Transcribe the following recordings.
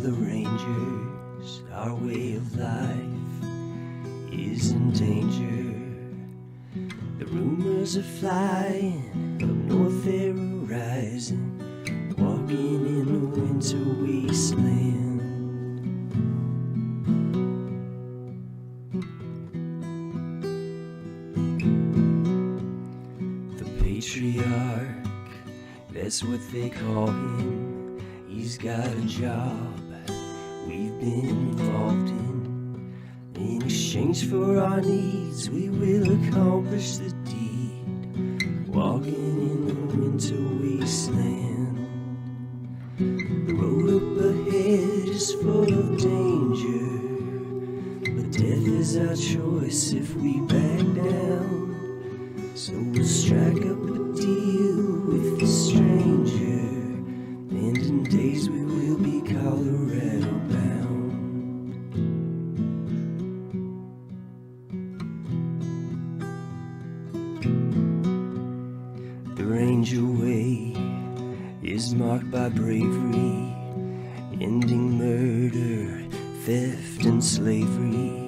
the Rangers, our way of life is in danger. The rumors are flying, up north they're rising, walking in a winter wasteland. The patriarch, that's what they call him. He's got a job we've been involved in. In exchange for our needs, we will accomplish the deed, walking in the winter wasteland. The road up ahead is full of danger, but death is our choice if we back down. So we'll strike up a deal with the stranger, and in days we will be Colorado bound. The Ranger Way is marked by bravery, ending murder, theft, and slavery.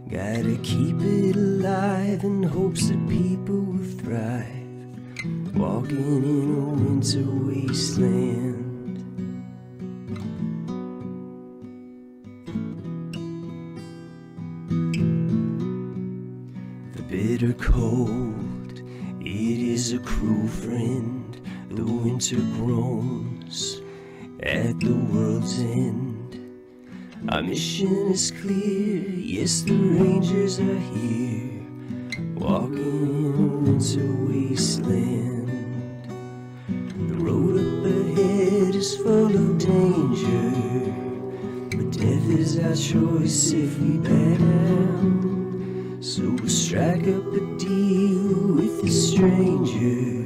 Gotta keep it alive in hopes that people will thrive, walking in a winter wasteland. The bitter cold, it is a cruel friend. The winter groans at the world's end. Our mission is clear, yes, the Rangers are here, walking in a winter wasteland. The road up ahead is full of danger, but death is our choice if we back down. So we'll strike up a deal with the stranger,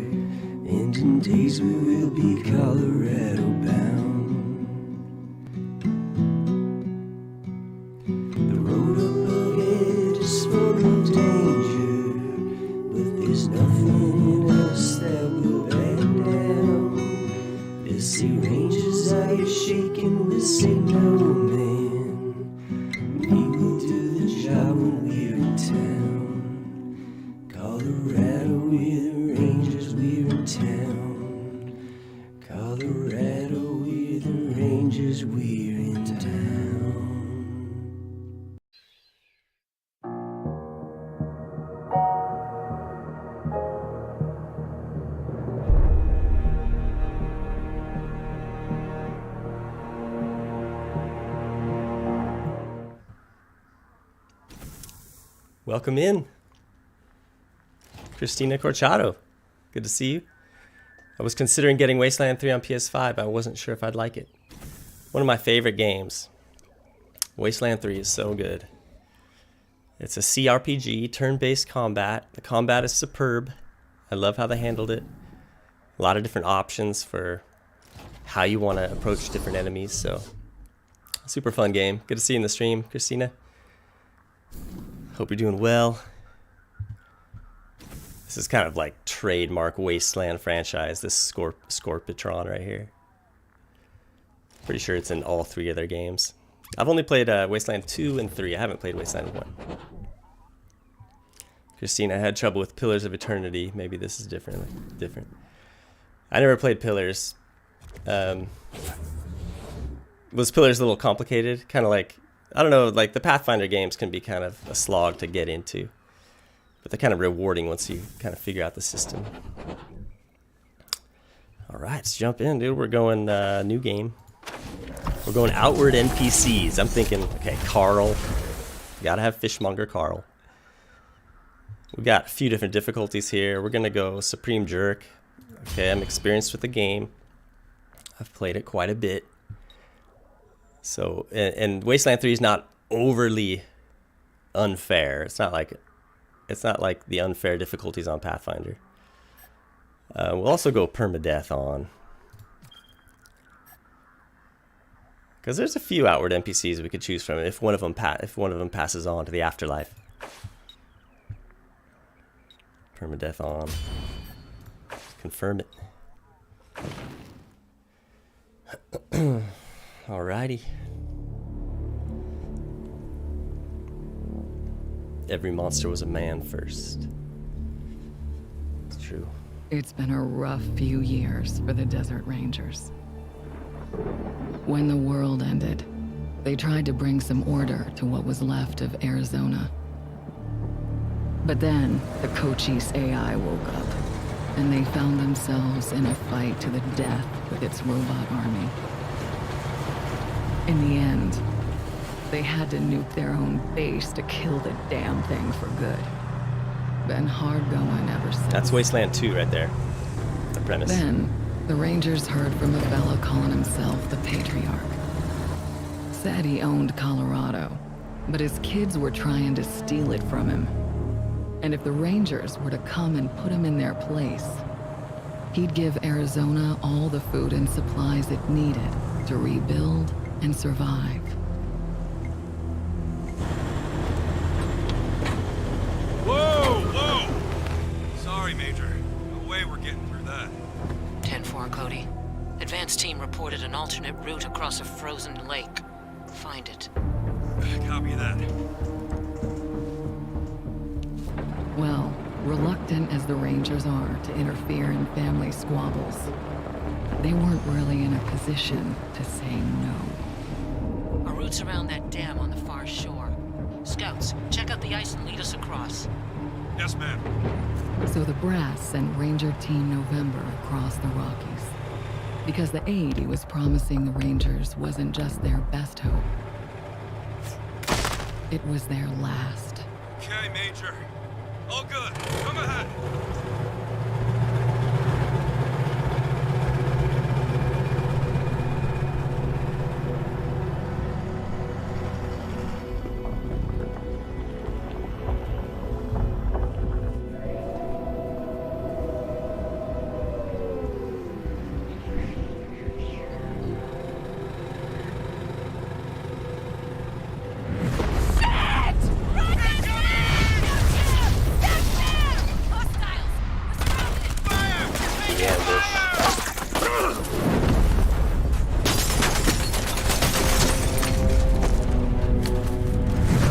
and in days we will be Colorado bound. The road up ahead is full of danger, but there's nothing in us that will back down. They'll say Rangers, are you shaking? We'll say no, man. We will do the job when we're in town. Colorado, we're the Rangers, we're in town. Colorado, we're the Rangers, we're in town. Welcome in, Christina Corchado. Good to see you. I was considering getting Wasteland 3 on PS5. I wasn't sure if I'd like it. One of my favorite games. Wasteland 3 is so good. It's a CRPG, turn-based combat. The combat is superb. I love how they handled it. A lot of different options for how you want to approach different enemies. So, super fun game. Good to see you in the stream, Christina. Hope you're doing well. This is kind of like trademark Wasteland franchise, this Scorpitron right here. Pretty sure it's in all 3 of their games. I've only played Wasteland 2 and 3. I haven't played Wasteland 1. Christina had trouble with Pillars of Eternity. Maybe this is different. I never played Pillars. Was Pillars a little complicated? Kind of like, I don't know, like the Pathfinder games can be kind of a slog to get into. But they're kind of rewarding once you kind of figure out the system. All right, let's jump in, dude. We're going new game. We're going outward NPCs. I'm thinking, okay, Karl. Gotta have Fishmonger Karl. We got a few different difficulties here. We're gonna go Supreme Jerk. Okay, I'm experienced with the game. I've played it quite a bit. So, and Wasteland 3 is not overly unfair. It's not like the unfair difficulties on Pathfinder. We'll also go Permadeath on, because there's a few outward NPCs we could choose from if one of them passes on to the afterlife. Permadeath on. Confirm it. Alrighty. Every monster was a man first. It's true. It's been a rough few years for the Desert Rangers. When the world ended, they tried to bring some order to what was left of Arizona. But then, the Cochise AI woke up, and they found themselves in a fight to the death with its robot army. In the end, they had to nuke their own base to kill the damn thing for good. Been hard going ever since. That's Wasteland 2 right there. The premise. Then, the Rangers heard from a fellow calling himself the Patriarch. Said he owned Colorado, but his kids were trying to steal it from him. And if the Rangers were to come and put him in their place, he'd give Arizona all the food and supplies it needed to rebuild and survive. Whoa! Sorry, Major. No way we're getting through that. 10-4, Cody. Advance team reported an alternate route across a frozen lake. Find it. Copy that. Well, reluctant as the Rangers are to interfere in family squabbles, they weren't really in a position to say no. Our route's around that dam on the far shore. Scouts, check out the ice and lead us across. Yes, ma'am. So the brass sent Ranger Team November across the Rockies, because the aid he was promising the Rangers wasn't just their best hope. It was their last. Okay, Major. All good. Come ahead.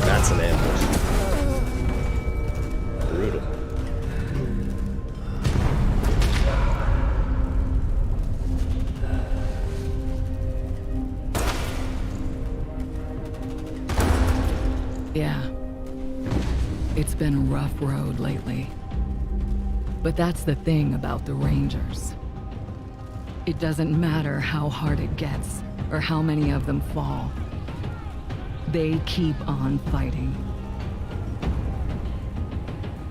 That's an ambush. Brutal. Yeah. It's been a rough road lately. But that's the thing about the Rangers. It doesn't matter how hard it gets, or how many of them fall. They keep on fighting.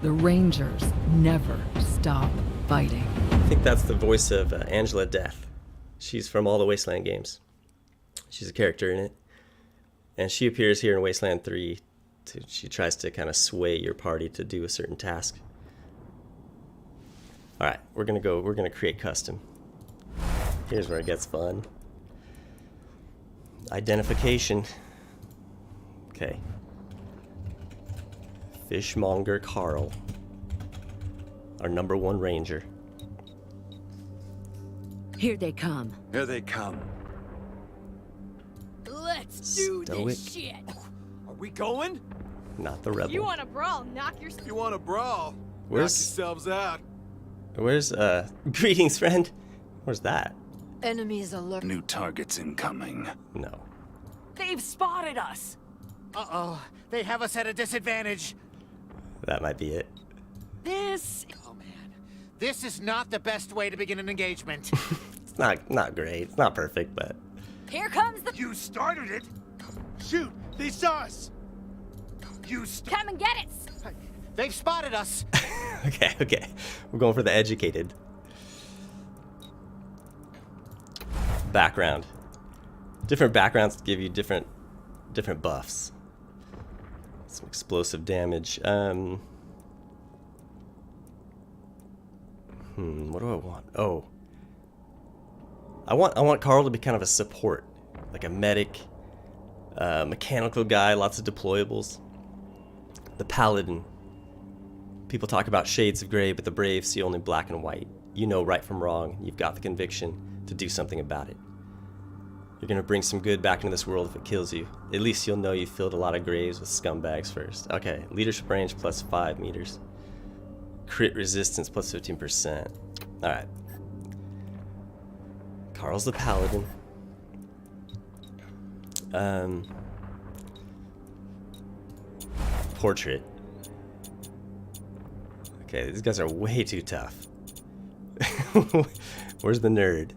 The Rangers never stop fighting. I think that's the voice of Angela Death. She's from all the Wasteland games. She's a character in it. And she appears here in Wasteland 3. She tries to kind of sway your party to do a certain task. Alright, we're gonna create custom. Here's where it gets fun. Identification. Okay. Fishmonger Karl. Our #1 ranger. Here they come. Here they come. Let's do Stoic. this shit. Are we going? Not the rebel. You want to brawl? Knock your. You want to brawl? Where's- Knock yourselves out. Where's greetings, friend? Where's that? Enemies alert. New targets incoming. No. They've spotted us. Uh-oh. They have us at a disadvantage. That might be it. This. Oh, man. This is not the best way to begin an engagement. It's not great. It's not perfect, but Here comes the. You started it. Shoot! They saw us. Come and get it. They've spotted us. okay. We're going for the educated. Background. Different backgrounds give you different buffs. Some explosive damage. What do I want? Oh. I want Karl to be kind of a support, like a medic, mechanical guy, lots of deployables. The paladin. People talk about shades of gray, but the brave see only black and white. You know right from wrong. You've got the conviction to do something about it. You're gonna bring some good back into this world if it kills you. At least you'll know you filled a lot of graves with scumbags first. Okay, leadership range plus 5 meters. Crit resistance plus 15%. Alright. Karl's the paladin. Portrait. Okay, these guys are way too tough. Where's the nerd?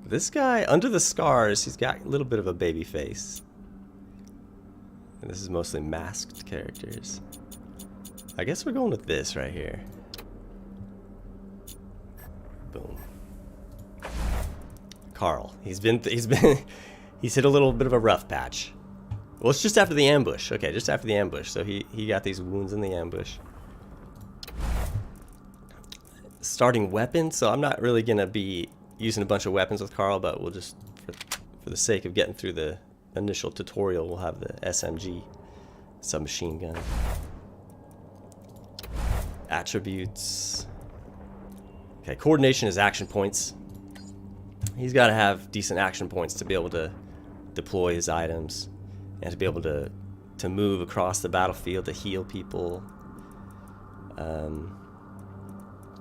This guy, under the scars, he's got a little bit of a baby face. And this is mostly masked characters. I guess we're going with this right here. Boom. Karl. He's hit a little bit of a rough patch. Well, it's just after the ambush. Okay, just after the ambush. So he got these wounds in the ambush. Starting weapon, so I'm not really gonna be using a bunch of weapons with Karl, but we'll just, for the sake of getting through the initial tutorial, we'll have the SMG submachine gun. Attributes. Okay, coordination is action points. He's got to have decent action points to be able to deploy his items and to be able to move across the battlefield to heal people.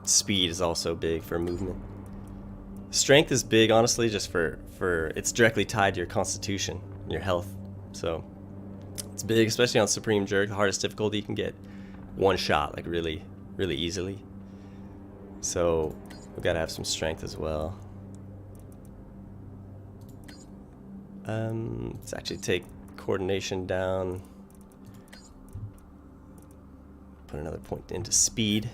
Speed is also big for movement. Strength is big, honestly, just for it's directly tied to your constitution and your health. So it's big, especially on Supreme Jerk, the hardest difficulty. You can get one shot like really easily. So we've got to have some strength as well. Let's actually take coordination down. Put another point into speed.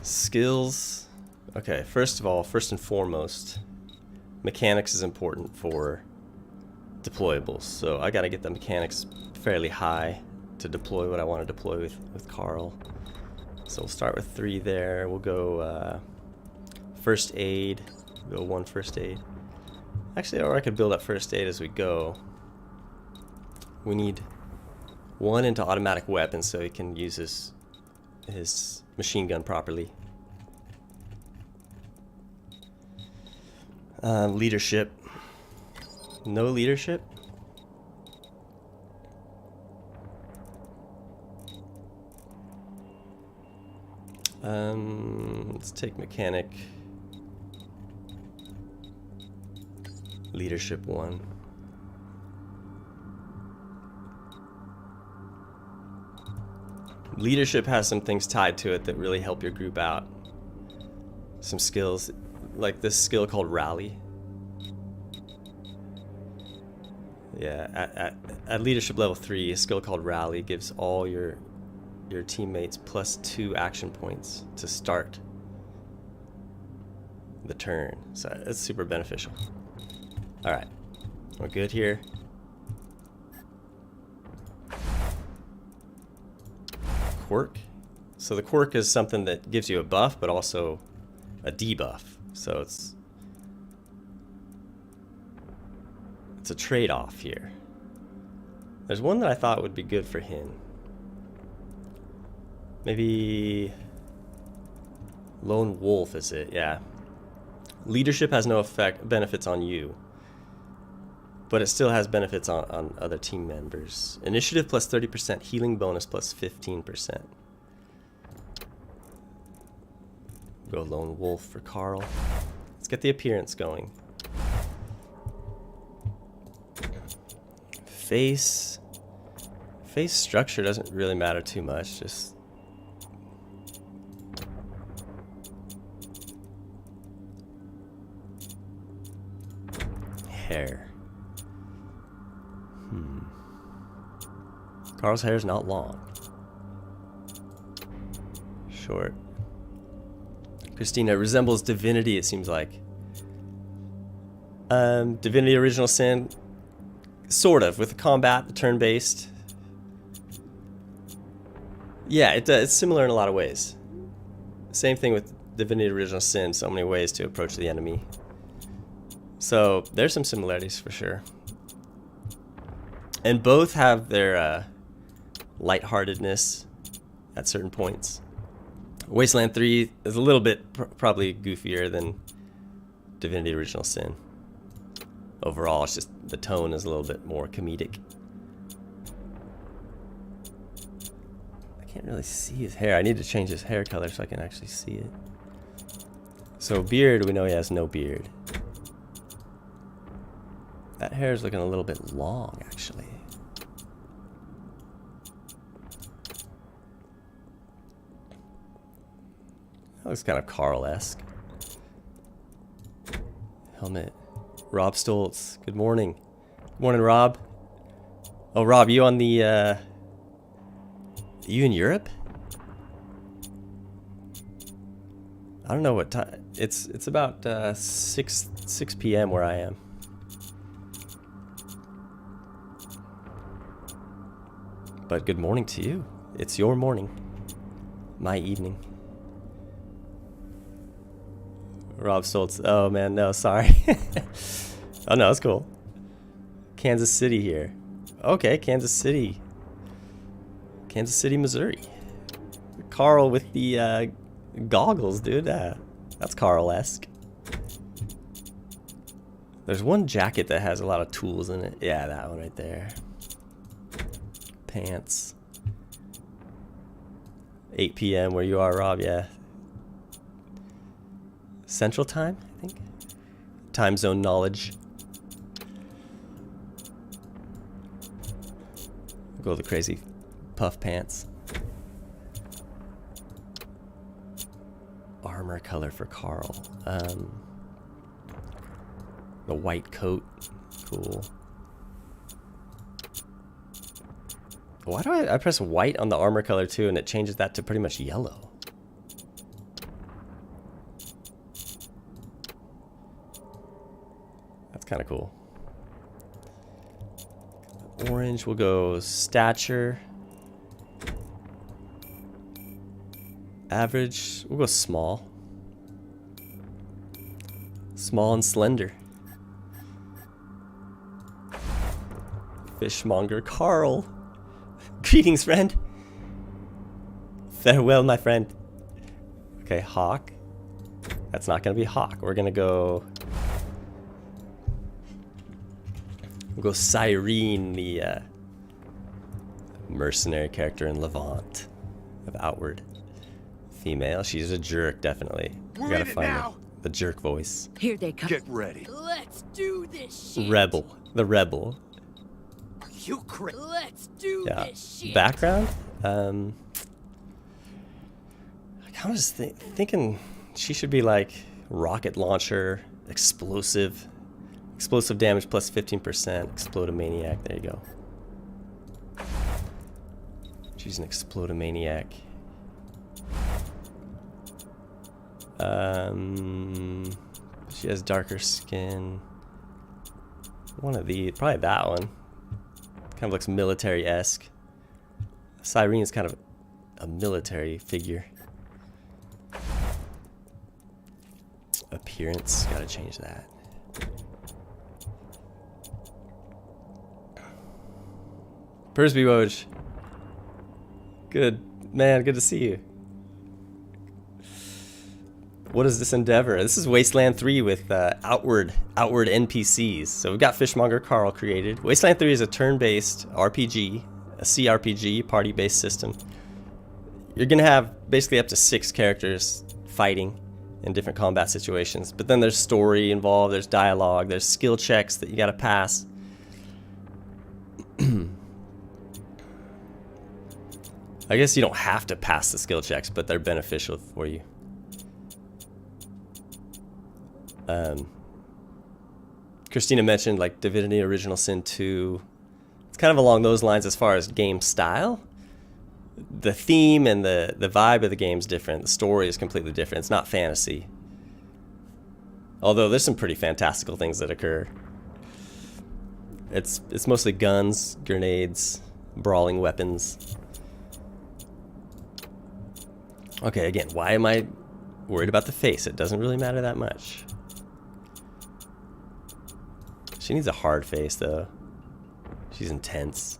Skills. Okay, first of all, first and foremost, mechanics is important for deployables. So I got to get the mechanics fairly high to deploy what I want to deploy with Karl. So we'll start with 3 there. We'll go first aid. We'll go 1 first aid. Actually, or I could build up first aid as we go. We need 1 into automatic weapons so he can use his machine gun properly. Leadership. No leadership. Let's take mechanic. Leadership 1. Leadership has some things tied to it that really help your group out. Some skills, like this skill called Rally. Yeah, at leadership level 3, a skill called Rally gives all your teammates +2 action points to start the turn. So it's super beneficial. Alright, we're good here. Quirk. So the quirk is something that gives you a buff, but also a debuff. So it's a trade-off here. There's one that I thought would be good for him. Maybe Lone Wolf is it? Yeah. Leadership has no benefits on you, but it still has benefits on other team members. Initiative plus 30%, healing bonus plus 15%. Go Lone Wolf for Karl. Let's get the appearance going. Face structure doesn't really matter too much, just hair. Karl's hair is not long. Short. Christina resembles Divinity, it seems like. Divinity Original Sin, sort of, with the combat, the turn-based. Yeah, it's similar in a lot of ways. Same thing with Divinity Original Sin, so many ways to approach the enemy. So there's some similarities for sure. And both have their lightheartedness at certain points. Wasteland 3 is a little bit probably goofier than Divinity Original Sin. Overall, it's just the tone is a little bit more comedic. I can't really see his hair. I need to change his hair color so I can actually see it. So beard, we know he has no beard. That hair is looking a little bit long, actually. That looks kind of Karl-esque. Helmet. Rob Stoltz. Good morning. Good morning, Rob. Oh, Rob, you on the, you in Europe? I don't know what time. It's about 6 p.m. where I am. But good morning to you. It's your morning. My evening. Rob Stoltz. Oh man, no, sorry. Oh no, it's cool. Kansas City here. Okay, Kansas City. Kansas City, Missouri. Karl with the goggles, dude. That's Karl-esque. There's one jacket that has a lot of tools in it. Yeah, that one right there. Pants. 8 p.m. where you are, Rob, yeah. Central time, I think. Time zone knowledge. Go with the crazy puff pants. Armor color for Karl. The white coat. Cool. Why do I press white on the armor color too and it changes that to pretty much yellow? That's kind of cool. Orange, we'll go stature. Average, we'll go small. Small and slender. Fishmonger Karl. Greetings, friend. Farewell, my friend. Okay, Hawk. That's not gonna be Hawk. We're gonna go. We'll go Cyrene, the mercenary character in Levant of Outward. Female. She's a jerk, definitely. We gotta find the jerk voice. Here they come. Get ready. Let's do this shit. Rebel. The rebel. You crazy? Let's do Yeah. this shit. Background. I was thinking she should be like rocket launcher, explosive damage plus 15%, explodamaniac. There you go. She's an explodamaniac. She has darker skin. One of these, probably that one. Kind of looks military-esque. Cyrene is kind of a military figure. Appearance, gotta change that. Persby Woj. Good, man, good to see you. What is this endeavor? This is Wasteland 3 with outward NPCs. So we've got Fishmonger Karl created. Wasteland 3 is a turn-based RPG, a CRPG, party-based system. You're gonna have basically up to 6 characters fighting in different combat situations. But then there's story involved, there's dialogue, there's skill checks that you gotta pass. I guess you don't have to pass the skill checks, but they're beneficial for you. Christina mentioned like Divinity Original Sin 2. It's kind of along those lines as far as game style. The theme and the vibe of the game is different. The story is completely different. It's not fantasy. Although there's some pretty fantastical things that occur. It's mostly guns, grenades, brawling weapons. Okay, again, why am I worried about the face? It doesn't really matter that much. She needs a hard face, though. She's intense.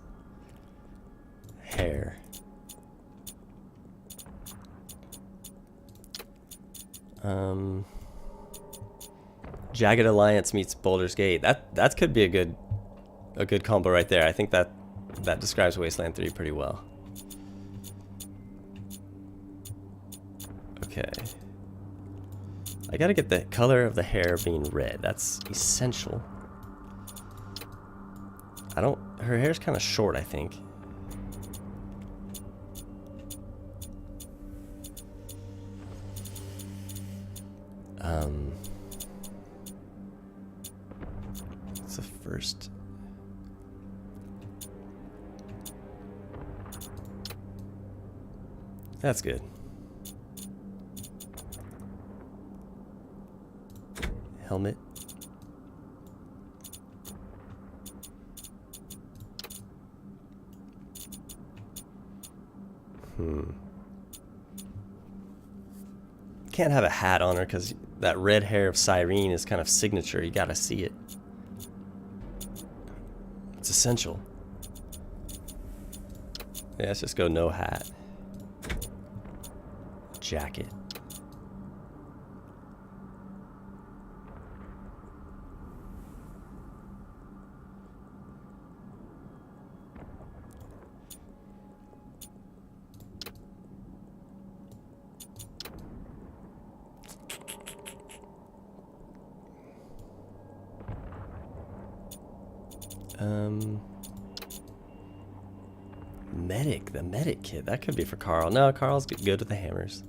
Hair. Jagged Alliance meets Boulder's Gate. That could be a good combo right there. I think that describes Wasteland 3 pretty well. Okay. I gotta get the color of the hair being red. That's essential. Her hair's kind of short, I think. What's the first? That's good. Helmet. Can't have a hat on her because that red hair of Cyrene is kind of signature. You gotta see it. It's essential. Yeah, let's just go no hat. Jacket. Medic, the medic kit. That could be for Karl. No, Karl's good with the hammers.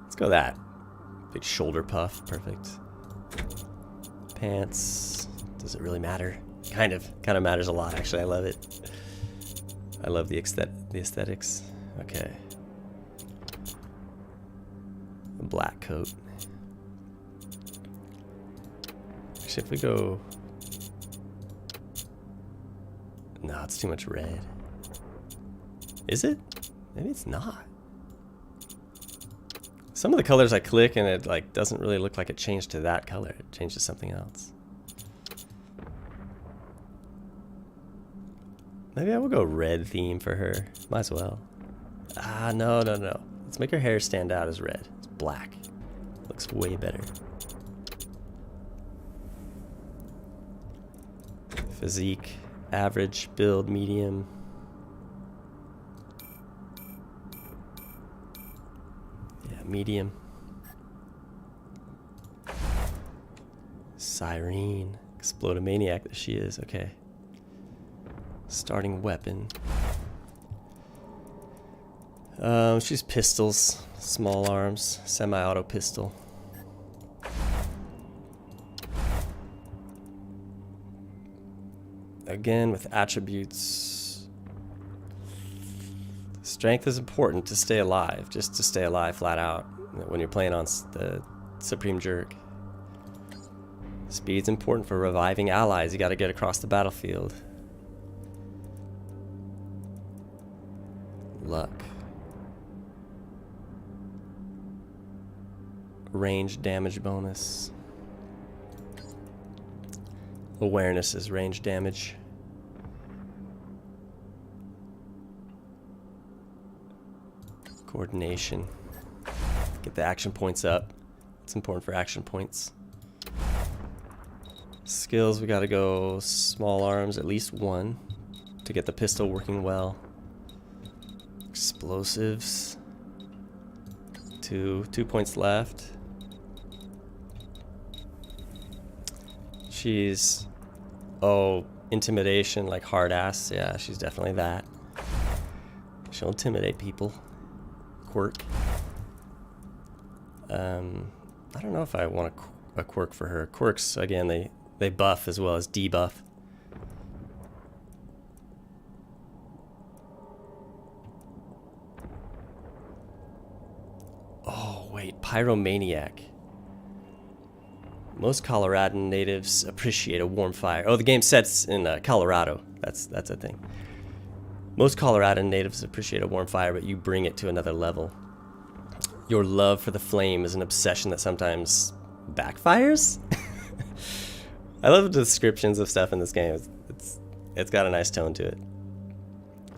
Let's go that. Big shoulder puff, perfect. Pants. Does it really matter? Kind of matters a lot, actually. I love it. I love the aesthetics. Okay. A black coat. Actually, if we go... No, it's too much red. Is it? Maybe it's not. Some of the colors I click and it like doesn't really look like it changed to that color. It changed to something else. Maybe I will go red theme for her. Might as well. Ah, no. Let's make her hair stand out as red. It's black. Looks way better. Physique. Average, build, medium. Yeah, medium. Cyrene. Explodamaniac that she is. Okay. Starting weapon. She's pistols. Small arms. Semi-auto pistol. Again, with attributes. Strength is important to stay alive, just to stay alive flat out when you're playing on the Supreme Jerk. Speed's important for reviving allies. You gotta get across the battlefield. Luck. Range damage bonus. Awareness is range damage. Coordination. Get the action points up. It's important for action points. Skills, we gotta go small arms, at least one, to get the pistol working well. Explosives. 2 points left. She's, intimidation, like hard ass. Yeah, she's definitely that. She'll intimidate people. Quirk. I don't know if I want a quirk for her. Quirks, again, they buff as well as debuff. Oh, wait, Pyromaniac. Most Coloradan natives appreciate a warm fire. Oh, the game sets in Colorado. That's a thing. Most Coloradan natives appreciate a warm fire, but you bring it to another level. Your love for the flame is an obsession that sometimes backfires. I love the descriptions of stuff in this game. It's got a nice tone to it.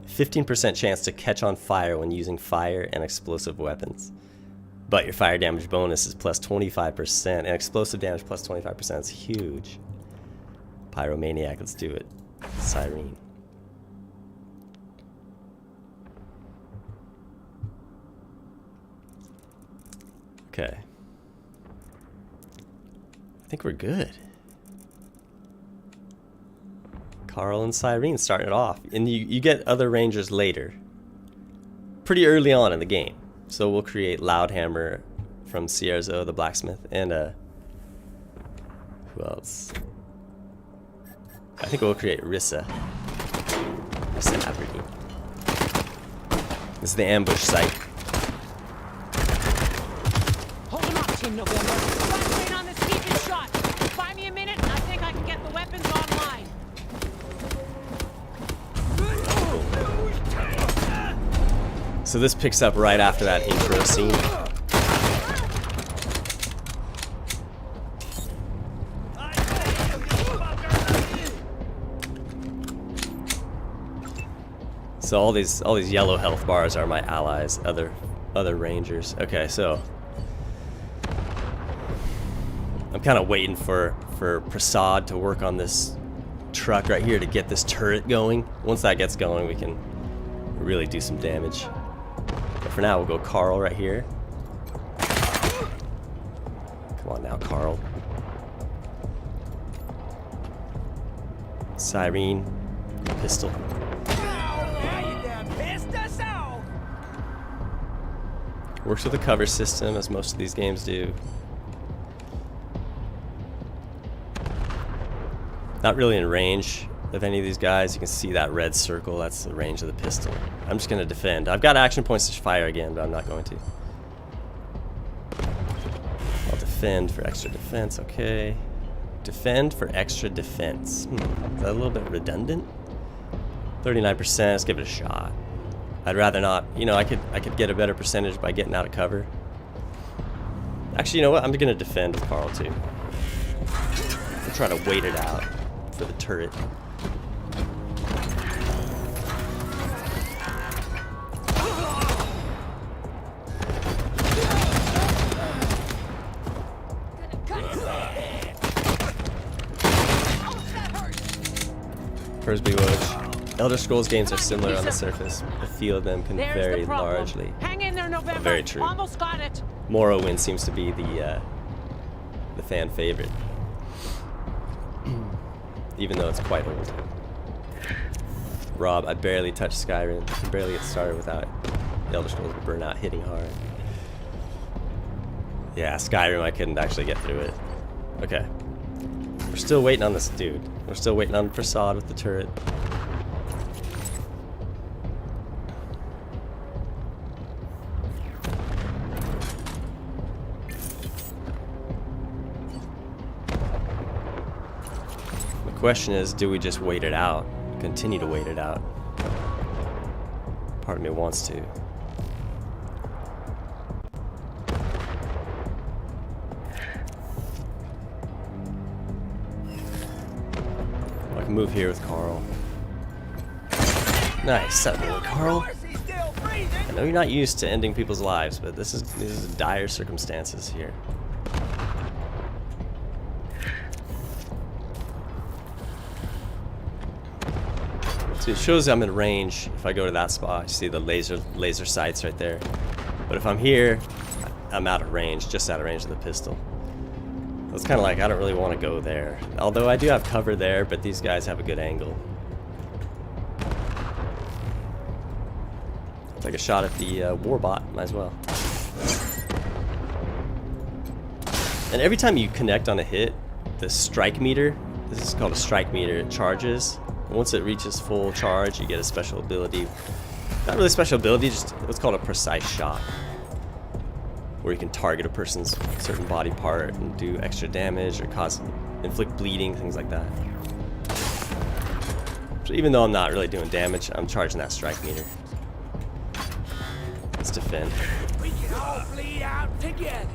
15% chance to catch on fire when using fire and explosive weapons. But your fire damage bonus is plus 25%, and explosive damage plus 25%. It's huge. Pyromaniac, let's do it. Cyrene. Okay. I think we're good. Karl and Cyrene starting it off. And you get other rangers later. Pretty early on in the game. So we'll create Loudhammer from Cierzo, the blacksmith, and who else? I think we'll create Rissa. Rissa Aberdeen. This is the ambush site. Hold him up, Team November. Concentrate on this deacon shot. Buy me a minute, and I think I can get the weapons online. So this picks up right after that intro scene. So all these yellow health bars are my allies, other rangers. Okay, so I'm kind of waiting for Prasad to work on this truck right here to get this turret going. Once that gets going, we can really do some damage. But for now, we'll go Karl right here. Come on now, Karl. Cyrene, pistol. Works with a cover system, as most of these games do. Not really in range of any of these guys. You can see that red circle, that's the range of the pistol. I'm just going to defend. I've got action points to fire again, but I'm not going to. I'll defend for extra defense, okay. Defend for extra defense. Is that a little bit redundant? 39%, let's give it a shot. I'd rather not, you know, I could get a better percentage by getting out of cover. Actually, you know what? I'm gonna defend with Karl too. I'm trying to wait it out for the turret. First big watch. Elder Scrolls games are similar on the surface. A few of them can vary largely. Hang in there, November. Very true. Almost got it. Morrowind seems to be the fan favorite, even though it's quite old. Rob, I barely touched Skyrim. I can barely get started without Elder Scrolls Burnout hitting hard. Yeah, Skyrim, I couldn't actually get through it. Okay. We're still waiting on this dude. We're still waiting on Prasad with the turret. The question is, do we just wait it out? Continue to wait it out? Part of me wants to. I can move here with Karl. Nice, that one, Karl. I know you're not used to ending people's lives, but these is dire circumstances here. So it shows I'm in range if I go to that spot. You see the laser sights right there. But if I'm here, I'm out of range, just out of range of the pistol. It's kind of like I don't really want to go there. Although I do have cover there, but these guys have a good angle. Take a shot at the warbot, might as well. And every time you connect on a hit, the strike meter, this is called a strike meter, it charges. Once it reaches full charge, you get a special ability. Not really a special ability, just what's called a precise shot, where you can target a person's certain body part and do extra damage or inflict bleeding, things like that. So even though I'm not really doing damage, I'm charging that strike meter. Let's defend. We can all bleed out together.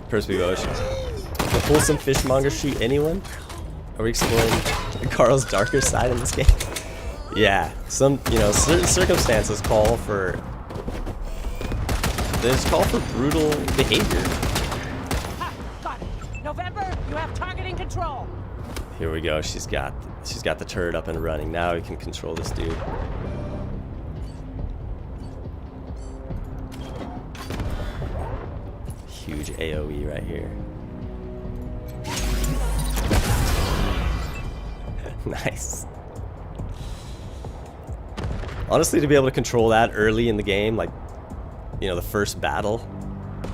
First big oceans. Will wholesome fishmonger shoot anyone? Are we exploring Karl's darker side in this game? Yeah, some, you know, certain circumstances call for... There's call for brutal behavior. Ha! Got it. November, you have targeting control. Here we go. She's got the turret up and running. Now we can control this dude. Huge AoE right here. Nice. Honestly, to be able to control that early in the game, like, you know, the first battle,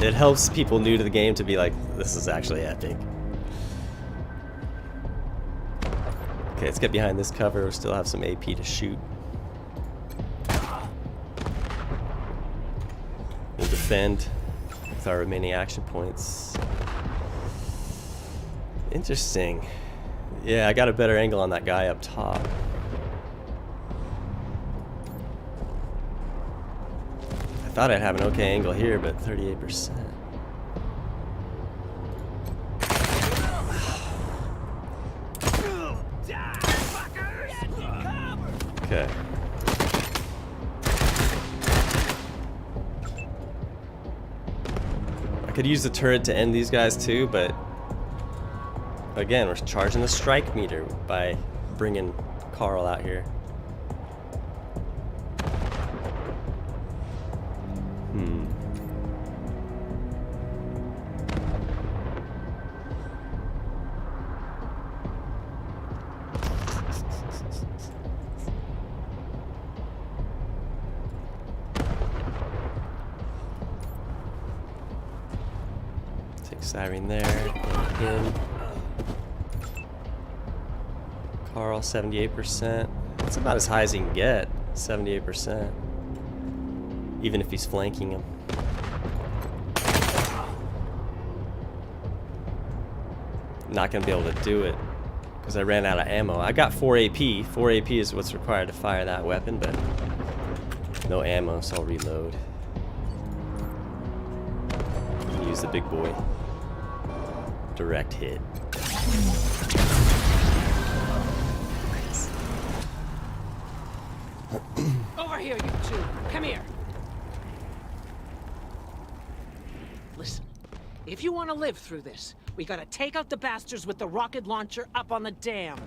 it helps people new to the game to be like, this is actually epic. Okay, let's get behind this cover. We still have some AP to shoot. We'll defend with our remaining action points. Interesting. Yeah, I got a better angle on that guy up top. I thought I'd have an okay angle here, but 38%. Okay. I could use the turret to end these guys too, but again, we're charging the strike meter by bringing Karl out here. Take Cyrene there, him. Karl, 78%. That's about as high as he can get, 78%. Even if he's flanking him. Not gonna be able to do it because I ran out of ammo. I got 4 AP. 4 AP is what's required to fire that weapon, but no ammo, so I'll reload. Use the big boy. Direct hit. Over here, you two. Come here. Listen, if you want to live through this, we gotta take out the bastards with the rocket launcher up on the dam.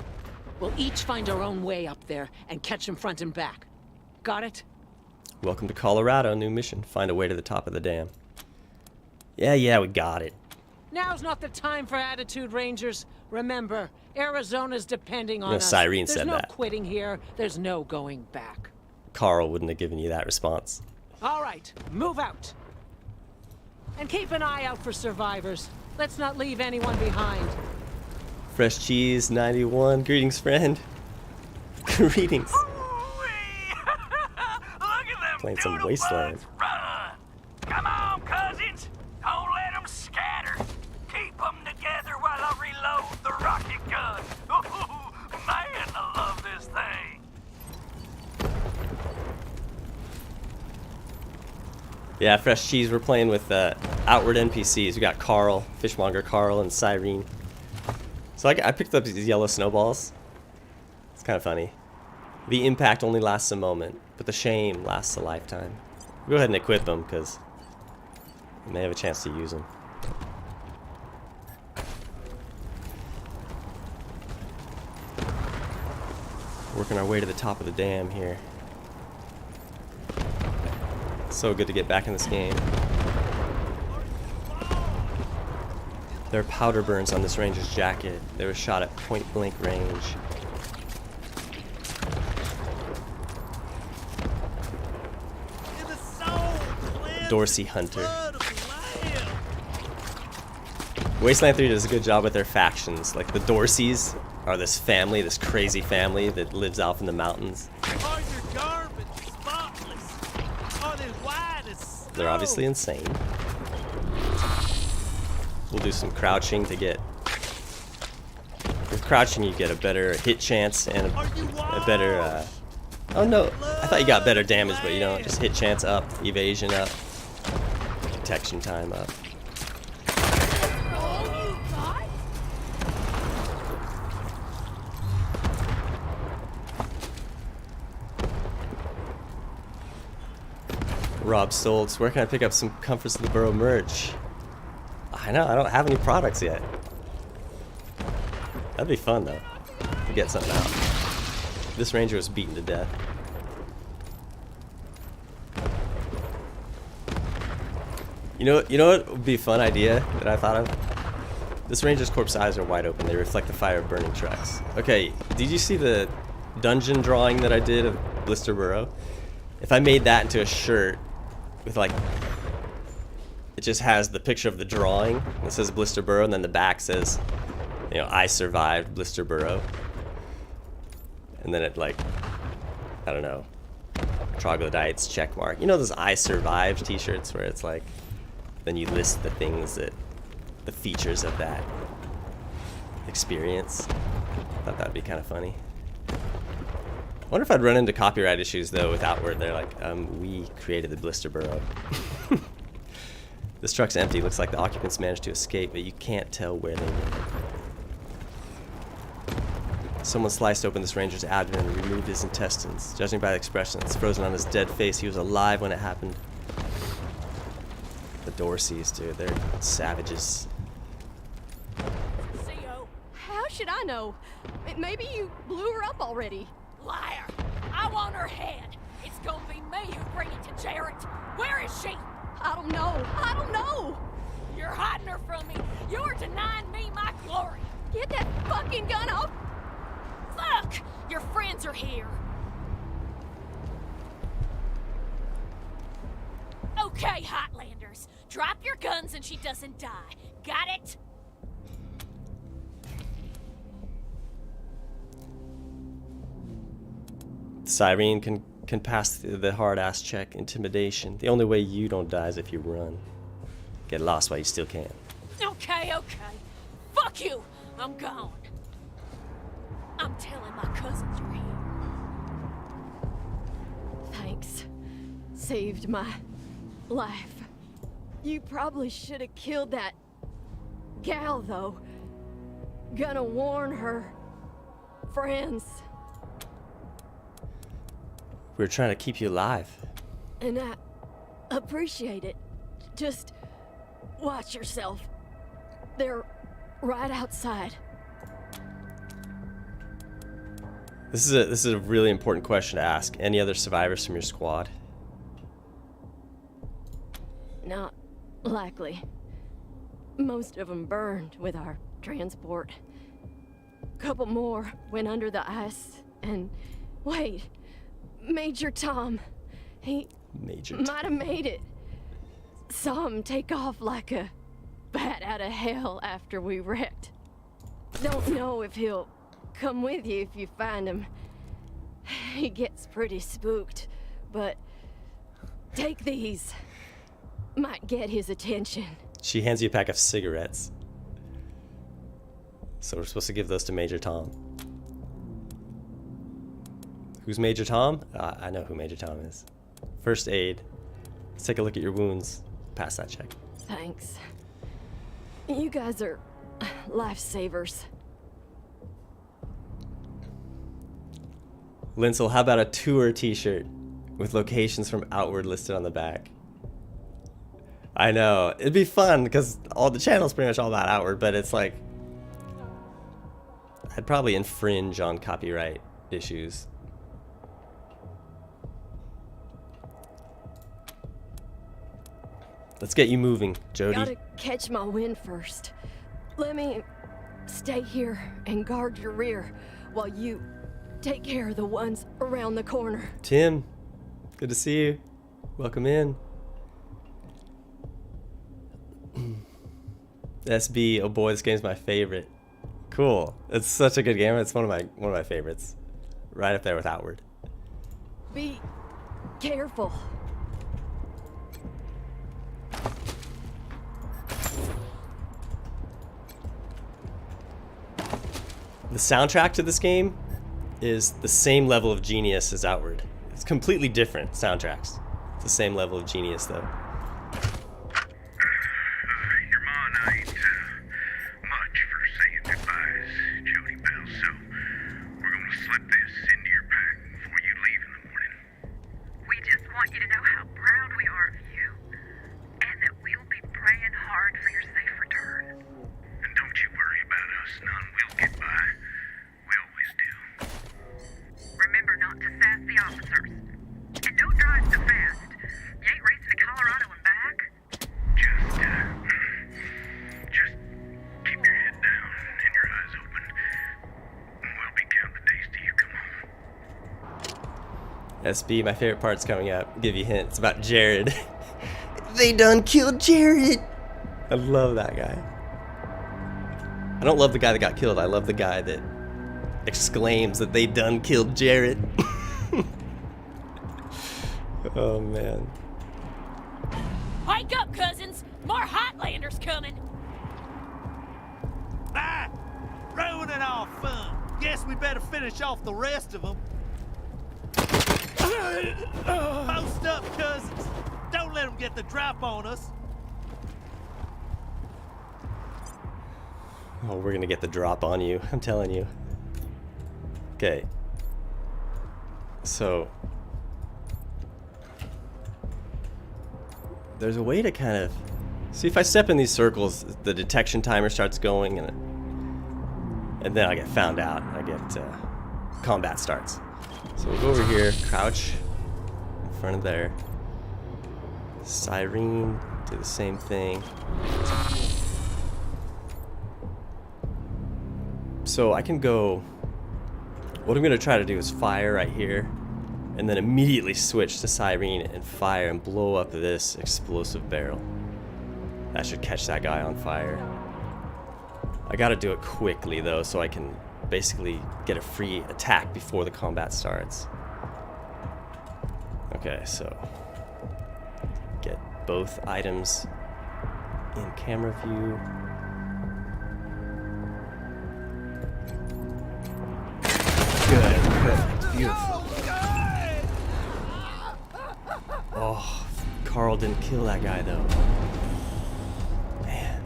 We'll each find our own way up there and catch them front and back. Got it? Welcome to Colorado, new mission. Find a way to the top of the dam. Yeah, we got it. Now's not the time for attitude, Rangers. Remember, Arizona's depending on us. Cyrene There's said no that. quitting here. There's no going back. Karl wouldn't have given you that response. All right, move out. And keep an eye out for survivors. Let's not leave anyone behind. Fresh cheese, 91. Greetings, friend. Greetings. Playing some Wasteland. Come on, cousins. Don't let them scatter. Keep them together while I reload the rocket gun. Ooh, man, I love this thing. Yeah, fresh cheese. We're playing with outward NPCs. We got Karl, Fishmonger Karl, and Cyrene. So I picked up these yellow snowballs. It's kind of funny. The impact only lasts a moment, but the shame lasts a lifetime. Go ahead and equip them, because we may have a chance to use them. Working our way to the top of the dam here. So good to get back in this game. There are powder burns on this ranger's jacket. They were shot at point blank range. Dorsey Hunter. Wasteland 3 does a good job with their factions. Like the Dorseys are this family, this crazy family that lives out in the mountains. They're obviously insane. We'll do some crouching to get... With crouching you get a better hit chance and a better... Oh no, I thought you got better damage, but you don't. Just hit chance up, evasion up, detection time up. Oh, you got Rob Stoltz, where can I pick up some Comforts of the Burrow merch? I know, I don't have any products yet. That'd be fun though, to get something out. This ranger was beaten to death. You know what would be a fun idea that I thought of? This ranger's corpse eyes are wide open. They reflect the fire of burning trucks. Okay, did you see the dungeon drawing that I did of Blister Burrow? If I made that into a shirt with like, it just has the picture of the drawing. It says Blister Burrow, and then the back says, you know, I survived Blister Burrow. And then it like, I don't know, troglodytes, check mark. You know those I survived t-shirts where it's like, then you list the things that, the features of that experience. Thought that'd be kind of funny. I wonder if I'd run into copyright issues though with Outward. They're like, we created the Blister Burrow. This truck's empty. Looks like the occupants managed to escape, but you can't tell where they went. Someone sliced open this ranger's abdomen and removed his intestines. Judging by the expressions frozen on his dead face, he was alive when it happened. The Dorseys, dude, they're savages. CO, how should I know? Maybe you blew her up already. Liar! I want her head. It's gonna be me who bring it to Jarrett. Where is she? I don't know. I don't know. You're hiding her from me. You're denying me my glory. Get that fucking gun off. Fuck! Your friends are here. Okay, Hotlanders. Drop your guns and she doesn't die. Got it? Cyrene can pass the hard-ass check, intimidation. The only way you don't die is if you run. Get lost while you still can. Okay. Fuck you! I'm gone. I'm telling my cousins you're here. Thanks. Saved my life. You probably should have killed that gal, though. Gonna warn her friends. We're trying to keep you alive. And I appreciate it. Just watch yourself. They're right outside. This is a really important question to ask. Any other survivors from your squad? Not likely. Most of them burned with our transport. Couple more went under the ice, and wait, Major Tom, he might have made it. Saw him take off like a bat out of hell after we wrecked. Don't know if he'll come with you if you find him. He gets pretty spooked, but take these. Might get his attention. She hands you a pack of cigarettes. So we're supposed to give those to Major Tom. Who's Major Tom? I know who Major Tom is. First aid. Let's take a look at your wounds. Pass that check. Thanks. You guys are lifesavers. Linsel, how about a tour t-shirt with locations from Outward listed on the back? I know. It'd be fun because all the channel's pretty much all about Outward, but it's like, I'd probably infringe on copyright issues. Let's get you moving, Jody. Gotta catch my wind first. Let me stay here and guard your rear while you take care of the ones around the corner. Tim, good to see you. Welcome in. SB, oh boy, this game's my favorite. Cool. It's such a good game. It's one of my favorites. Right up there with Outward. Be careful. The soundtrack to this game is the same level of genius as Outward. It's completely different soundtracks. It's the same level of genius though. Your ma ain't much for saying goodbyes, Jody Bell, so we're gonna slip this into your pack before you leave in the morning. We just want you to know how proud we are SB, my favorite part's coming up. Give you hints about Jared. They done killed Jared. I love that guy. I don't love the guy that got killed. I love the guy that exclaims that they done killed Jared. Oh man. Wake up, cousins! More Hotlanders coming! Ah! Ruining our fun. Guess we better finish off the rest of them. Post up, cousins. Don't let them get the drop on us. Oh, we're gonna get the drop on you. I'm telling you. Okay. So there's a way to kind of see if I step in these circles, the detection timer starts going, and then I get found out. I get combat starts. So we'll go over here, crouch in front of there. Cyrene, do the same thing. So I can go. What I'm gonna try to do is fire right here, and then immediately switch to Cyrene and fire and blow up this explosive barrel. That should catch that guy on fire. I gotta do it quickly though, so I can basically get a free attack before the combat starts. Okay, so get both items in camera view. Good, perfect, beautiful. Oh, Karl didn't kill that guy though. Man.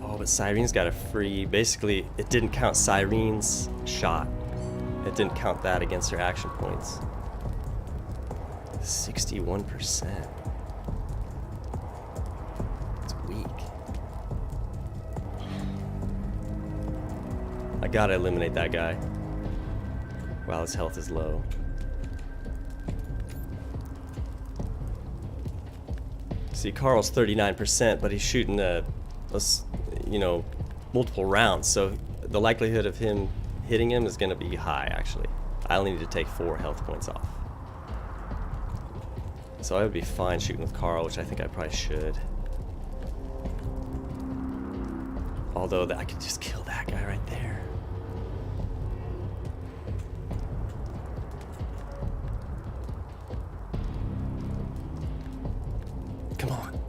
Oh, but Cyrene's got a free. Basically, it didn't count Cyrene's shot. It didn't count that against her action points. 61%. It's weak. I gotta eliminate that guy while his health is low. See, Karl's 39%, but he's shooting you know, multiple rounds, so the likelihood of him hitting him is gonna be high. Actually, I only need to take 4 health points off, so I would be fine shooting with Karl, which I think I probably should. Although I could just kill that guy right there. Come on.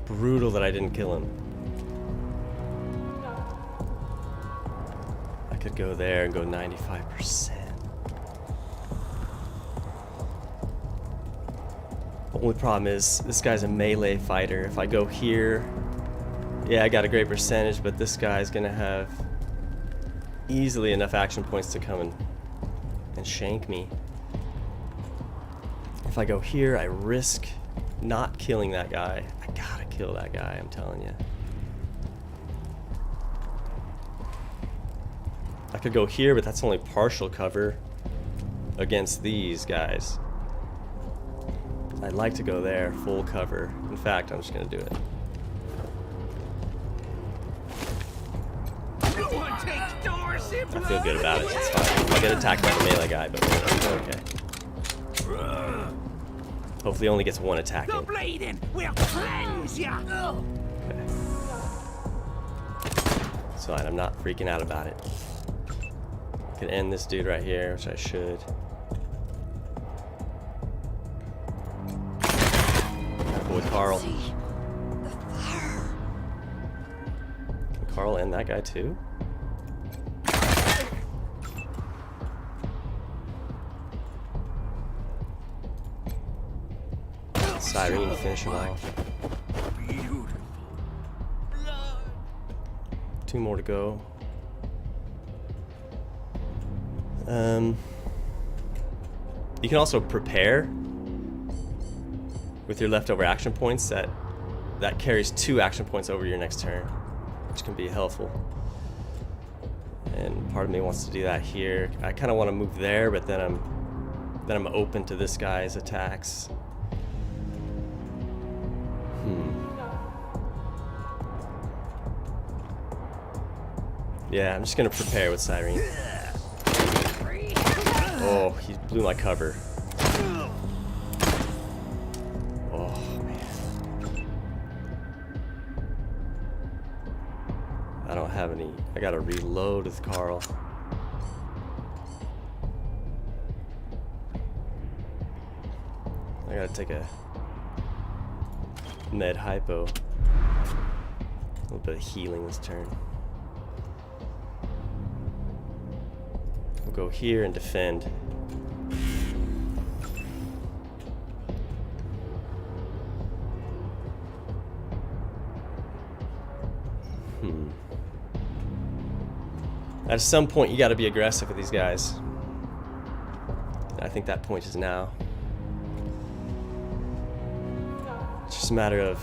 Brutal that I didn't kill him. I could go there and go 95%. The only problem is this guy's a melee fighter. If I go here, yeah, I got a great percentage, but this guy's gonna have easily enough action points to come and shank me. If I go here, I risk not killing that guy. I gotta kill that guy, I'm telling you. I could go here, but that's only partial cover against these guys. I'd like to go there, full cover. In fact, I'm just gonna do it. I feel good about it, it's fine. I'll get attacked by the melee guy, but we're okay. Hopefully only gets 1 attack in. Okay. It's fine, I'm not freaking out about it. I can end this dude right here, which I should. Boy, Karl. Can Karl end that guy too? Cyrene finish him off. 2 more to go. You can also prepare with your leftover action points. That carries 2 action points over your next turn, which can be helpful. And part of me wants to do that here. I kind of want to move there, but then I'm open to this guy's attacks. Yeah, I'm just gonna prepare with Cyrene. Oh, he blew my cover. Oh, man. I don't have any. I gotta reload with Karl. I gotta take a med hypo. A little bit of healing this turn. We'll go here and defend. At some point, you got to be aggressive with these guys. I think that point is now. It's just a matter of...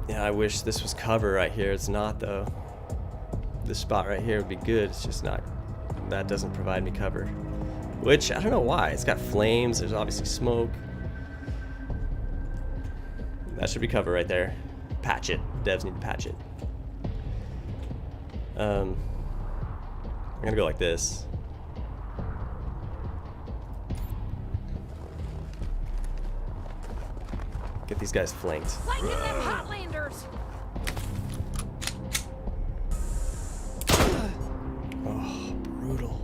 Yeah, I wish this was cover right here. It's not, though. This spot right here would be good. It's just not... That doesn't provide me cover. Which, I don't know why. It's got flames. There's obviously smoke. That should be cover right there. Patch it. Devs need to patch it. I'm gonna go like this. Get these guys flanked. Flanking them Hotlanders! Oh, brutal.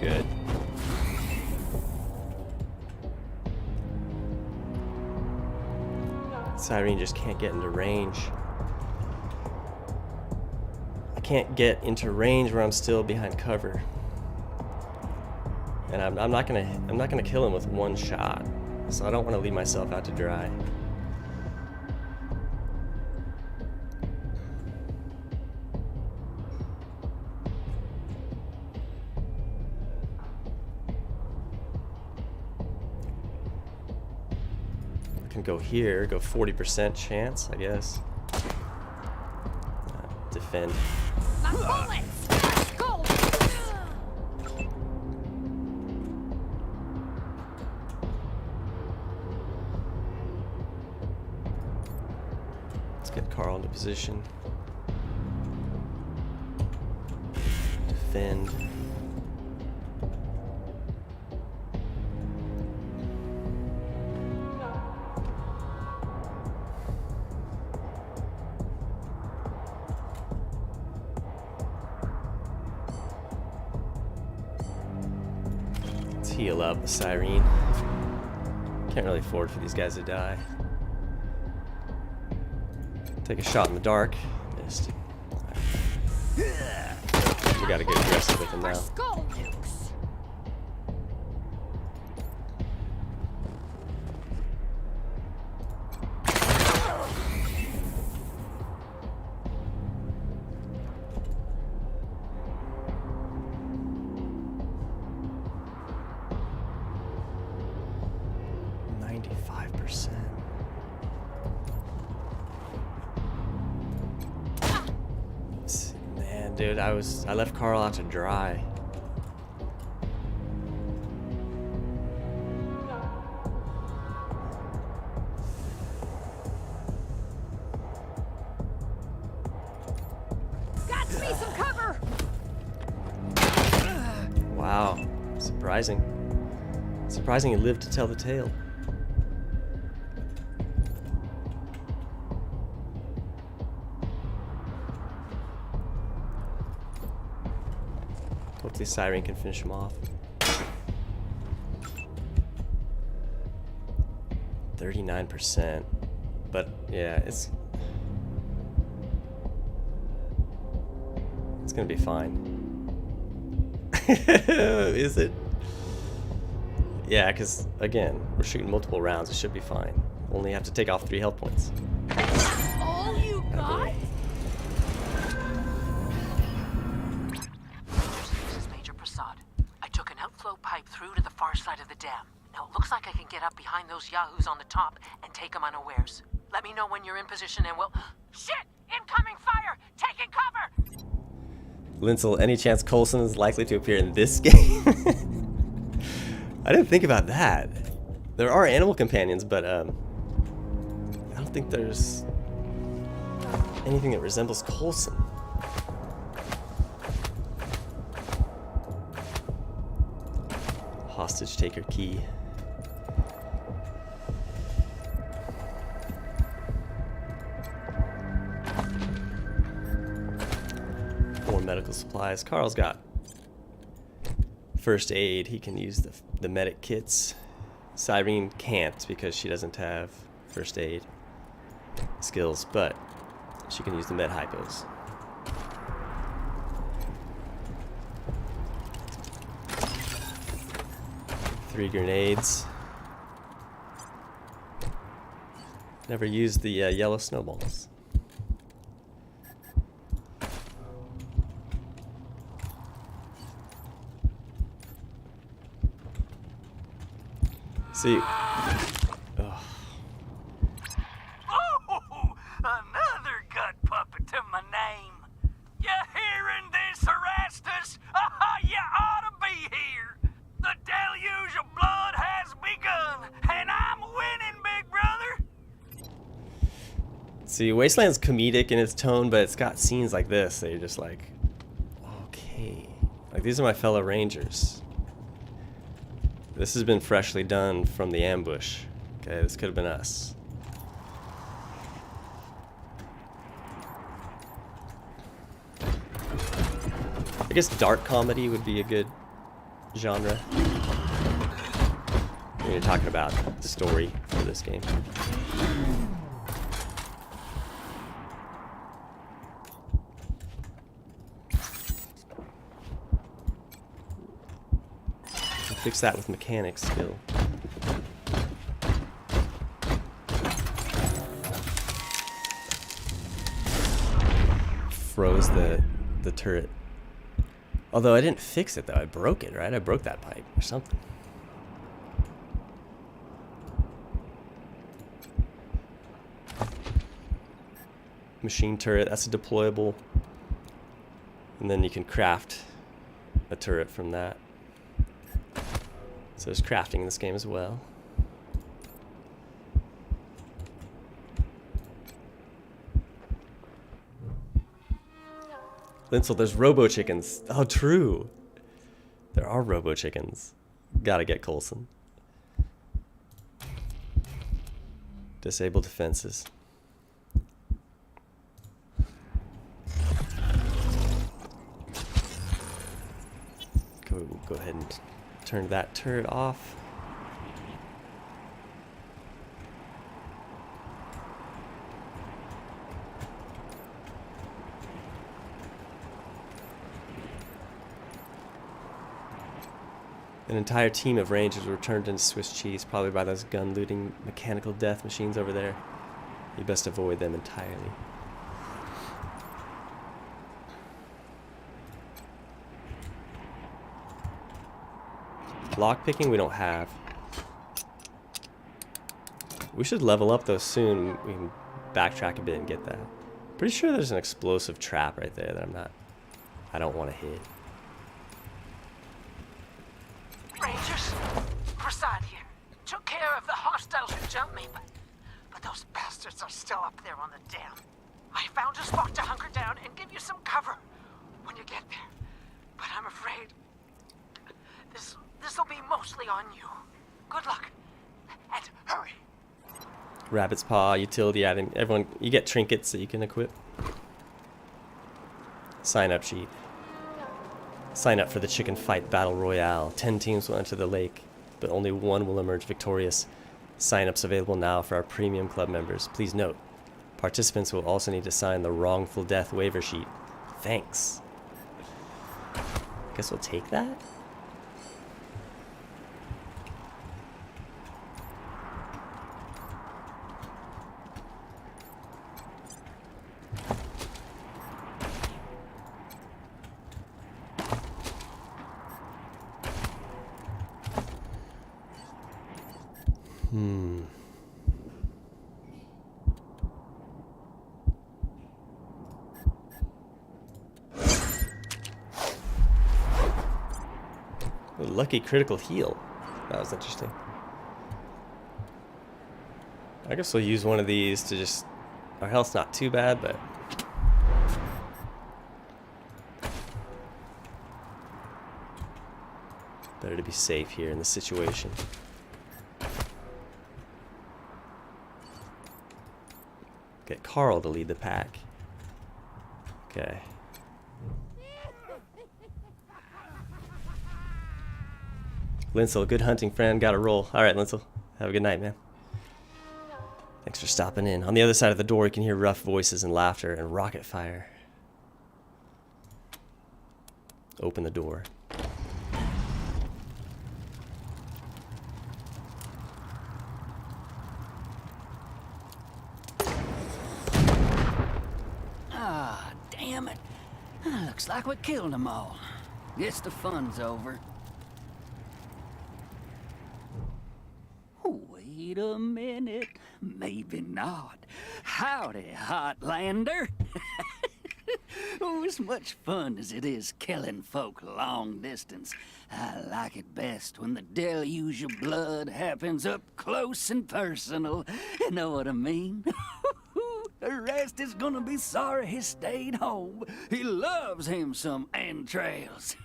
Good. Cyrene just can't get into range. I can't get into range where I'm still behind cover. And I'm not gonna kill him with one shot. So I don't want to leave myself out to dry. Can go here, go 40% chance, I guess. Defend. My bullets! Go! Let's get Karl into position. Defend. Heal up with Cyrene. Can't really afford for these guys to die. Take a shot in the dark. Missed. We gotta get aggressive with him now. Skull nukes! 95%. Man, dude, I left Karl out to dry. Got me some cover! Wow, surprising. Surprising he lived to tell the tale. Hopefully Cyrene can finish him off. 39%. But yeah, it's gonna be fine. Is it? Yeah, because again, we're shooting multiple rounds. It should be fine. Only have to take off 3 health points. All you got? This is Major Prasad. I took an outflow pipe through to the far side of the dam. Now it looks like I can get up behind those yahoos on the top and take them unawares. Let me know when you're in position and we'll... Shit! Incoming fire! Taking cover! Linsel, any chance Coulson is likely to appear in this game? I didn't think about that. There are animal companions, but I don't think there's anything that resembles Coulson. Hostage taker key. More medical supplies. Karl's got first aid. He can use the medic kits. Cyrene can't because she doesn't have first aid skills, but she can use the med hypos. Three grenades. Never used the yellow snowballs. See. Oh, another gut puppet to my name. You hearing this, Erastus? You ought to be here. The deluge of blood has begun, and I'm winning, big brother. See, Wasteland's comedic in its tone, but it's got scenes like this that you're just like, okay. Like, these are my fellow rangers. This has been freshly done from the ambush. Okay, this could have been us. I guess dark comedy would be a good genre when you're talking about the story for this game. Fix that with mechanics skill. Froze the turret. Although I didn't fix it though, I broke it, right? I broke that pipe or something. Machine turret, that's a deployable. And then you can craft a turret from that. So there's crafting in this game as well. Linsel, there's robo chickens. Oh, true. There are robo chickens. Gotta get Coulson. Disable defenses. Go ahead and turn that turret off. An entire team of rangers were turned into Swiss cheese, probably by those gun-looting mechanical death machines over there. You best avoid them entirely. Lockpicking we don't have. We should level up though soon. We can backtrack a bit and get that. Pretty sure there's an explosive trap right there that I don't want to hit. Rangers, Prasad here. Took care of the hostiles who jumped me, but those bastards are still up there on the dam. I found a spot to hunker down and give you some cover when you get there. But I'm afraid this'll be mostly on you. Good luck, and hurry. Rabbit's paw, utility item. Everyone, you get trinkets that you can equip. Sign up sheet. Sign up for the Chicken Fight Battle Royale. 10 teams will enter the lake, but only one will emerge victorious. Sign-ups available now for our premium club members. Please note, participants will also need to sign the wrongful death waiver sheet. Thanks. Guess we'll take that? lucky critical heal. That was interesting. I guess we'll use one of these to just... Our health's not too bad, but... Better to be safe here in this situation. Get Karl to lead the pack. Okay. Linsel, good hunting, friend. Gotta roll. Alright, Linsel. Have a good night, man. Thanks for stopping in. On the other side of the door, you can hear rough voices and laughter and rocket fire. Open the door. Ah, damn it. Looks like we killed them all. Guess the fun's over. Wait a minute. Maybe not. Howdy, Hotlander. Oh, as much fun as it is killing folk long distance, I like it best when the deluge of blood happens up close and personal. You know what I mean? The rest is gonna be sorry he stayed home. He loves him some entrails.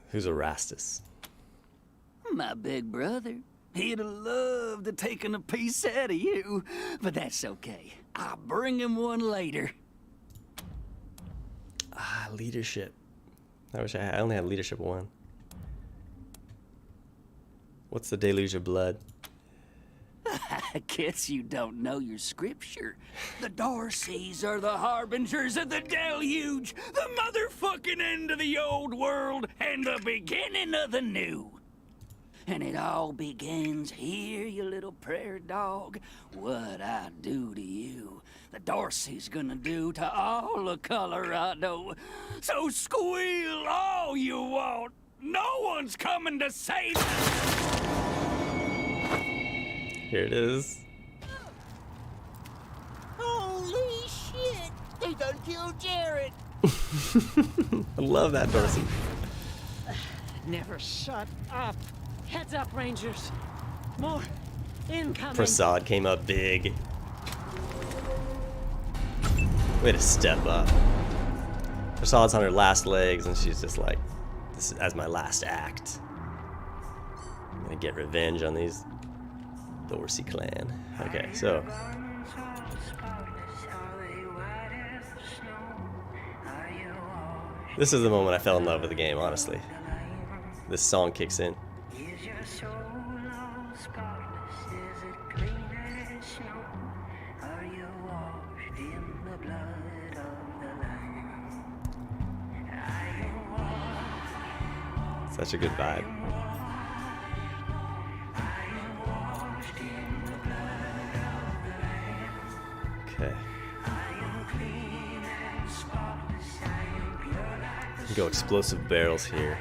Who's Erastus? My big brother. He'd have loved to taken a piece out of you, but that's okay. I'll bring him one later. Ah, leadership. I wish I only had leadership 1. What's the deluge of blood? I guess you don't know your scripture. The Dorseys are the harbingers of the deluge, the motherfucking end of the old world, and the beginning of the new. And it all begins here, you little prairie dog. What I do to you, the Dorsey's gonna do to all of Colorado. So squeal all you want. No one's coming to save us. Here it is. Holy shit! They done killed Jared! I love that Dorsey. Never shut up. Heads up, Rangers. More incoming. Prasad came up big. Way to step up. Prasad's on her last legs and she's just like, this is as my last act. I'm gonna get revenge on these Dorsey clan. Okay, so this is the moment I fell in love with the game, honestly. This song kicks in. Such a good vibe. Okay. Go explosive barrels here.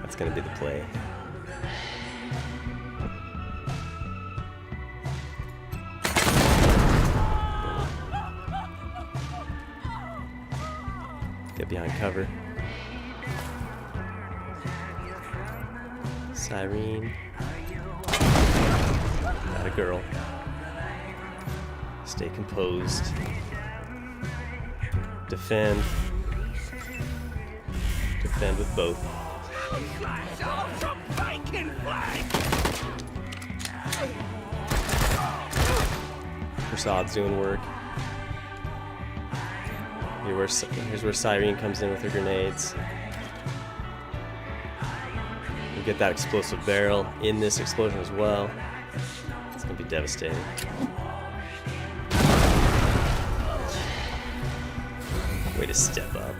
That's gonna be the play. Get behind cover. Cyrene. Not a girl. Stay composed. Defend. Defend with both. Prasad's doing work. Here's where Cyrene comes in with her grenades. We get that explosive barrel in this explosion as well. It's gonna be devastating. Way to step up.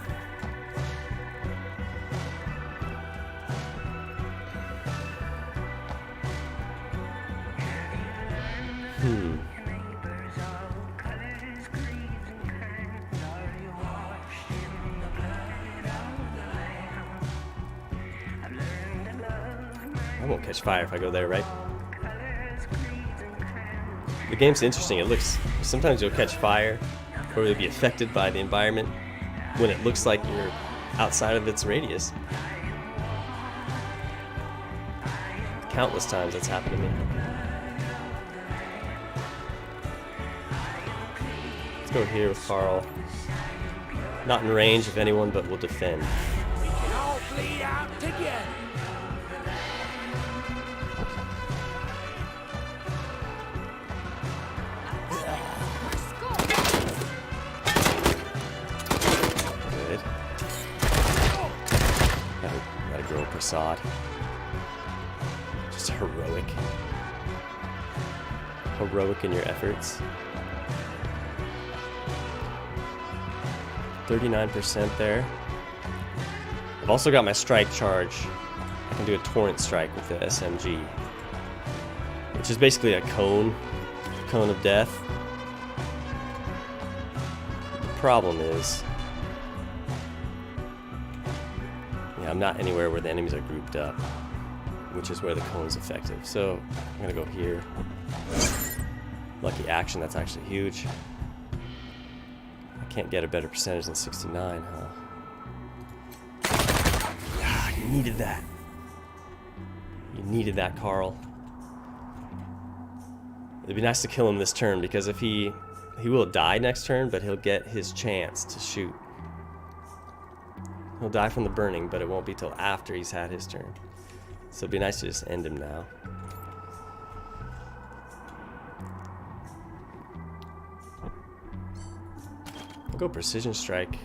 I won't catch fire if I go there, right? The game's interesting. It looks... Sometimes you'll catch fire, or you'll be affected by the environment. when it looks like you're outside of its radius. Countless times that's happened to me. Let's go here with Karl. Not in range of anyone, but will defend. We can all bleed out together. Good. Gotta grow Prasad. Just heroic. Heroic in your efforts. 39% there. I've also got my strike charge. I can do a torrent strike with the SMG, which is basically a cone of death. The problem is, yeah, I'm not anywhere where the enemies are grouped up, which is where the cone is effective. So I'm gonna go here. Lucky action, that's actually huge. Can't get a better percentage than 69, huh? Ah, you needed that. You needed that, Karl. It'd be nice to kill him this turn, because if he will die next turn, but he'll get his chance to shoot. He'll die from the burning, but it won't be till after he's had his turn. So it'd be nice to just end him now. I'll go precision strike.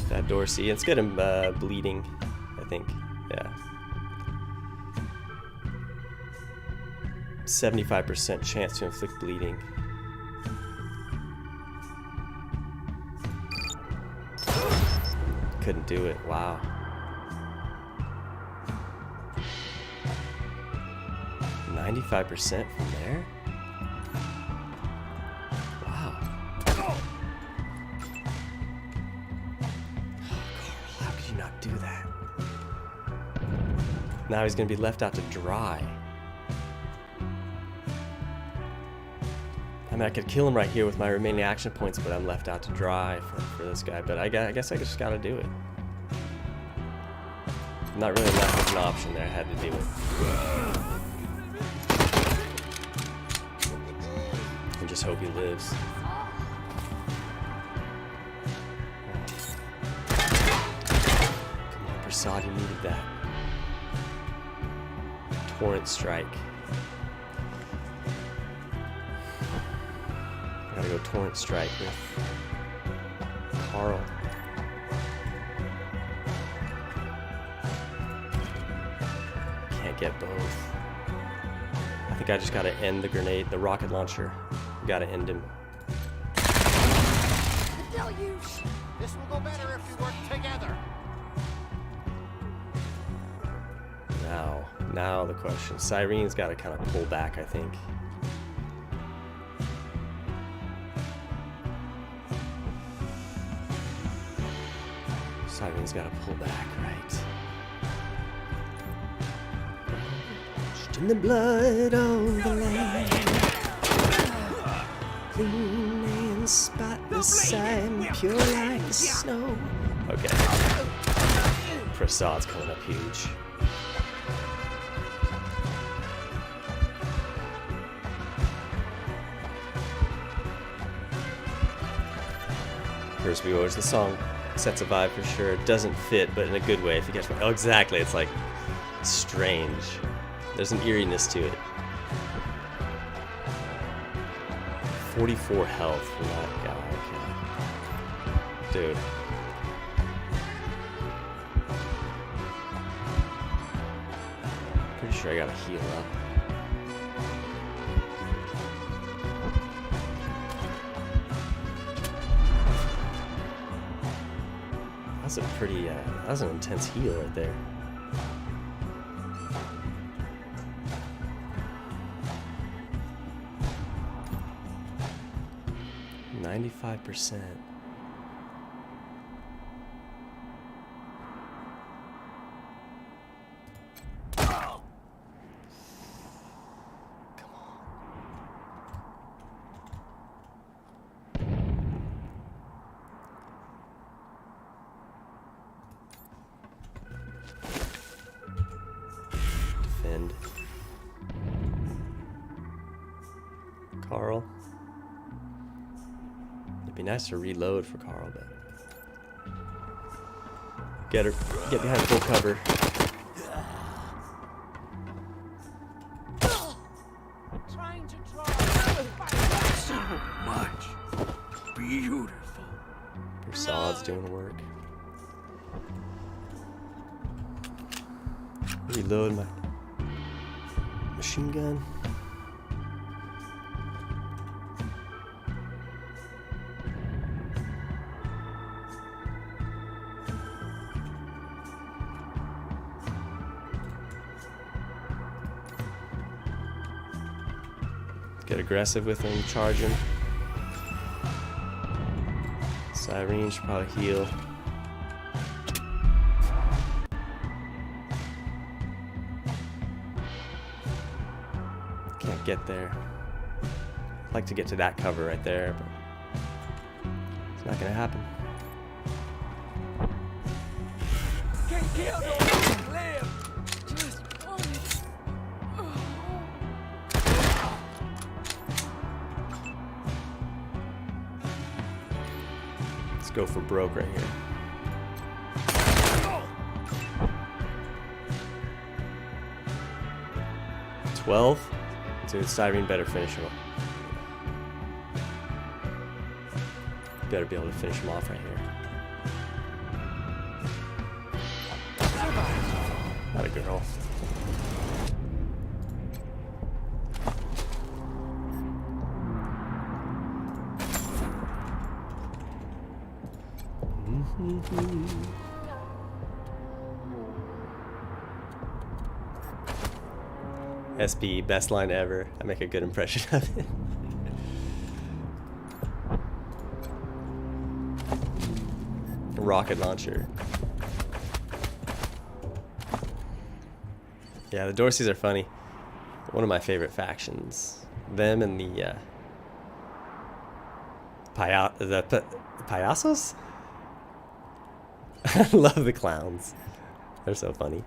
That Dorsey. Let's get him bleeding, I think. Yeah. 75% chance to inflict bleeding. Couldn't do it. Wow. %95 from there? Wow. Karl, how could you not do that? Now he's gonna be left out to dry. I mean, I could kill him right here with my remaining action points, but I'm left out to dry for this guy. But I guess I just gotta do it. Not really left with an option there. I had to do it. And just hope he lives. Come on, Prasad, you needed that. Torrent strike. I gotta go torrent strike with Karl. Can't get both. I think I just gotta end the grenade, the rocket launcher. Gotta end him. This will go better if we work together. Now the question. Cyrene's gotta kind of pull back, I think. Cyrene's gotta pull back, right? Just in the blood of the land. Clean and spotless and pure like the snow. Okay. Prasad's coming up huge. First we always the song sets a vibe for sure. It doesn't fit, but in a good way if you catch me. Oh, exactly. It's like strange. There's an eeriness to it. 44 health from that guy. Okay. Dude. Pretty sure I gotta heal up. That's a pretty, that was an intense heal right there. %95. Karl. It'd be nice to reload for Karl, but get behind full cover. Trying to draw. So much. Beautiful. Persaud's doing work. Reload my machine gun. Get aggressive with him, charge him. Cyrene should probably heal. Can't get there. I'd like to get to that cover right there, but it's not gonna happen. Can't kill those live. Let's go for broke right here. Oh. 12? Dude, Cyrene better finish him up. Better be able to finish him off right here. Not a girl. SB, best line ever. I make a good impression of it. Rocket launcher. Yeah, the Dorseys are funny. One of my favorite factions. Them and the payasos? I love the clowns. They're so funny.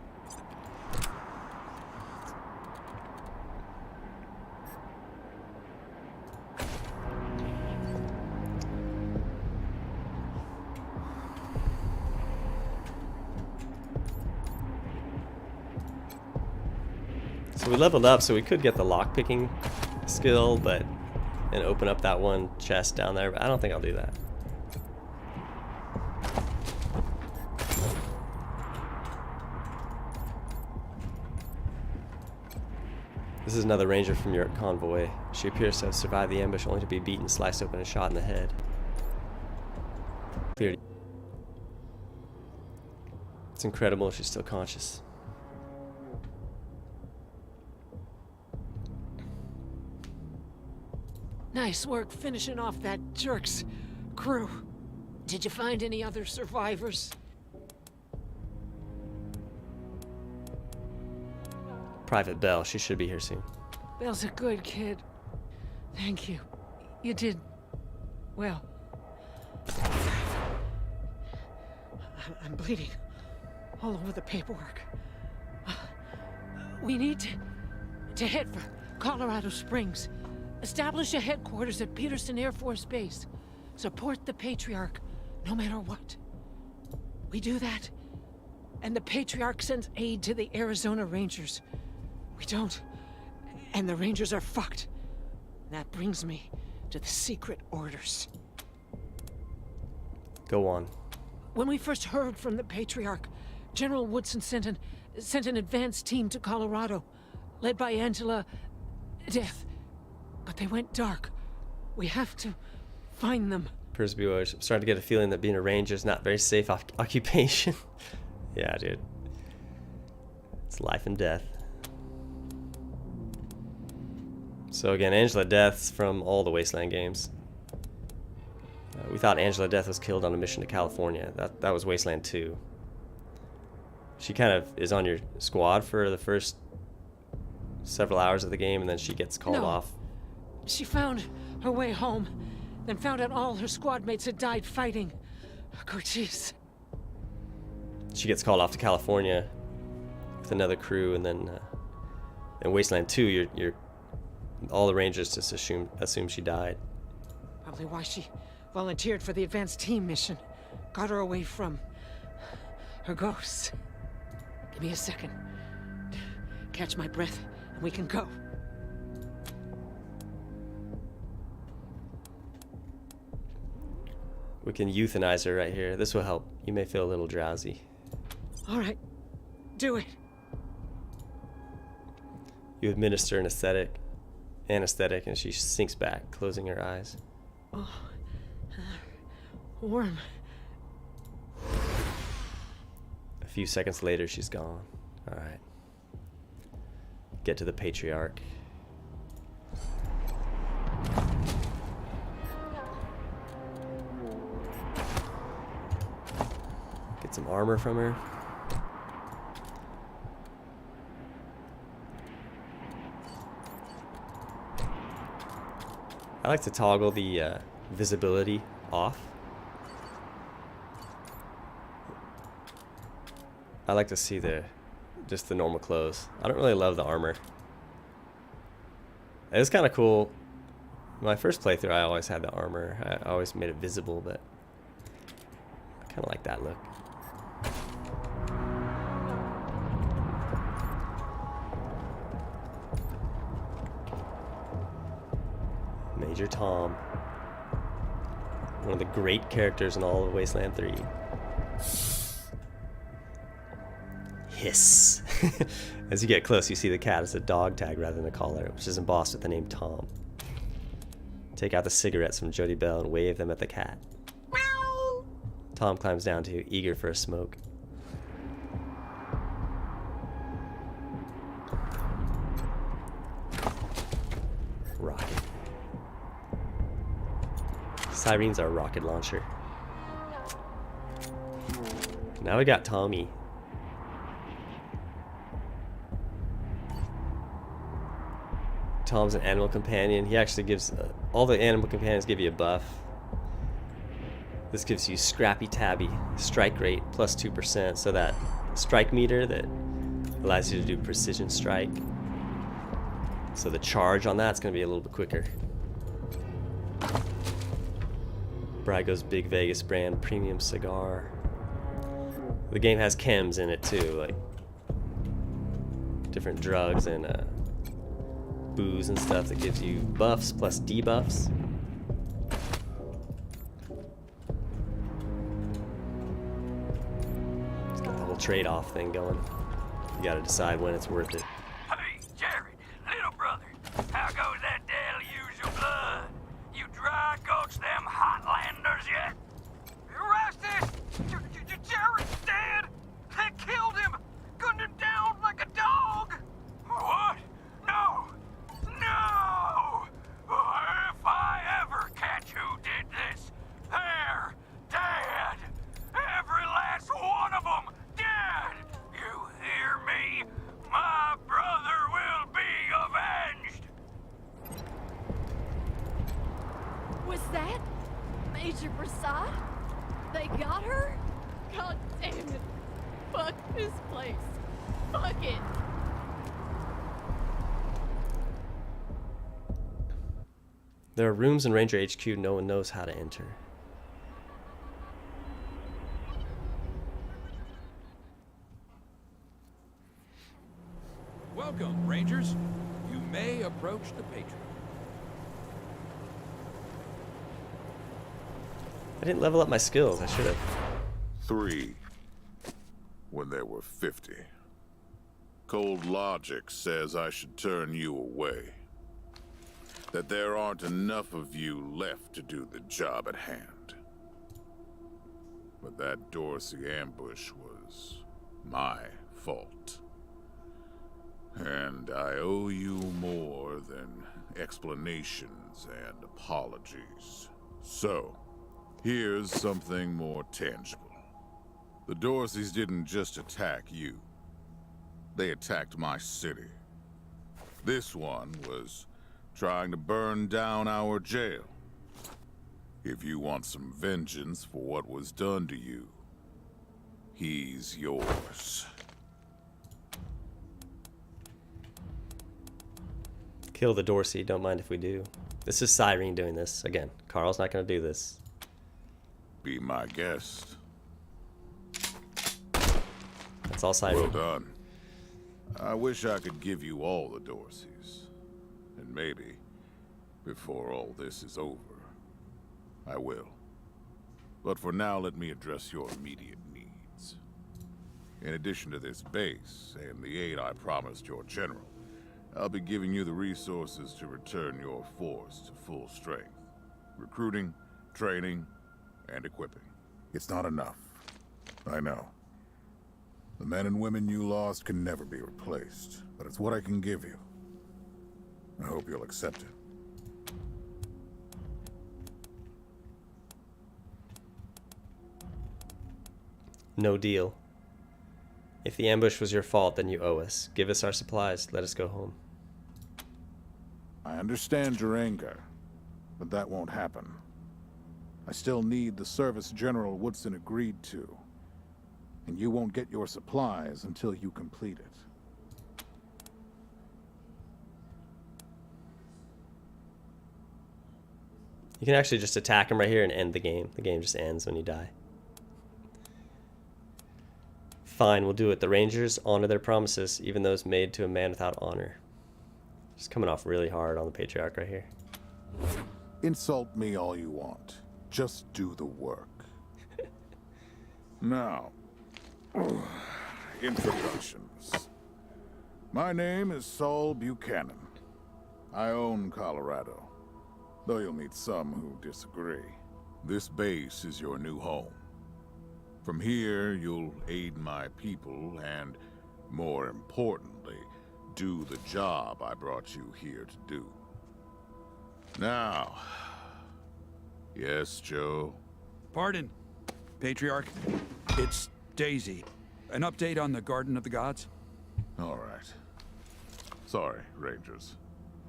So we leveled up, so we could get the lockpicking skill, and open up that one chest down there, but I don't think I'll do that. This is another ranger from your convoy. She appears to have survived the ambush only to be beaten, sliced open, and shot in the head. Clear. It's incredible she's still conscious. Nice work finishing off that jerk's crew. Did you find any other survivors? Private Bell, she should be here soon. Bell's a good kid. Thank you. You did well. I'm bleeding all over the paperwork. We need to head for Colorado Springs. Establish a headquarters at Peterson Air Force Base. Support the patriarch, no matter what. We do that, and the patriarch sends aid to the Arizona Rangers. We don't, and the Rangers are fucked. That brings me to the secret orders. Go on. When we first heard from the patriarch, General Woodson sent an advance team to Colorado, led by Angela Death. But they went dark. We have to find them. Persby was starting to get a feeling that being a ranger is not a very safe occupation. Yeah, dude. It's life and death. So again, Angela Death's from all the Wasteland games. We thought Angela Death was killed on a mission to California. That was Wasteland 2. She kind of is on your squad for the first several hours of the game, and then she gets called off. She found her way home, then found out all her squad mates had died fighting. Jeez. She gets called off to California with another crew, and then in Wasteland 2, you're All the Rangers just assume she died. Probably why she volunteered for the advanced team mission. Got her away from her ghosts. Give me a second. Catch my breath, and we can go. We can euthanize her right here. This will help. You may feel a little drowsy. All right, do it. You administer an anesthetic, and she sinks back, closing her eyes. Oh, warm. A few seconds later, she's gone. All right. Get to the patriarch. Get some armor from her. I like to toggle the visibility off. I like to see just the normal clothes. I don't really love the armor. It was kind of cool. My first playthrough, I always had the armor. I always made it visible, but I kind of like that look. Major Tom. One of the great characters in all of Wasteland 3. Hiss. As you get close, you see the cat as a dog tag rather than a collar, which is embossed with the name Tom. Take out the cigarettes from Jody Bell and wave them at the cat. Meow. Tom climbs down to you, eager for a smoke. Rocket. Cyrene's our rocket launcher. Now we got Tommy. Tom's an animal companion. He actually gives all the animal companions give you a buff. This gives you Scrappy Tabby, strike rate plus 2%, so that strike meter that allows you to do precision strike. So the charge on that's going to be a little bit quicker. Brago's Big Vegas brand premium cigar. The game has chems in it too, like different drugs and booze and stuff that gives you buffs plus debuffs. It's got the whole trade-off thing going. You gotta decide when it's worth it. Hey, Jared, little brother, how goes that deluge of blood? You dry gulch them Hotlanders yet? Arrested! Jared's dead! They killed him! Gunned him down like a dog! What? No! No! If I ever catch who did this, they're dead! Every last one of them dead! You hear me? My brother will be avenged! Was that Major Rissa? They got her? God damn it. Fuck this place. Fuck it. There are rooms in Ranger HQ no one knows how to enter. Welcome, Rangers. You may approach the patriarch. I didn't level up my skills. I should have. 3. When there were 50. Cold logic says I should turn you away. That there aren't enough of you left to do the job at hand. But that Dorsey ambush was my fault. And I owe you more than explanations and apologies. So, here's something more tangible. The Dorseys didn't just attack you. They attacked my city. This one was trying to burn down our jail. If you want some vengeance for what was done to you, he's yours. Kill the Dorsey. Don't mind if we do. This is Cyrene doing this. Again, Karl's not going to do this. Be my guest. That's all Cyrene. Well done. I wish I could give you all the Dorseys. And maybe, before all this is over, I will. But for now, let me address your immediate needs. In addition to this base and the aid I promised your general, I'll be giving you the resources to return your force to full strength. Recruiting, training, and equipping. It's not enough. I know. The men and women you lost can never be replaced, but it's what I can give you. I hope you'll accept it. No deal. If the ambush was your fault, then you owe us. Give us our supplies. Let us go home. I understand your anger, but that won't happen. I still need the service General Woodson agreed to, and you won't get your supplies until you complete it. You can actually just attack him right here and end the game. The game just ends when you die. Fine, we'll do it. The Rangers honor their promises, even those made to a man without honor. Just coming off really hard on the patriarch right here. Insult me all you want. Just do the work. Now, introductions. My name is Saul Buchanan. I own Colorado, though you'll meet some who disagree. This base is your new home. From here, you'll aid my people and, more importantly, do the job I brought you here to do. Now, yes, Joe? Pardon, Patriarch. It's Daisy. An update on the Garden of the Gods? All right. Sorry, Rangers.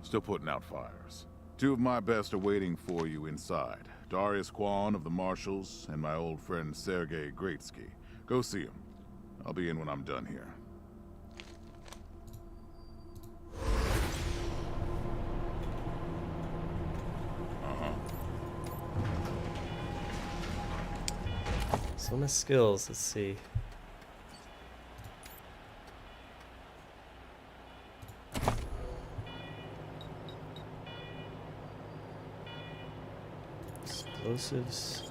Still putting out fires. Two of my best are waiting for you inside. Darius Kwan of the Marshals and my old friend Sergei Greatsky. Go see him. I'll be in when I'm done here. So my skills, let's see. Explosives.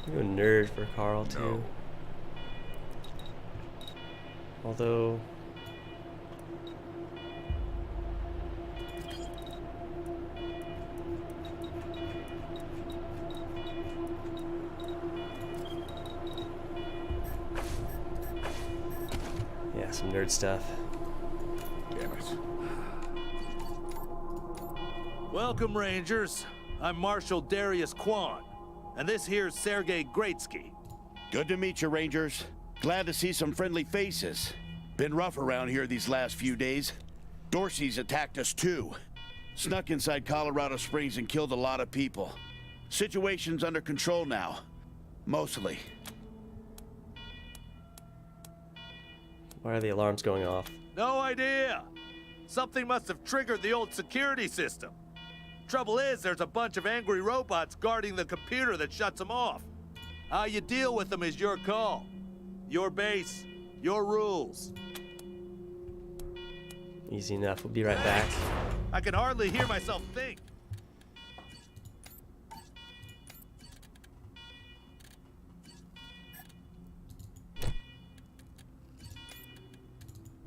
You a nerd for Karl too. No. Although yeah, some nerd stuff. Damn it. Welcome, Rangers. I'm Marshal Darius Kwan, and this here's Sergei Greatsky. Good to meet you, Rangers. Glad to see some friendly faces. Been rough around here these last few days. Dorsey's attacked us too. Snuck inside Colorado Springs and killed a lot of people. Situation's under control now. Mostly. Why are the alarms going off? No idea. Something must have triggered the old security system. Trouble is, there's a bunch of angry robots guarding the computer that shuts them off. How you deal with them is your call. Your base, your rules. Easy enough. We'll be right back. I can hardly hear myself think.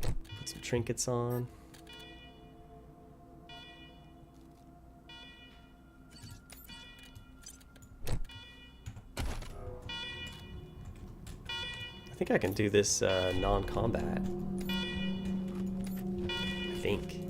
Put some trinkets on. I think I can do this non-combat. I think.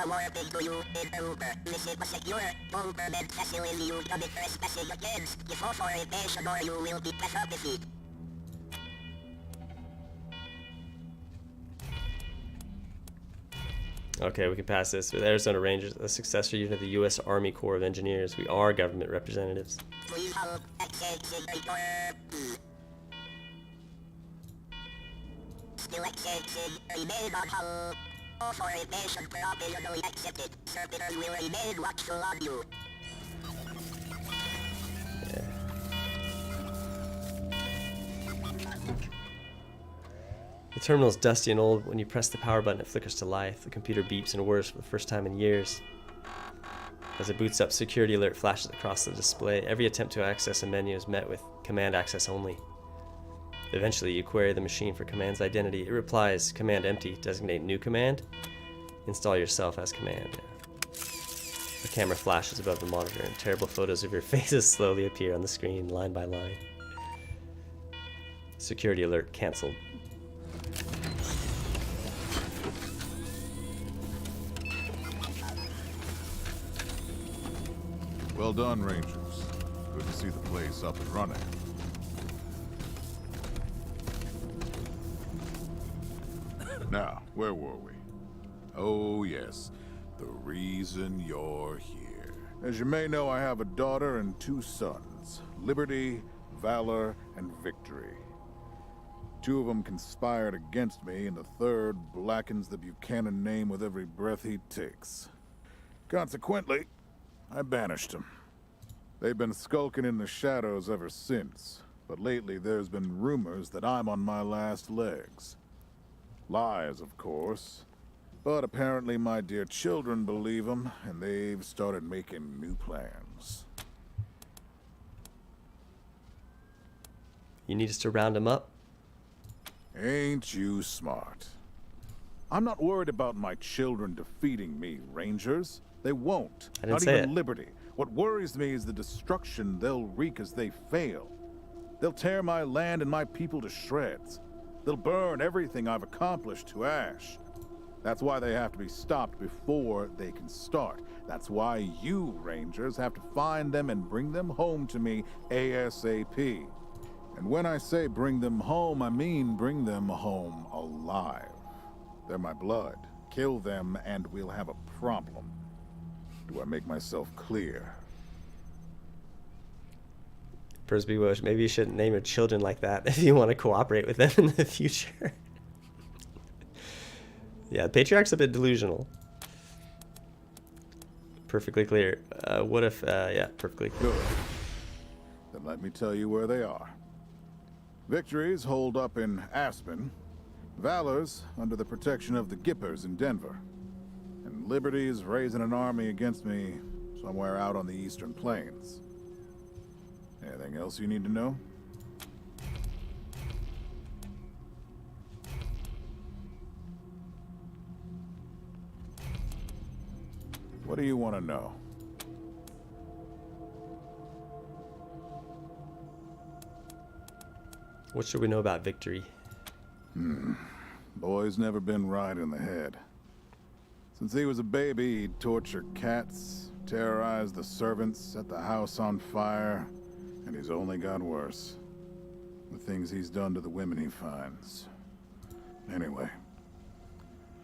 awarded to you in Uber. Visit a secure Bomberman facility you commit trespassing against. If authorization or you will be penalty. Okay, we can pass this. With Arizona Rangers, a successor unit of the U.S. Army Corps of Engineers. We are government representatives. Please hold accessing report. Still accessing remain on hold. Authorization provisionally accepted. Servitors will remain watchful on you. The terminal is dusty and old. When you press the power button, it flickers to life. The computer beeps and whirs for the first time in years. As it boots up, security alert flashes across the display. Every attempt to access a menu is met with command access only. Eventually, you query the machine for command's identity. It replies, command empty, designate new command. Install yourself as command. The camera flashes above the monitor and terrible photos of your faces slowly appear on the screen, line by line. Security alert canceled. Well done, Rangers. Good to see the place up and running. Now, where were we? Oh, yes. The reason you're here. As you may know, I have a daughter and 2 sons. Liberty, Valor, and Victory. 2 of them conspired against me, and the 3rd blackens the Buchanan name with every breath he takes. Consequently, I banished them. They've been skulking in the shadows ever since, but lately there's been rumors that I'm on my last legs. Lies, of course, but apparently my dear children believe them, and they've started making new plans. You need us to round them up? Ain't you smart? I'm not worried about my children defeating me, Rangers. They won't. I didn't Not say even it. Liberty. What worries me is the destruction they'll wreak as they fail. They'll tear my land and my people to shreds. They'll burn everything I've accomplished to ash. That's why they have to be stopped before they can start. That's why you, Rangers, have to find them and bring them home to me ASAP. And when I say bring them home, I mean bring them home alive. They're my blood. Kill them and we'll have a problem. Do I make myself clear? Persby Bush, maybe you shouldn't name your children like that if you want to cooperate with them in the future. Yeah, the patriarch's a bit delusional. Perfectly clear. What if, yeah, perfectly clear. Good. Then let me tell you where they are. Victory's holed up in Aspen. Valor's under the protection of the Gippers in Denver. And Liberty is raising an army against me somewhere out on the Eastern Plains. Anything else you need to know? What do you want to know? What should we know about Victory? Boy's never been right in the head. Since he was a baby, he'd torture cats, terrorize the servants, set the house on fire, and he's only got worse. The things he's done to the women he finds. Anyway,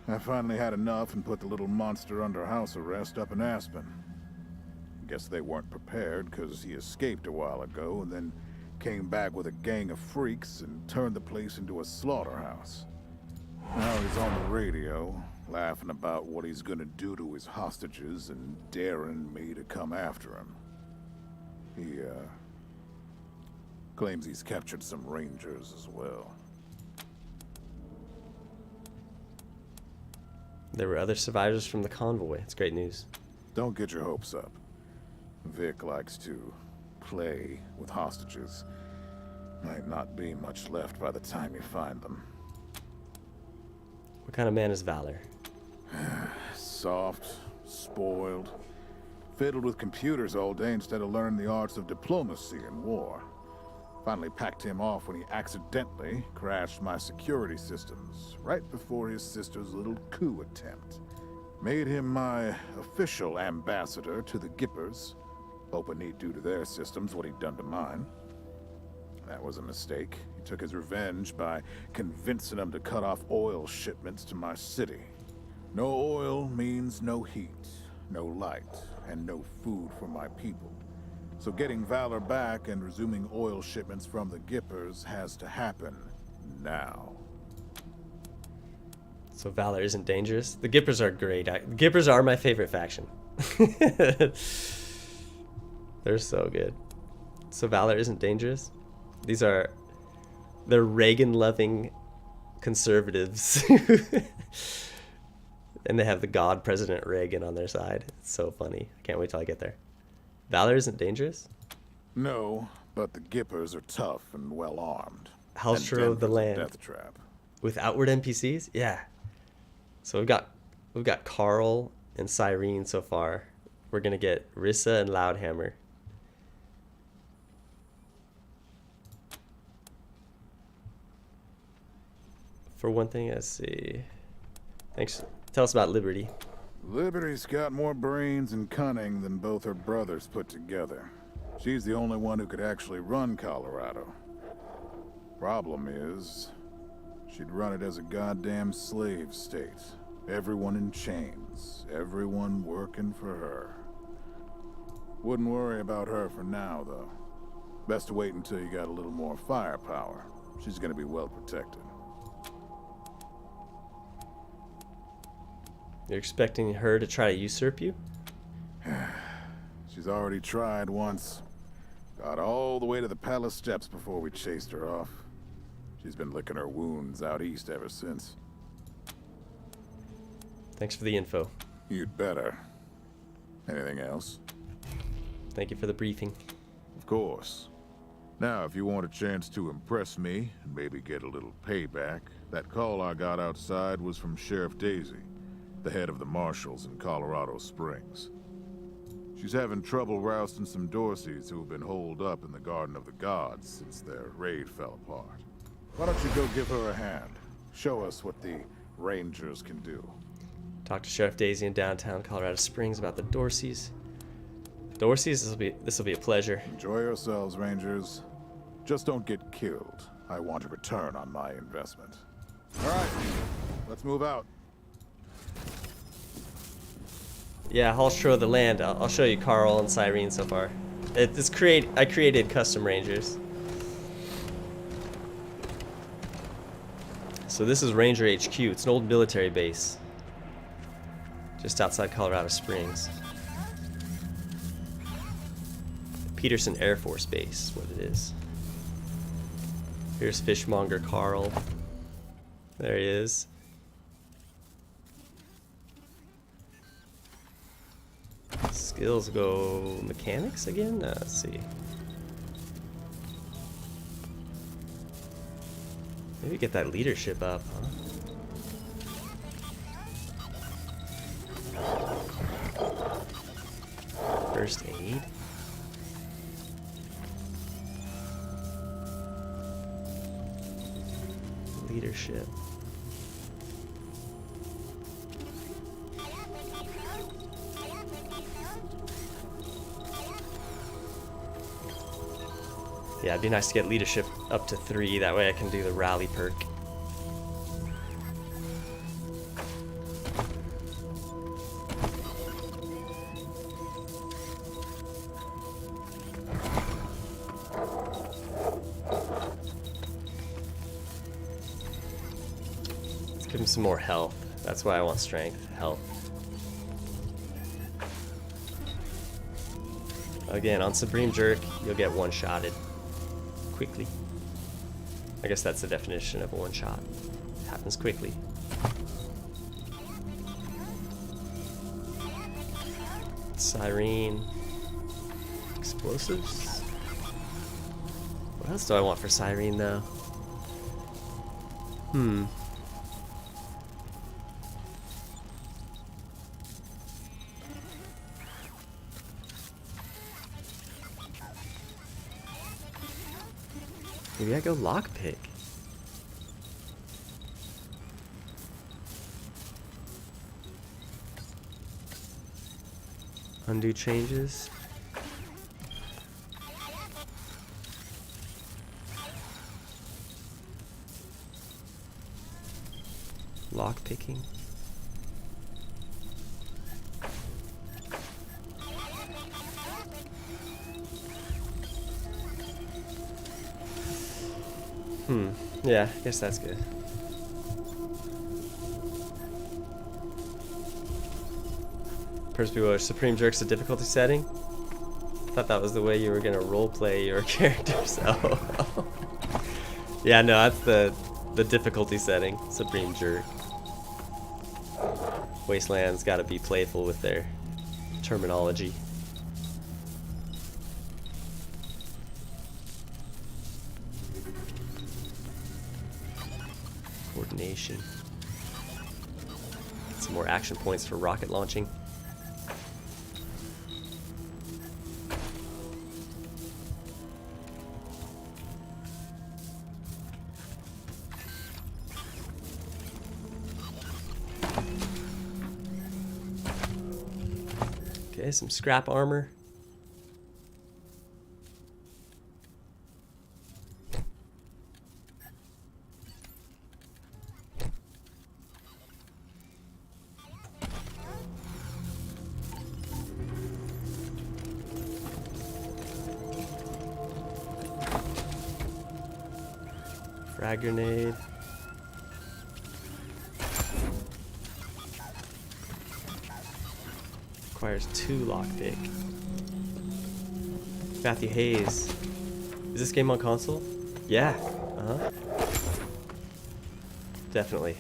I finally had enough and put the little monster under house arrest up in Aspen. Guess they weren't prepared, because he escaped a while ago and then came back with a gang of freaks and turned the place into a slaughterhouse. Now he's on the radio, laughing about what he's gonna do to his hostages and daring me to come after him. He, claims he's captured some Rangers as well. There were other survivors from the convoy. It's great news. Don't get your hopes up. Vic likes to play with hostages. Might not be much left by the time you find them. What kind of man is Valor? Soft, spoiled, fiddled with computers all day instead of learning the arts of diplomacy and war. Finally packed him off when he accidentally crashed my security systems right before his sister's little coup attempt. Made him my official ambassador to the Gippers. Hoping he'd do to their systems what he'd done to mine. That was a mistake. He took his revenge by convincing them to cut off oil shipments to my city. No oil means no heat, no light, and no food for my people. So getting Valor back and resuming oil shipments from the Gippers has to happen now. So Valor isn't dangerous? The Gippers are great. The Gippers are my favorite faction. They're so good. So Valor isn't dangerous? They're Reagan-loving conservatives. And they have the god President Reagan on their side. It's so funny. I can't wait till I get there. Valor isn't dangerous? No, but the Gippers are tough and well armed. Halstro of the land. Death trap. With outward NPCs? Yeah. So we've got Karl and Cyrene so far. We're gonna get Rissa and Loudhammer. For one thing, let's see. Thanks. Tell us about Liberty. Liberty's got more brains and cunning than both her brothers put together. She's the only one who could actually run Colorado. Problem is, she'd run it as a goddamn slave state. Everyone in chains, everyone working for her. Wouldn't worry about her for now, though. Best to wait until you got a little more firepower. She's gonna be well protected. You're expecting her to try to usurp you? She's already tried once. Got all the way to the palace steps before we chased her off. She's been licking her wounds out east ever since. Thanks for the info. You'd better. Anything else? Thank you for the briefing. Of course. Now, if you want a chance to impress me and maybe get a little payback, that call I got outside was from Sheriff Daisy, the head of the marshals in Colorado Springs. She's having trouble rousting some Dorseys who have been holed up in the Garden of the Gods since their raid fell apart. Why don't you go give her a hand? Show us what the Rangers can do. Talk to Sheriff Daisy in downtown Colorado Springs about the Dorseys. Dorseys, this will be a pleasure. Enjoy yourselves, Rangers. Just don't get killed. I want a return on my investment. All right, let's move out. Yeah, Halstro of the land. I'll show you Karl and Cyrene so far. I created custom Rangers. So this is Ranger HQ. It's an old military base, just outside Colorado Springs. Peterson Air Force Base, what it is. Here's Fishmonger Karl. There he is. Skills go mechanics again? Let's see. Maybe get that leadership up, huh? First aid. Leadership. Yeah, it'd be nice to get leadership up to 3. That way I can do the rally perk. Let's give him some more health. That's why I want strength, health. Again, on Supreme Jerk, you'll get one-shotted quickly. I guess that's the definition of a one-shot. It happens quickly. Cyrene. Explosives. What else do I want for Cyrene, though? Maybe I go lockpick. Undo changes. Lock picking. Yeah, I guess that's good. Perspective Supreme Jerk's the difficulty setting. I thought that was the way you were gonna roleplay your character, so yeah, no, that's the difficulty setting, Supreme Jerk. Wasteland's gotta be playful with their terminology. Coordination. Some more action points for rocket launching. Okay, some scrap armor. Frag grenade. Requires 2 lockpick. Matthew Hayes. Is this game on console? Yeah. Uh-huh. Definitely.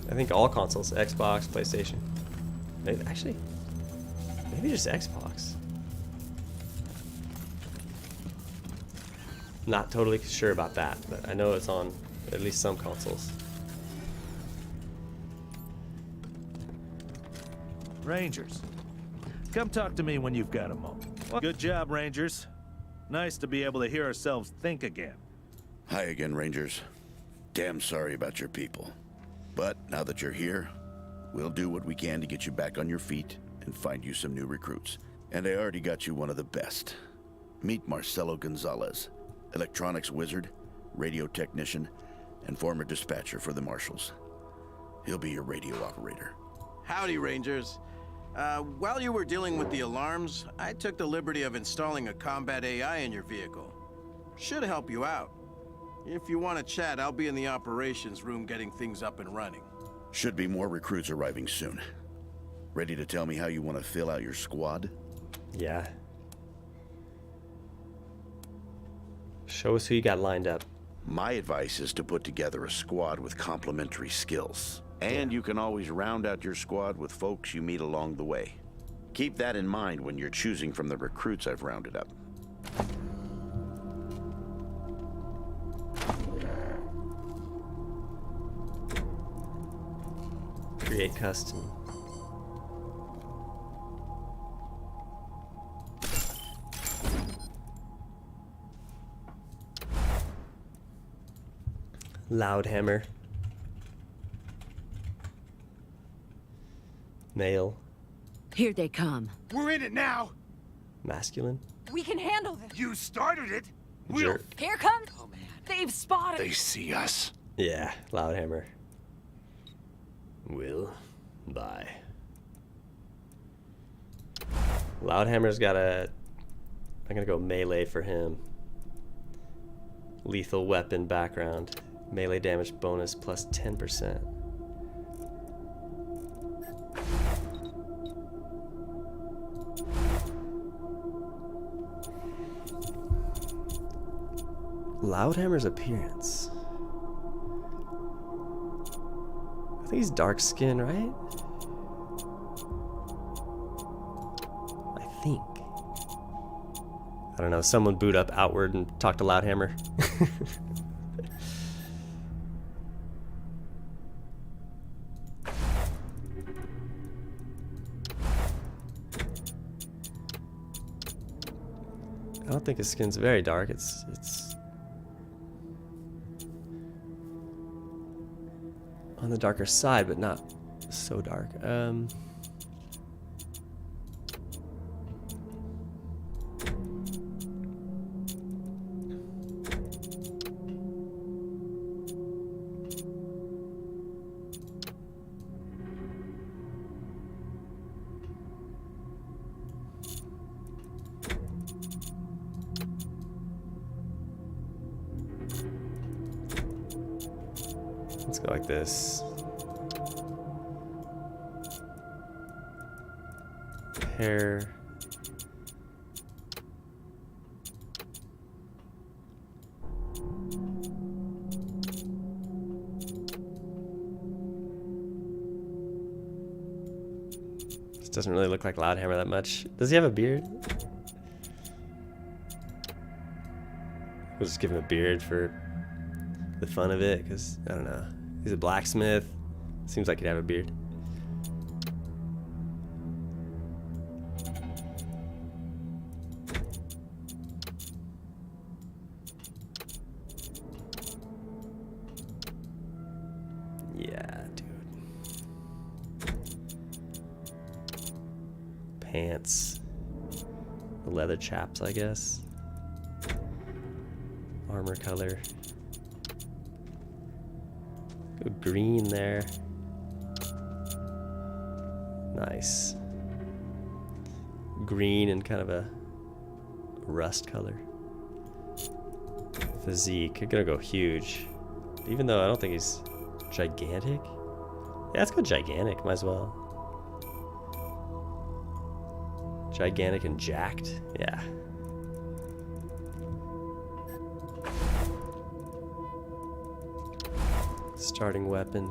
I think all consoles. Xbox, PlayStation. Maybe, actually, maybe just Xbox. Not totally sure about that, but I know it's on at least some consoles. Rangers, come talk to me when you've got a moment. Good job, Rangers. Nice to be able to hear ourselves think again. Hi again, Rangers. Damn sorry about your people. But now that you're here, we'll do what we can to get you back on your feet and find you some new recruits. And I already got you one of the best. Meet Marcelo Gonzalez, electronics wizard, radio technician, and former dispatcher for the Marshals. He'll be your radio operator. Howdy, Rangers. While you were dealing with the alarms, I took the liberty of installing a combat AI in your vehicle. Should help you out. If you want to chat, I'll be in the operations room getting things up and running. Should be more recruits arriving soon. Ready to tell me how you want to fill out your squad? Yeah. Show us who you got lined up. My advice is to put together a squad with complementary skills. And you can always round out your squad with folks you meet along the way. Keep that in mind when you're choosing from the recruits I've rounded up. Create custom. Loudhammer. Male. Here they come. We're in it now. Masculine. We can handle this. You started it. Jerk. Here comes. Oh, man. They've spotted. They see us. Yeah, Loudhammer. Will. Bye. Loudhammer's got a... I'm gonna go melee for him. Lethal weapon background. Melee damage bonus plus 10%. Loudhammer's appearance. I think he's dark skin, right? I think. I don't know. Someone boot up Outward and talk to Loudhammer. I don't think his skin's very dark. It's the darker side, but not so dark. Let's go like this. Hair. This doesn't really look like Loudhammer that much. Does he have a beard? We'll just give him a beard for the fun of it, because, I don't know. He's a blacksmith. Seems like he'd have a beard. Yeah, dude. Pants. Leather chaps, I guess. Armor color. Go green there. Nice. Green and kind of a rust color. Physique. I'm gonna go huge. Even though I don't think he's gigantic. Yeah, let's go gigantic. Might as well. Gigantic and jacked. Yeah. Starting weapon.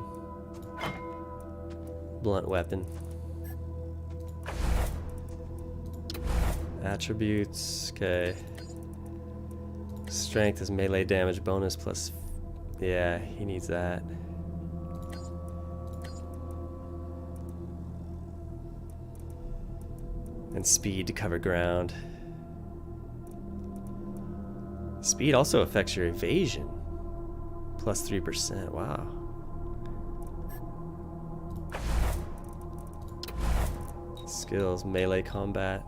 Blunt weapon. Attributes. Okay. Strength is melee damage bonus plus. Yeah, he needs that. And speed to cover ground. Speed also affects your evasion. Plus 3%. Wow. Skills, melee combat.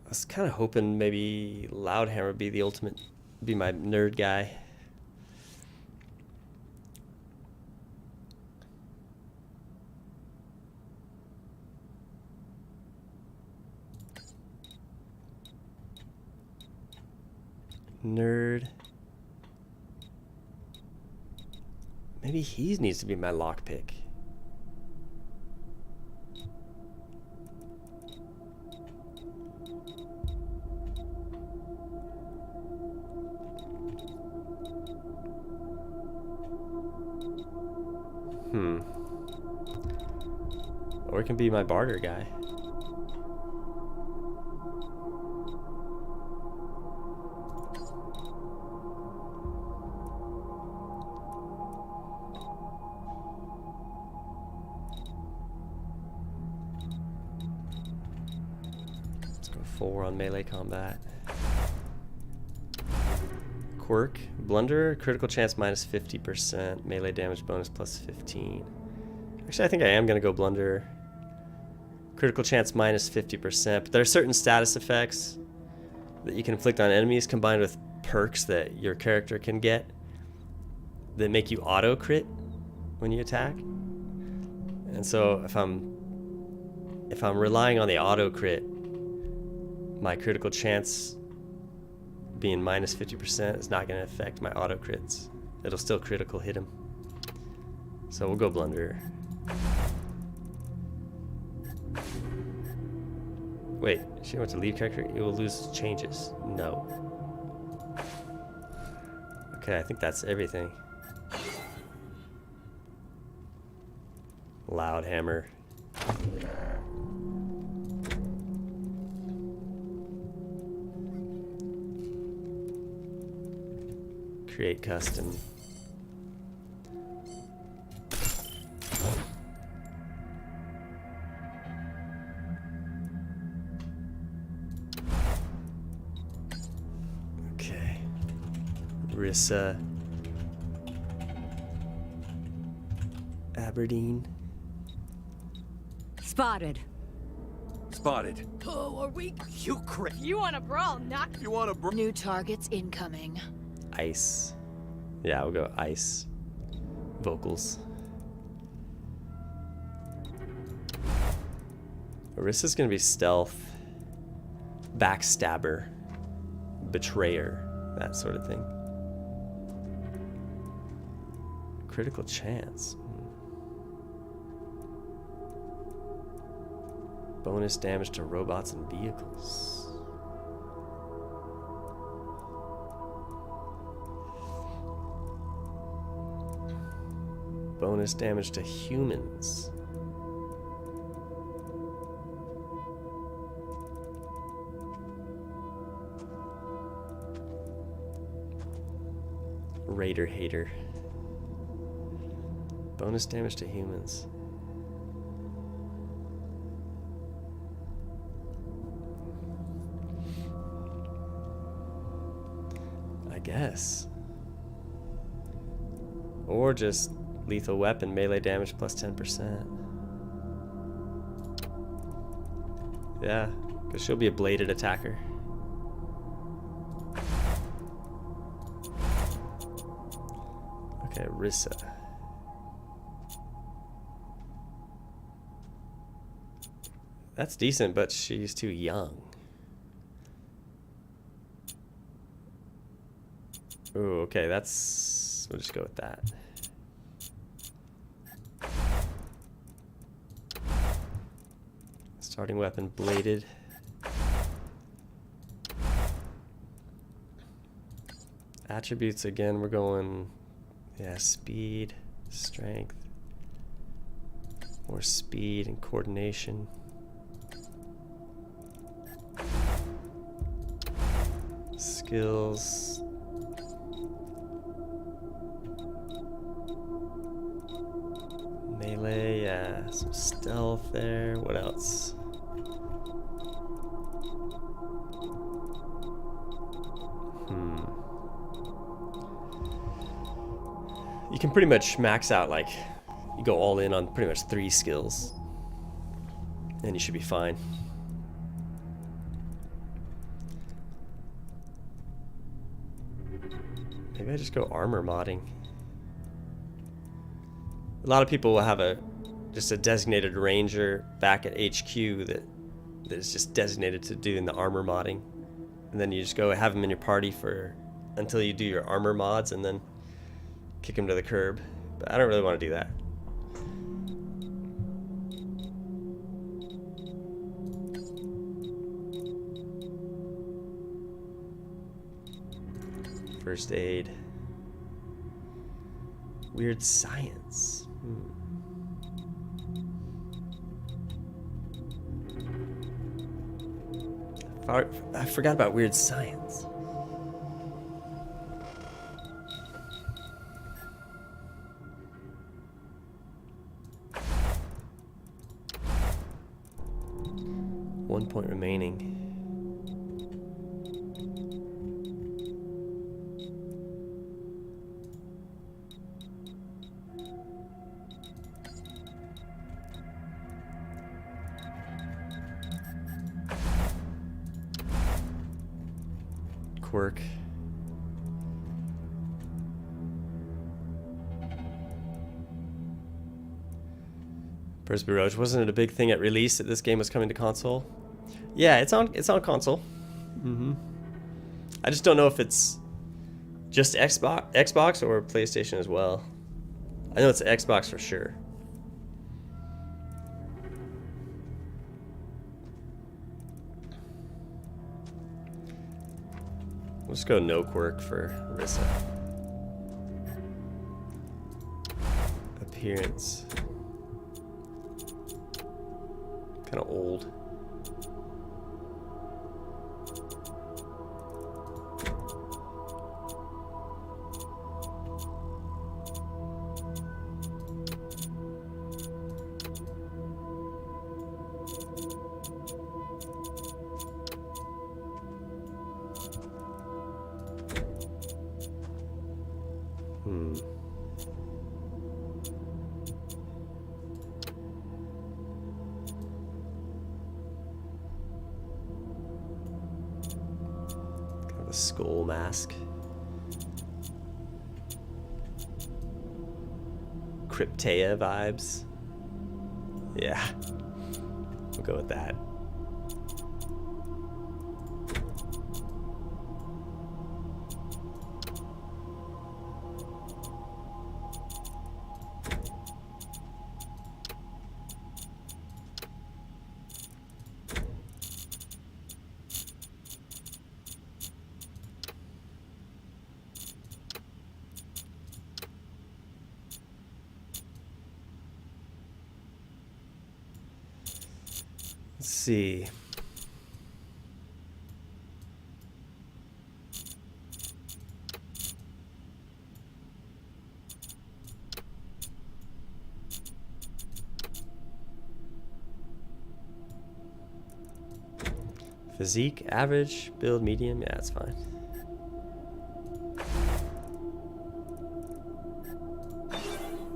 I was kind of hoping maybe Loudhammer would be the ultimate, be my nerd guy. Nerd. Maybe he needs to be my lockpick. Or it can be my barter guy. Let's go 4 on melee combat. Quirk, Blunder, critical chance minus 50%, melee damage bonus plus 15. Actually, I think I am going to go Blunder. Critical chance minus 50%, but there are certain status effects that you can inflict on enemies combined with perks that your character can get that make you auto crit when you attack. And so if I'm relying on the auto crit, my critical chance being minus 50% is not going to affect my auto crits. It'll still critical hit him. So we'll go Blunder. Wait, she wants to leave character? You will lose changes. No. Okay, I think that's everything. Loudhammer. Create custom. Rissa. Aberdeen. Spotted. Spotted. Oh, are we? You crit. You want a brawl? Knock. You want to New targets incoming. Ice. Yeah, we'll go ice. Vocals. Rissa's gonna be stealth. Backstabber. Betrayer. That sort of thing. Critical chance. Bonus damage to robots and vehicles. Bonus damage to humans. Raider hater. Bonus damage to humans. I guess. Or just lethal weapon, melee damage plus 10%. Yeah, because she'll be a bladed attacker. Okay, Rissa. That's decent, but she's too young. Ooh, okay, that's... We'll just go with that. Starting weapon, bladed. Attributes, again, we're going... Yeah, speed, strength. More speed and coordination. Skills. Melee, yeah, some stealth there. What else? You can pretty much max out, like, you go all in on pretty much 3 skills. And you should be fine. Maybe I just go armor modding. A lot of people will have just a designated ranger back at HQ that is just designated to doing the armor modding. And then you just go have them in your party until you do your armor mods and then kick them to the curb. But I don't really want to do that. First aid. Weird science. I forgot about weird science. One point remaining. Quirk. Persby Roach, wasn't it a big thing at release that this game was coming to console? Yeah, it's on console. I just don't know if it's just Xbox or PlayStation as well. I know it's Xbox for sure. We'll just go no quirk for Rissa. Appearance. Kind of old. Kind of a skull mask. Cryptea vibes. Yeah, we'll go with that. Let's see. Physique, average, build, medium. Yeah, that's fine.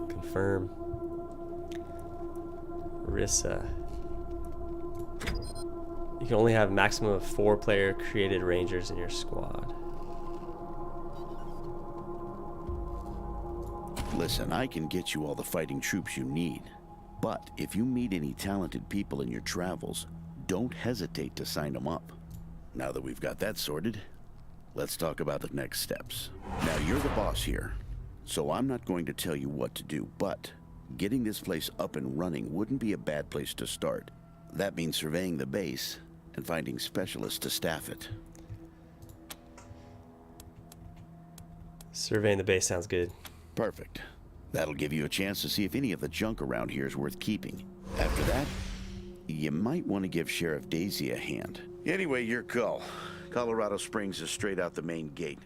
Confirm. Rissa. You can only have a maximum of 4 player created rangers in your squad. Listen, I can get you all the fighting troops you need. But if you meet any talented people in your travels, don't hesitate to sign them up. Now that we've got that sorted, let's talk about the next steps. Now, you're the boss here, so I'm not going to tell you what to do, but getting this place up and running wouldn't be a bad place to start. That means surveying the base and finding specialists to staff it. Surveying the base sounds good. Perfect. That'll give you a chance to see if any of the junk around here is worth keeping. After that, you might want to give Sheriff Daisy a hand. Anyway, your call. Colorado Springs is straight out the main gate.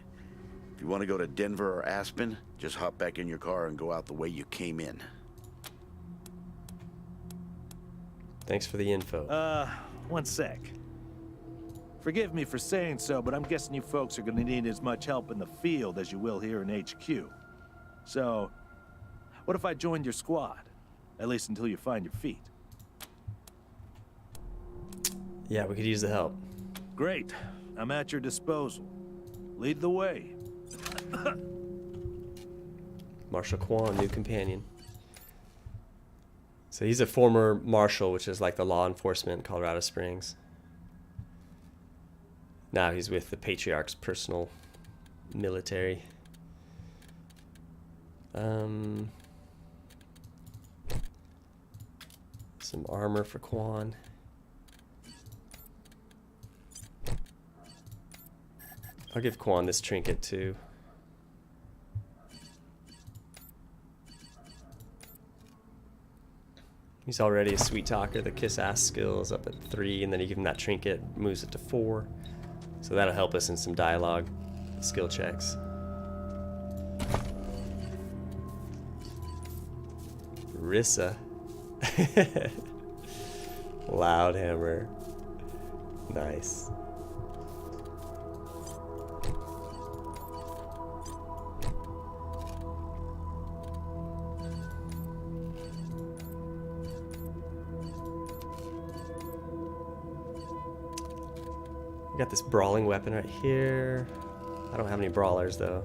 If you want to go to Denver or Aspen, just hop back in your car and go out the way you came in. Thanks for the info. One sec. Forgive me for saying so, but I'm guessing you folks are gonna need as much help in the field as you will here in HQ. So, what if I joined your squad? At least until you find your feet. Yeah, we could use the help. Great. I'm at your disposal. Lead the way. Marshal Quan, new companion. So he's a former marshal, which is like the law enforcement in Colorado Springs. Now he's with the patriarch's personal military. Some armor for Quan. I'll give Quan this trinket too. He's already a sweet talker. The kiss ass skill is up at 3, and then you give him that trinket, moves it to 4. So that'll help us in some dialogue skill checks. Rissa. Loudhammer. Nice. We got this brawling weapon right here. I don't have any brawlers though.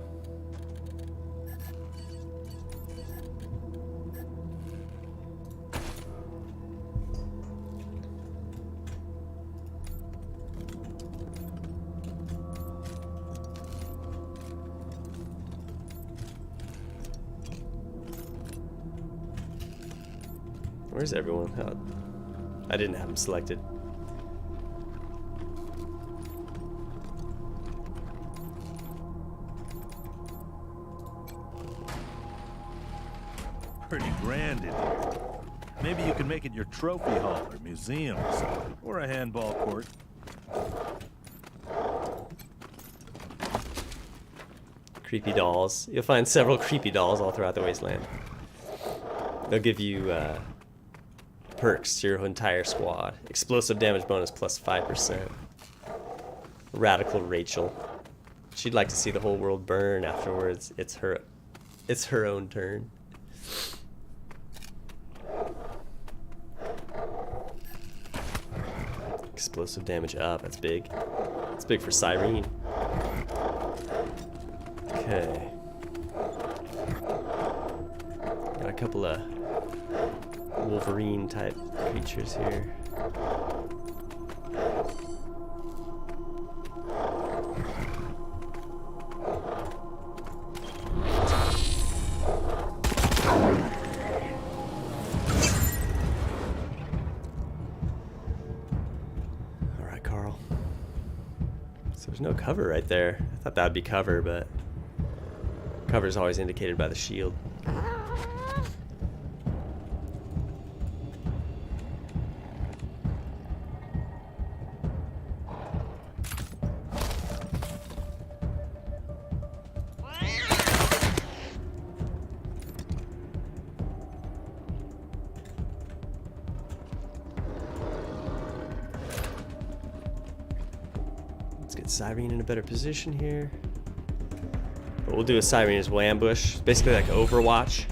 Where's everyone? Oh, I didn't have them selected. Pretty grand in here. Maybe you can make it your trophy hall or museum or something, or a handball court. Creepy dolls. You'll find several creepy dolls all throughout the Wasteland. They'll give you perks to your entire squad. Explosive damage bonus plus 5%. Radical Rachel. She'd like to see the whole world burn afterwards. It's her It's her own turn. Explosive damage up. That's big. That's big for Cyrene. Okay. Got a couple of Wolverine type creatures here. Alright, Karl. So there's no cover right there. I thought that would be cover, but cover is always indicated by the shield. Let's get Cyrene in a better position here. What we'll do with Cyrene is we'll ambush. Basically like Overwatch.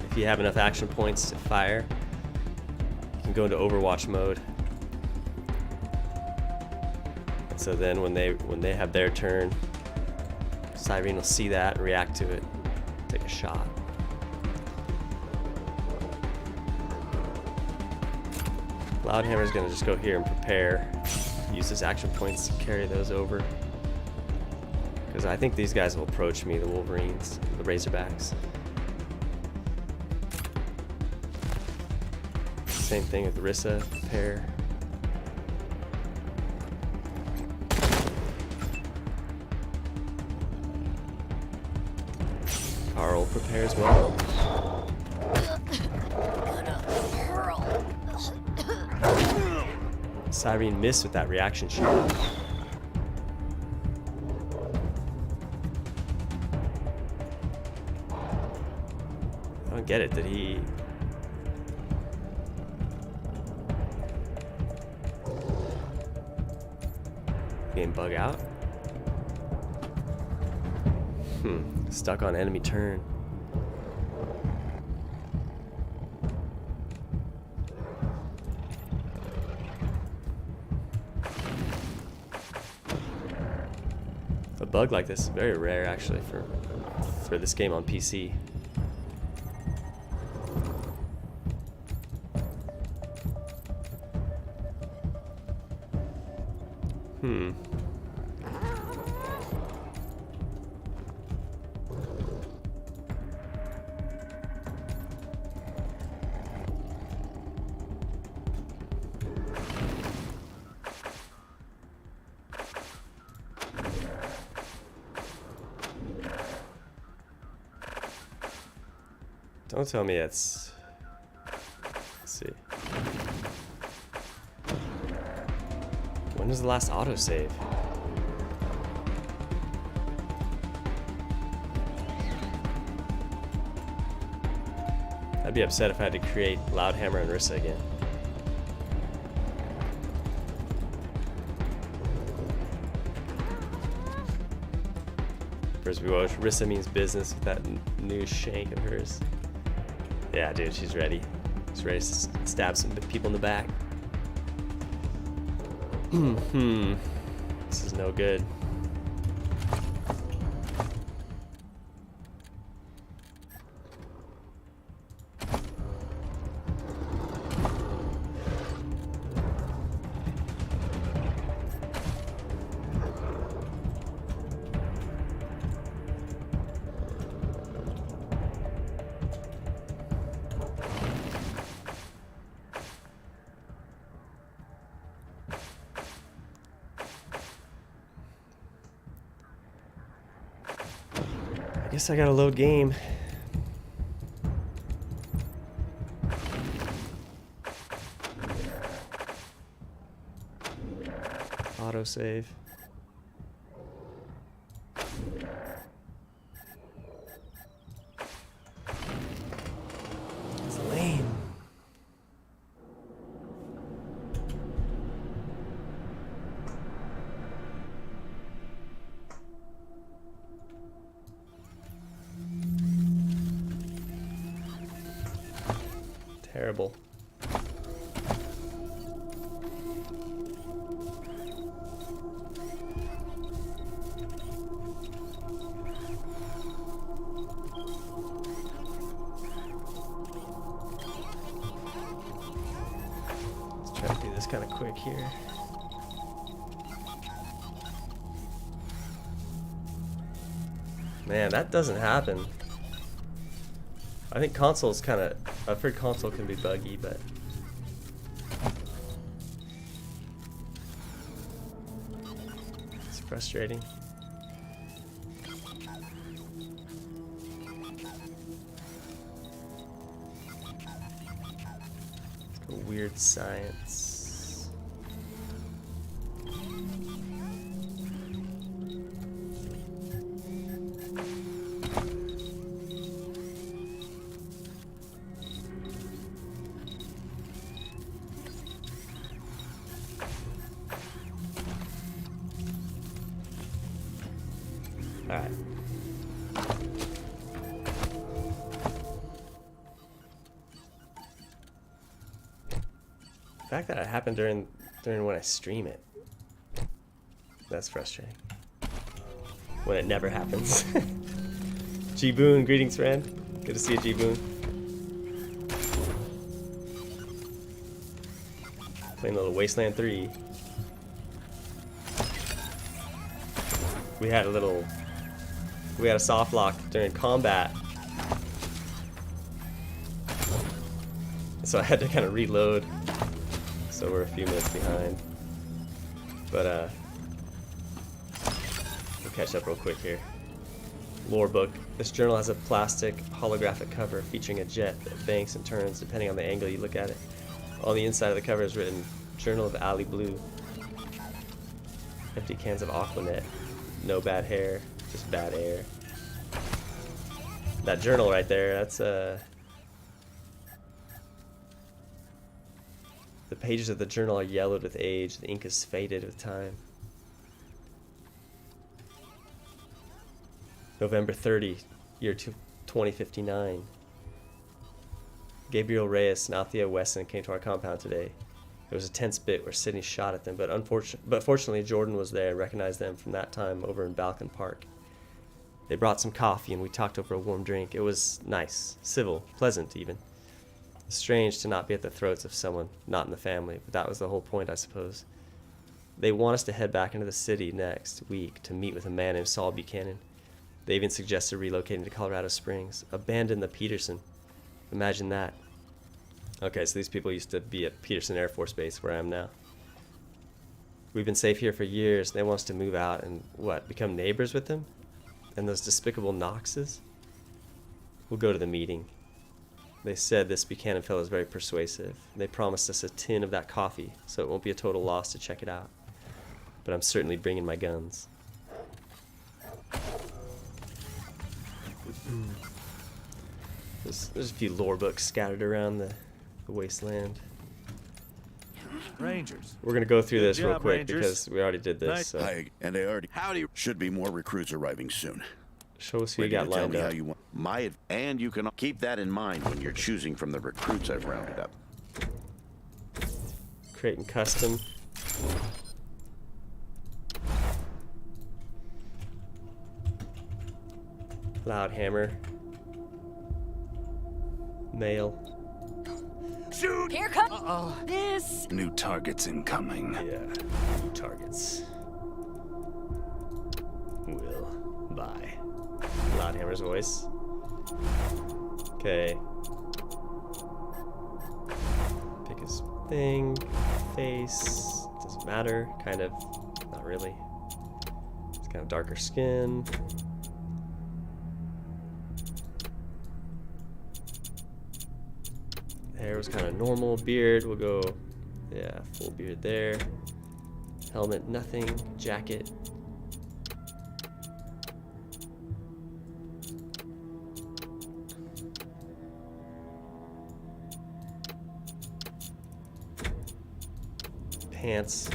If you have enough action points to fire, you can go into Overwatch mode. And so then when they have their turn, Cyrene will see that and react to it. Take a shot. Loudhammer's gonna just go here and prepare. Use his action points to carry those over. Because I think these guys will approach me, the Wolverines, the Razorbacks. Same thing with Rissa, prepare. Karl prepare as well. Cyrene missed with that reaction shot. I don't get it. Did he... Game bug out? Stuck on enemy turn. A bug like this is very rare actually for this game on PC. Don't tell me it's... Let's see. When was the last autosave? I'd be upset if I had to create Loudhammer and Rissa again. Frisbee Woach. Rissa means business with that new shank of hers. Yeah, dude, she's ready. She's ready to stab some people in the back. This is no good. I guess I gotta load game. Autosave. It's lame. terrible. Let's try to do this kind of quick here. Man, that doesn't happen. I think console's kind of... I've heard console can be buggy, but... it's frustrating. Let's go weird science. Alright. The fact that it happened during when I stream it. That's frustrating. When it never happens. G-Boon, greetings friend. Good to see you, G-Boon. Playing a little Wasteland 3. We had a soft lock during combat. So I had to kind of reload. So we're a few minutes behind. But we'll catch up real quick here. Lore book. This journal has a plastic holographic cover featuring a jet that banks and turns depending on the angle you look at it. On the inside of the cover is written Journal of Ali Blue. Empty cans of Aquanet. No bad hair, just bad air. That journal right there, that's the pages of the journal are yellowed with age, the ink is faded with time. November 30, year 2059. Gabriel Reyes and Althea Wesson came to our compound today. There was a tense bit where Sydney shot at them, but fortunately Jordan was there and recognized them from that time over in Balkan Park. They brought some coffee and we talked over a warm drink. It was nice, civil, pleasant even. Strange to not be at the throats of someone not in the family, but that was the whole point, I suppose. They want us to head back into the city next week to meet with a man named Saul Buchanan. They even suggested relocating to Colorado Springs. Abandon the Peterson. Imagine that. Okay, so these people used to be at Peterson Air Force Base, where I am now. We've been safe here for years. They want us to move out and, what, become neighbors with them? And those despicable Knoxes? We'll go to the meeting. They said this Buchanan fellow is very persuasive. They promised us a tin of that coffee, so it won't be a total loss to check it out. But I'm certainly bringing my guns. There's a few lore books scattered around the Wasteland. Rangers. We're gonna go through this real job, quick Rangers. because we already did this. So. Hi, and they already should be more recruits arriving soon. Show us who you Ready got to tell lined me up. how you want and you can keep that in mind when you're choosing from the recruits I've rounded up. Creating custom. Loudhammer. Male. Shoot! Here comes this. New targets incoming. Yeah, new targets. Will buy. Loudhammer's voice. Okay. Pick his thing. Face. Doesn't matter. Kind of. Not really. It's kind of darker skin. Hair was kind of normal. Beard, we'll go, yeah, full beard there. Helmet, nothing. Jacket. Pants.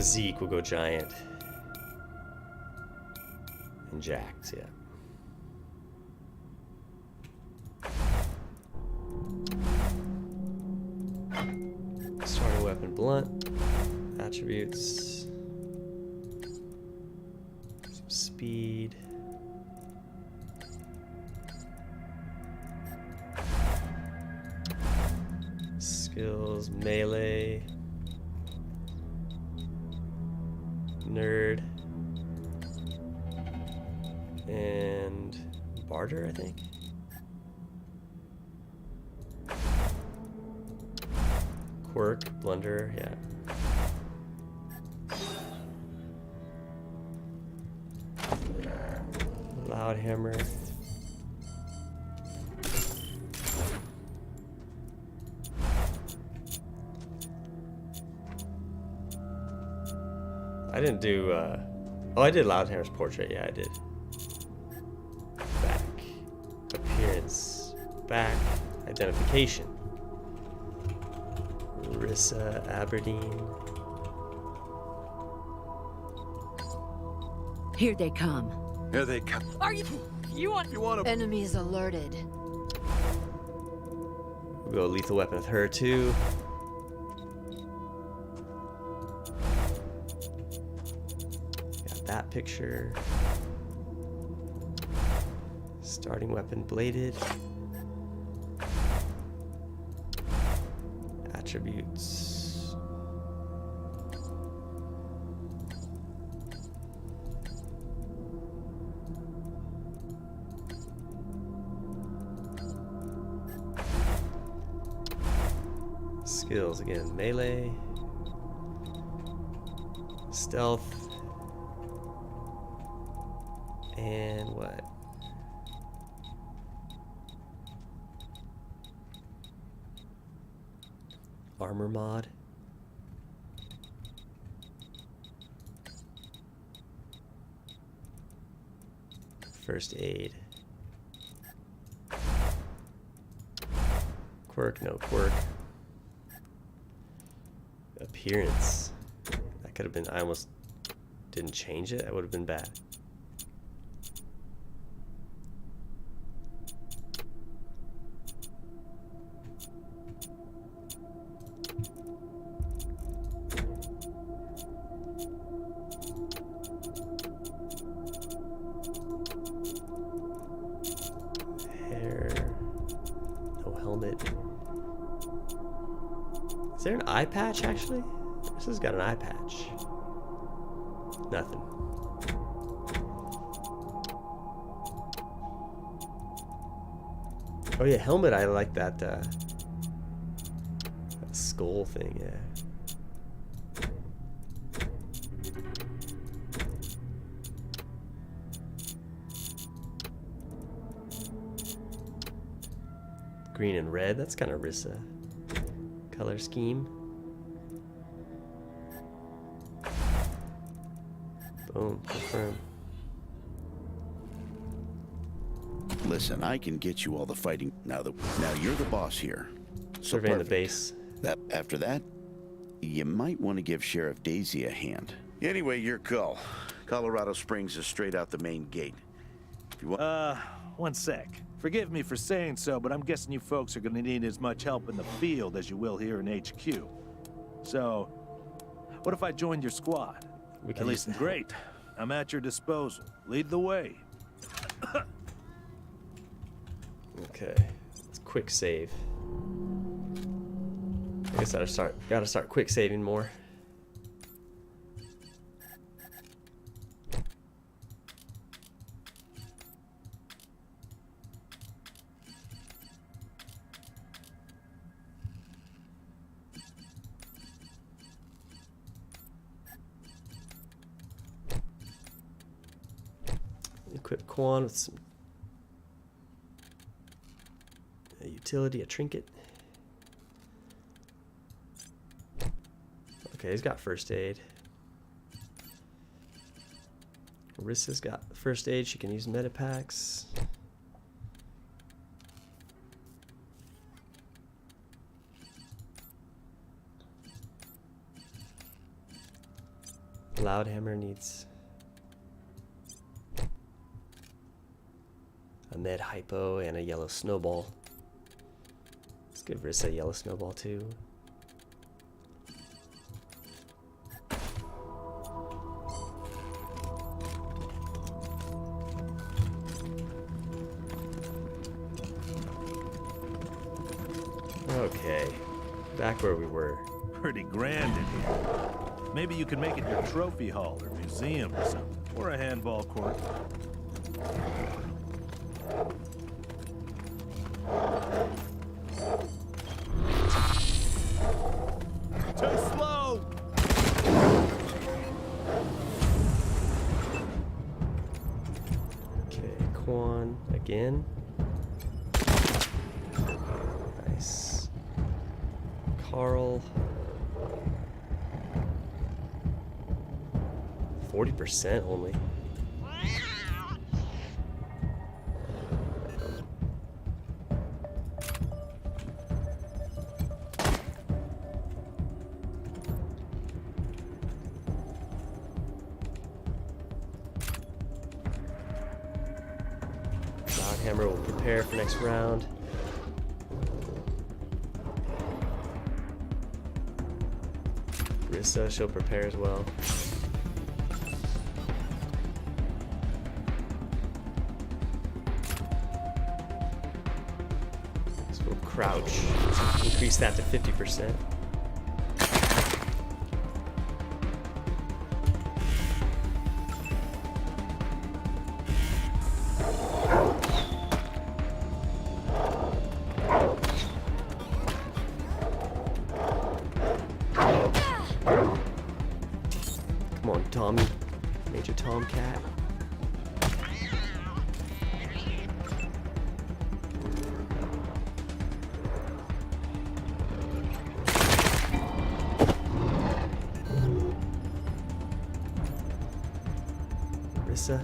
Zeke will go giant. And Jax, yeah. Starting weapon blunt. Attributes. Some speed. Skills, melee. Nerd. And barter, I think. Quirk, blunder, yeah. Loudhammer. I didn't do, oh, I did Loudhammer's portrait, yeah, I did. Back. Appearance. Back. Identification. Rissa, Aberdeen. Here they come. Here they come. Are you want to... Enemies alerted. We'll go lethal weapon with her too. Got that picture. Starting weapon bladed. Attributes. Skills again, melee, stealth, and what? Armor mod. First aid. Quirk, no quirk. Appearance. That could have been, I almost didn't change it. That would have been bad. Hair. No helmet. Is there an eye patch, actually? This has got an eye patch. Nothing. Oh yeah, helmet, I like that, that skull thing, yeah. Green and red, that's kind of Rissa. Color scheme. Boom, confirm. Listen, I can get you all the fighting now you're the boss here. So surveying the base. After that, you might want to give Sheriff Daisy a hand. Anyway, you're Karl. Colorado Springs is straight out the main gate. If you want. One sec. Forgive me for saying so, but I'm guessing you folks are gonna need as much help in the field as you will here in HQ. So, what if I joined your squad? At least great. I'm at your disposal. Lead the way. Okay, let's quick save. I guess gotta start quick saving more. Equip Quan with some a utility, a trinket. Okay, he's got first aid. Rissa's got first aid. She can use medipacks. Loudhammer needs a med hypo and a yellow snowball. Let's give Rissa a yellow snowball too. Okay, back where we were. Pretty grand in here. Maybe you can make it your trophy hall or museum or something. Or a handball court. Too slow! Okay, Quan again. Nice. Karl. 40% only. Loudhammer will prepare for next round. Rissa, she'll prepare as well. So we'll crouch, increase that to 50%. Come on, Tommy. Major Tomcat. Rissa.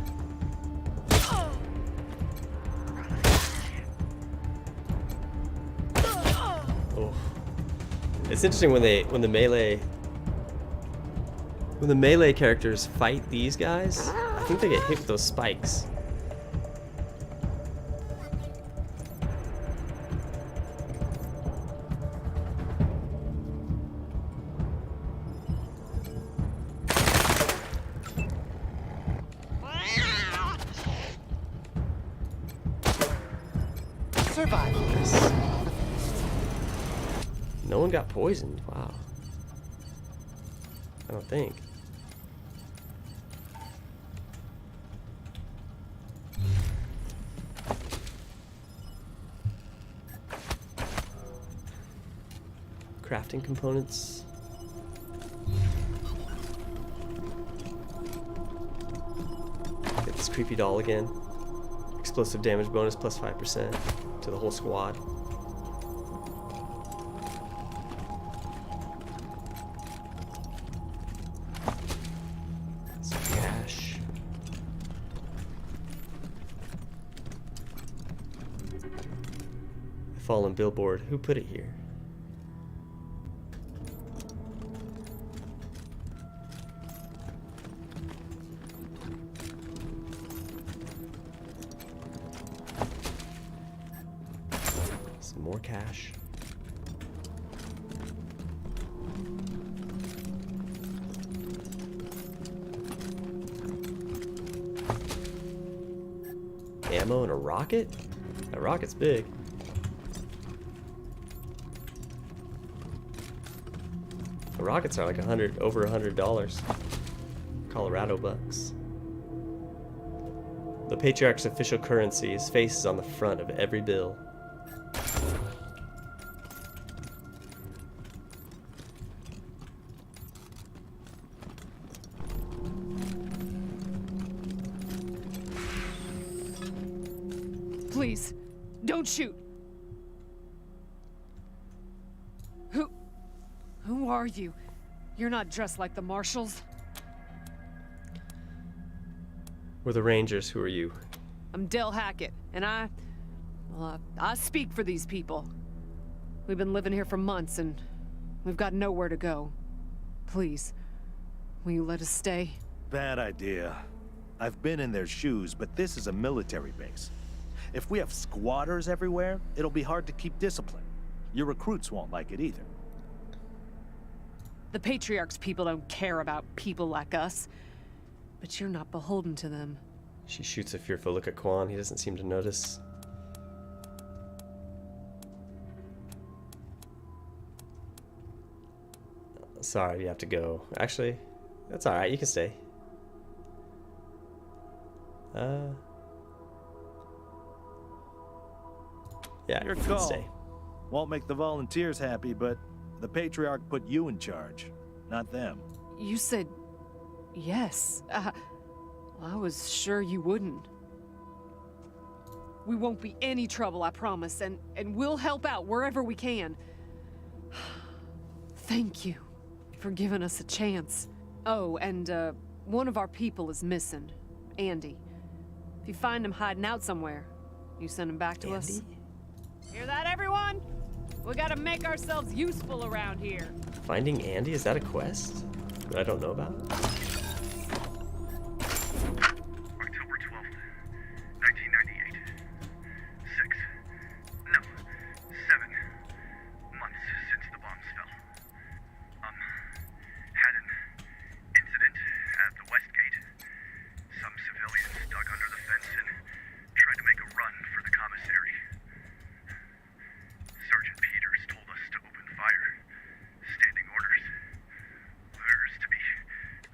Oh. It's interesting when the melee characters fight these guys, I think they get hit with those spikes. Survive. No one got poisoned. Wow. I don't think. Crafting components. Get this creepy doll again. Explosive damage bonus plus 5% to the whole squad. Some cash. A fallen billboard. Who put it here? More cash. Ammo and a rocket? That rocket's big. The rockets are like over $100. Colorado bucks. The patriarch's official currency. His face is on the front of every bill. Please, don't shoot. Who are you? You're not dressed like the marshals. We're the Rangers. Who are you? I'm Del Hackett, and I speak for these people. We've been living here for months, and we've got nowhere to go. Please, Will you let us stay? Bad idea. I've been in their shoes, but this is a military base. If we have squatters everywhere, it'll be hard to keep discipline. Your recruits won't like it either. The patriarch's people don't care about people like us. But you're not beholden to them. She shoots a fearful look at Quan. He doesn't seem to notice. Sorry, you have to go. Actually, that's alright. You can stay. Yeah, Your you can call. stay. Won't make the volunteers happy, but the patriarch put you in charge, not them. You said yes. I was sure you wouldn't. We won't be any trouble, I promise, and we'll help out wherever we can. Thank you for giving us a chance. Oh, and one of our people is missing, Andy. If you find him hiding out somewhere, you send him back to us. Hear that, everyone? We gotta make ourselves useful around here. Finding Andy? Is that a quest that I don't know about? October 12th, 1998. 7 months since the bombs fell. Had an incident at the West Gate. Some civilians dug under the fence and tried to make a run for the commissary. Sergeant Peters told us to open fire. Standing orders. Orders to be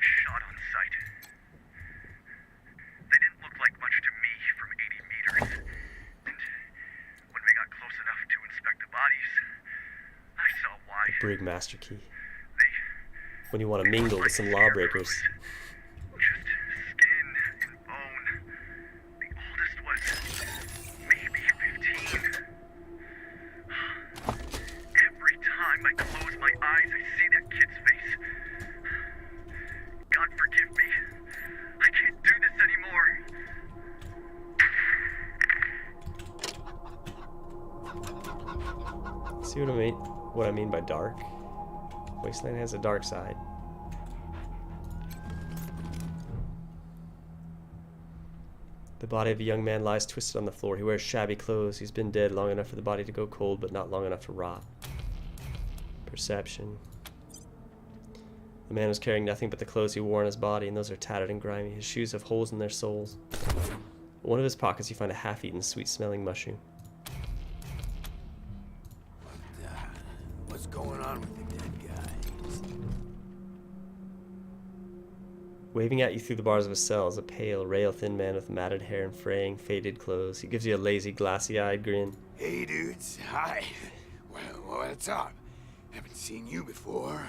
shot on sight. They didn't look like much to me from 80 meters. And when we got close enough to inspect the bodies, I saw why. Brig Master Key. When you want to mingle with some lawbreakers. Just skin and bone. The oldest was maybe 15. Every time I close my eyes, I see that kid's face. God forgive me. I can't do this anymore. See what I mean by dark? Wasteland has a dark side. The body of a young man lies twisted on the floor. He wears shabby clothes. He's been dead long enough for the body to go cold, but not long enough to rot. Perception. The man was carrying nothing but the clothes he wore on his body, and those are tattered and grimy. His shoes have holes in their soles. In one of his pockets, you find a half-eaten, sweet-smelling mushroom. What's going on with the dead guys? Waving at you through the bars of his cell is a pale, rail-thin man with matted hair and fraying, faded clothes. He gives you a lazy, glassy-eyed grin. Hey, dudes. Hi. Well, what's up? Haven't seen you before.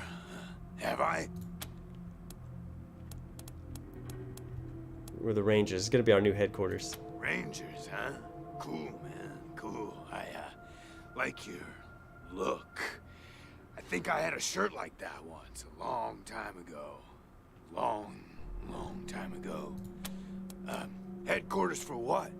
Have I? We're the Rangers. It's gonna be our new headquarters. Rangers, huh? Cool, man. Cool. I like your look. I think I had a shirt like that once, a long time ago. Long time ago. Headquarters for what?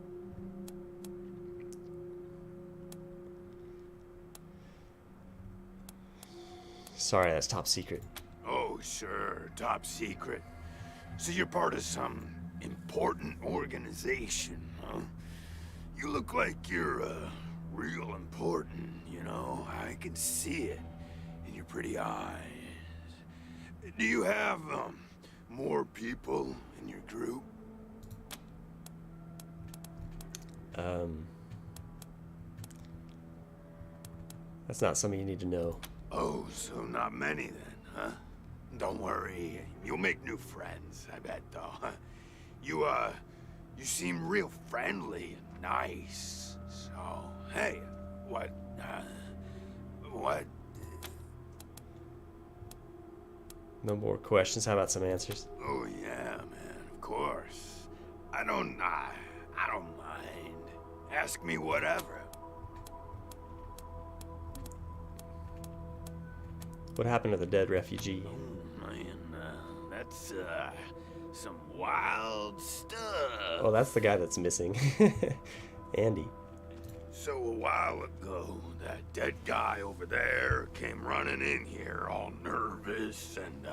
Sorry, that's top secret. Oh, sure, top secret. So you're part of some important organization, huh? You look like you're, real important, you know? I can see it in your pretty eyes. Do you have, more people in your group? That's not something you need to know. Oh, so not many then, huh? Don't worry, you'll make new friends, I bet, though. You seem real friendly and nice. So, hey, what? No more questions. How about some answers? Oh yeah, man, of course. I don't mind. Ask me whatever. What happened to the dead refugee? Oh, man, that's, some wild stuff. Oh, that's the guy that's missing. Andy. So a while ago, that dead guy over there came running in here all nervous and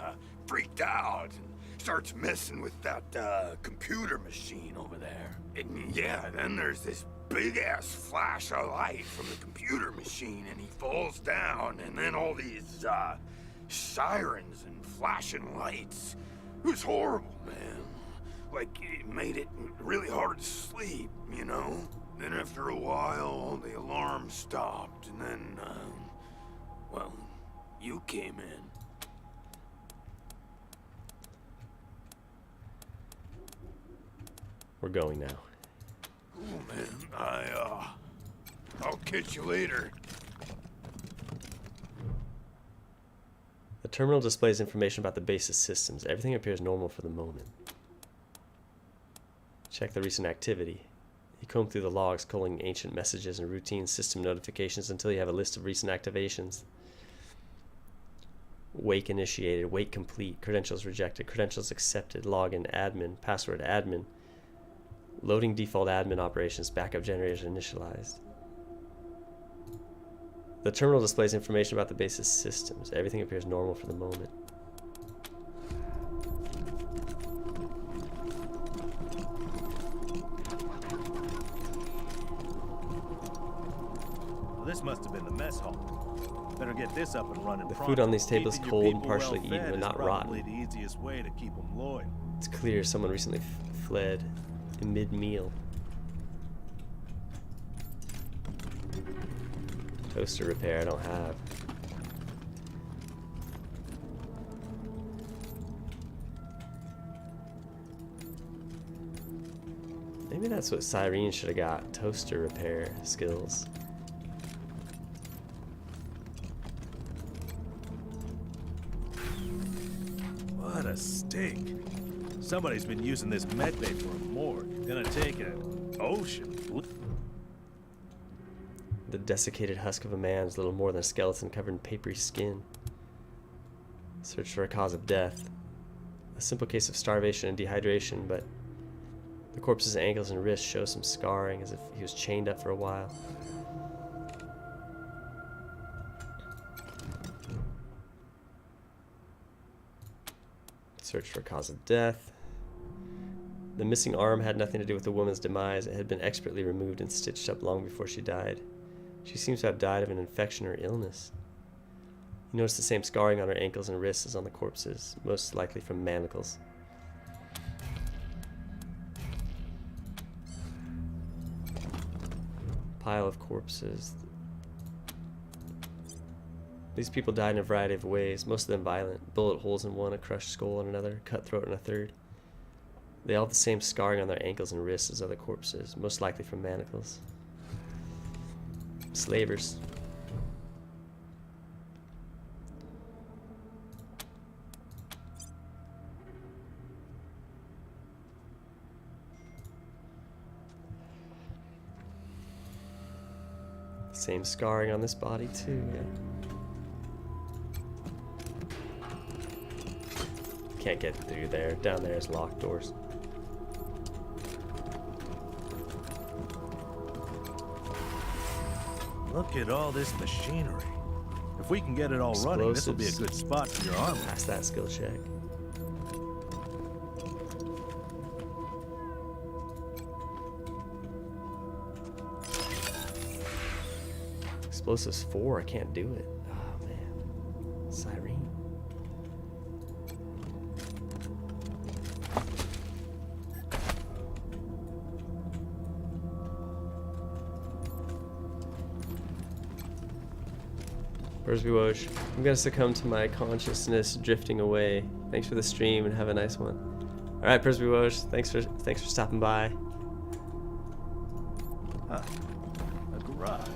freaked out and starts messing with that computer machine over there. And yeah, then there's this big-ass flash of light from the computer machine and he falls down and then all these sirens and flashing lights. It was horrible, man. Like, it made it really hard to sleep, you know? Then after a while, all the alarms stopped, and then, well, you came in. We're going now. Cool, man. I'll catch you later. The terminal displays information about the base's systems. Everything appears normal for the moment. Check the recent activity. You comb through the logs, culling ancient messages and routine system notifications until you have a list of recent activations. Wake initiated, wake complete, credentials rejected, credentials accepted, login admin, password admin, loading default admin operations, backup generators initialized. The terminal displays information about the base's systems. Everything appears normal for the moment. Well, this must have been the mess hall. Better get this up and running. The food on these tables Keeping cold your and people partially well-fed eaten but is not probably rotten. the easiest way to keep them loyal. It's clear someone recently fled mid-meal. Toaster repair I don't have. Maybe that's what Cyrene should have got. Toaster repair skills. What a stink. Somebody's been using this medbay for a morgue. Gonna take an ocean. The desiccated husk of a man is little more than a skeleton covered in papery skin. Search for a cause of death. A simple case of starvation and dehydration, but the corpse's ankles and wrists show some scarring as if he was chained up for a while. Search for a cause of death. The missing arm had nothing to do with the woman's demise. It had been expertly removed and stitched up long before she died. She seems to have died of an infection or illness. You notice the same scarring on her ankles and wrists as on the corpses, most likely from manacles. Pile of corpses. These people died in a variety of ways, most of them violent. Bullet holes in one, a crushed skull in another, cut throat in a third. They all have the same scarring on their ankles and wrists as other corpses, most likely from manacles. Slavers. Same scarring on this body too, yeah. Can't get through there. Down there is locked doors. Look at all this machinery. If we can get it all running, this will be a good spot for your armor. Pass that skill check. Explosives 4, I can't do it. Oh man. Cyrene. Bursby Wosh, I'm gonna succumb to my consciousness drifting away. Thanks for the stream and have a nice one. All right, Bursby Wosh, thanks for stopping by. Huh. A garage.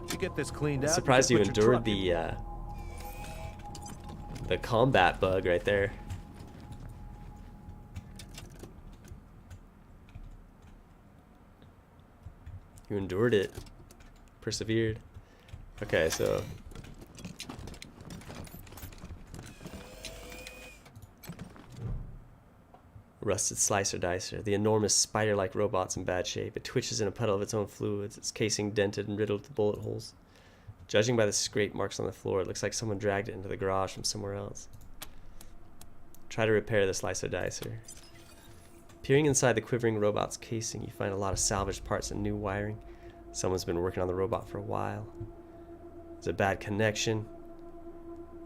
To get this cleaned I'm out. surprised you can put your endured truck the combat bug right there. You endured it. Persevered. Okay, so Rusted slicer dicer. The enormous spider-like robot's in bad shape. It twitches in a puddle of its own fluids, its casing dented and riddled with bullet holes. Judging by the scrape marks on the floor, it looks like someone dragged it into the garage from somewhere else. Try to repair the slicer dicer. Peering inside the quivering robot's casing, you find a lot of salvaged parts and new wiring. Someone's been working on the robot for a while. There's a bad connection.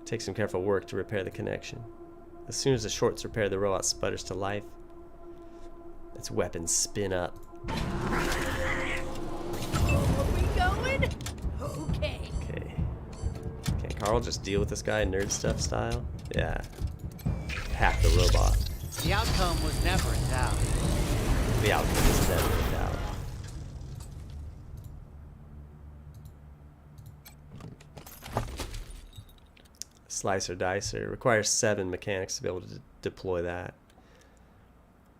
It takes some careful work to repair the connection. As soon as the short's repaired, the robot sputters to life. Its weapons spin up. Are we going? Okay. Okay. Can Karl just deal with this guy nerd stuff style? Yeah. Hack the robot. The outcome was never in doubt. The outcome is never in doubt. Slicer dicer. Requires 7 mechanics to be able to deploy that.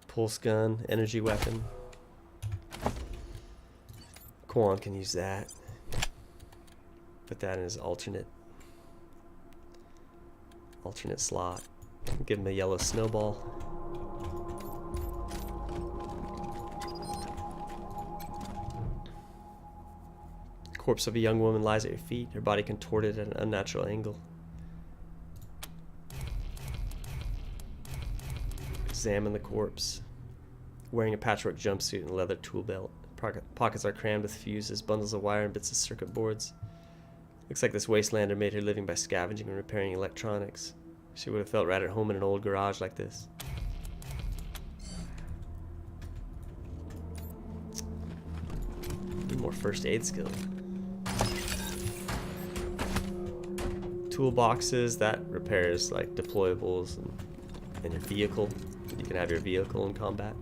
Pulse gun, energy weapon. Quan can use that. Put that in his alternate slot. Give him a yellow snowball. Corpse of a young woman lies at your feet, her body contorted at an unnatural angle. Examine the corpse. Wearing a patchwork jumpsuit and a leather tool belt. Pockets are crammed with fuses, bundles of wire, and bits of circuit boards. Looks like this Wastelander made her living by scavenging and repairing electronics. She would have felt right at home in an old garage like this. Need more first aid skill. Toolboxes, that repairs like deployables and your vehicle. You can have your vehicle in combat.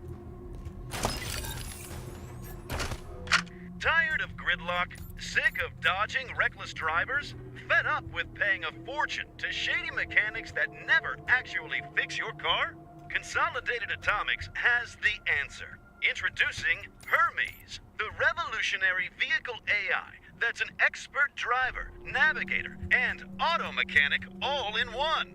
Tired of gridlock? Sick of dodging reckless drivers? Fed up with paying a fortune to shady mechanics that never actually fix your car? Consolidated Atomics has the answer. Introducing Hermes, the revolutionary vehicle AI that's an expert driver, navigator, and auto mechanic all in one.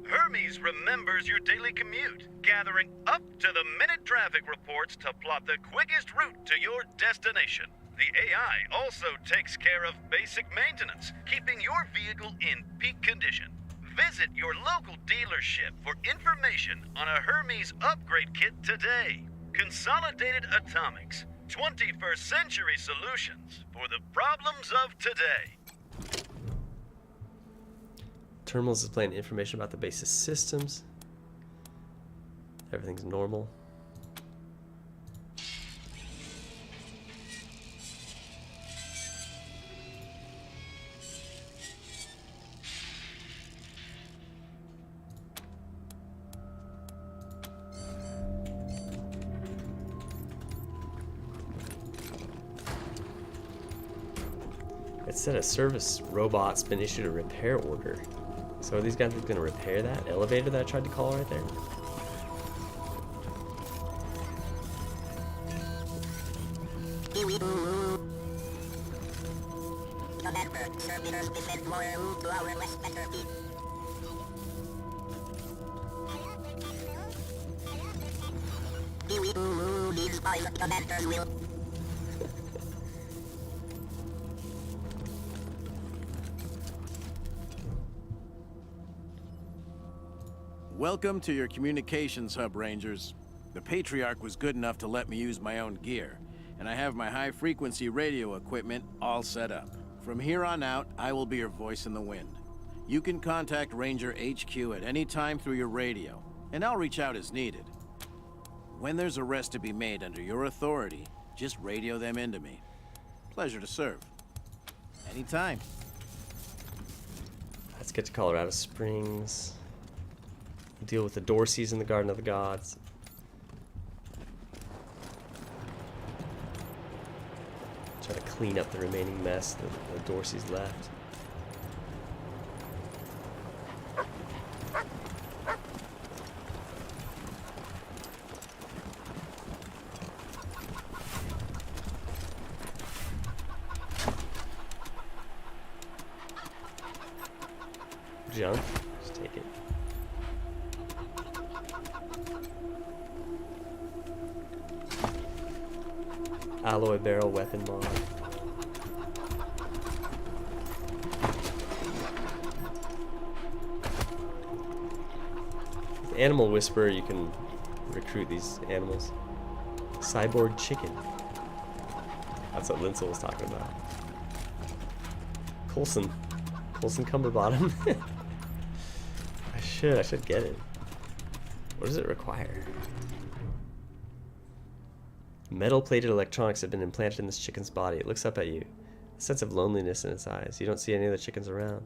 Hermes remembers your daily commute, gathering up-to-the-minute traffic reports to plot the quickest route to your destination. The AI also takes care of basic maintenance, keeping your vehicle in peak condition. Visit your local dealership for information on a Hermes upgrade kit today. Consolidated Atomics, 21st century solutions for the problems of today. Terminals displaying information about the base's systems. Everything's normal. It said a service robot's been issued a repair order. So are these guys going to repair that elevator that I tried to call right there? Welcome to your communications hub, Rangers. The Patriarch was good enough to let me use my own gear, and I have my high-frequency radio equipment all set up. From here on out, I will be your voice in the wind. You can contact Ranger HQ at any time through your radio, and I'll reach out as needed. When there's arrests to be made under your authority, just radio them into me. Pleasure to serve. Anytime. Let's get to Colorado Springs. Deal with the Dorseys in the Garden of the Gods. Try to clean up the remaining mess that the Dorseys left. Junk. Just take it. Alloy barrel weapon mod. With Animal Whisperer, you can recruit these animals. Cyborg chicken. That's what Linsel was talking about. Coulson Cumberbottom. I should get it. What does it require? Metal-plated electronics have been implanted in this chicken's body. It looks up at you. A sense of loneliness in its eyes. You don't see any other chickens around.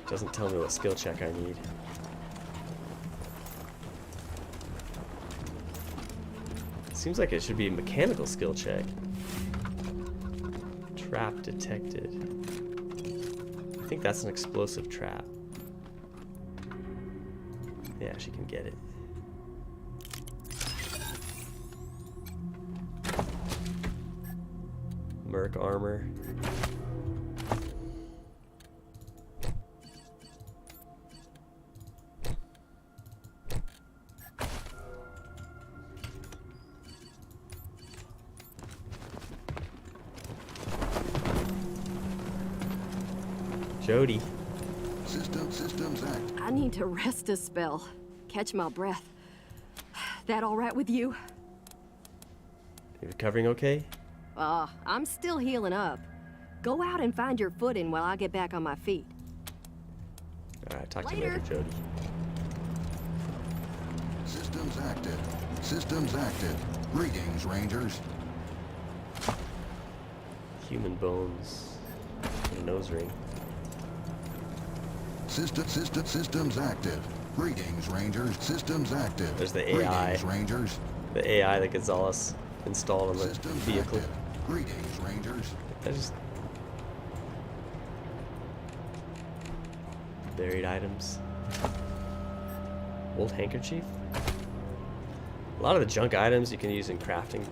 Doesn't tell me what skill check I need. Seems like it should be a mechanical skill check. Trap detected. I think that's an explosive trap. Yeah, she can get it. Merc armor. Jody. Systems act. I need to rest a spell. Catch my breath. That all right with you? You recovering okay? I'm still healing up. Go out and find your footing while I get back on my feet. Alright, talk to you later, Jody. Systems active. Systems active. Greetings, Rangers. Human bones. And a nose ring. Systems active. Greetings, Rangers. Systems active. There's the AI. Greetings, Rangers. The AI that Gonzalez installed on the vehicle. Active. Greetings, Rangers. I just... Buried items. Old handkerchief. A lot of the junk items you can use in crafting.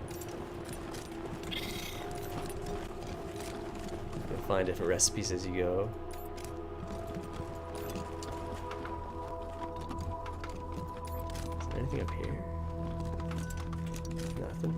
You'll find different recipes as you go. Is there anything up here? Nothing.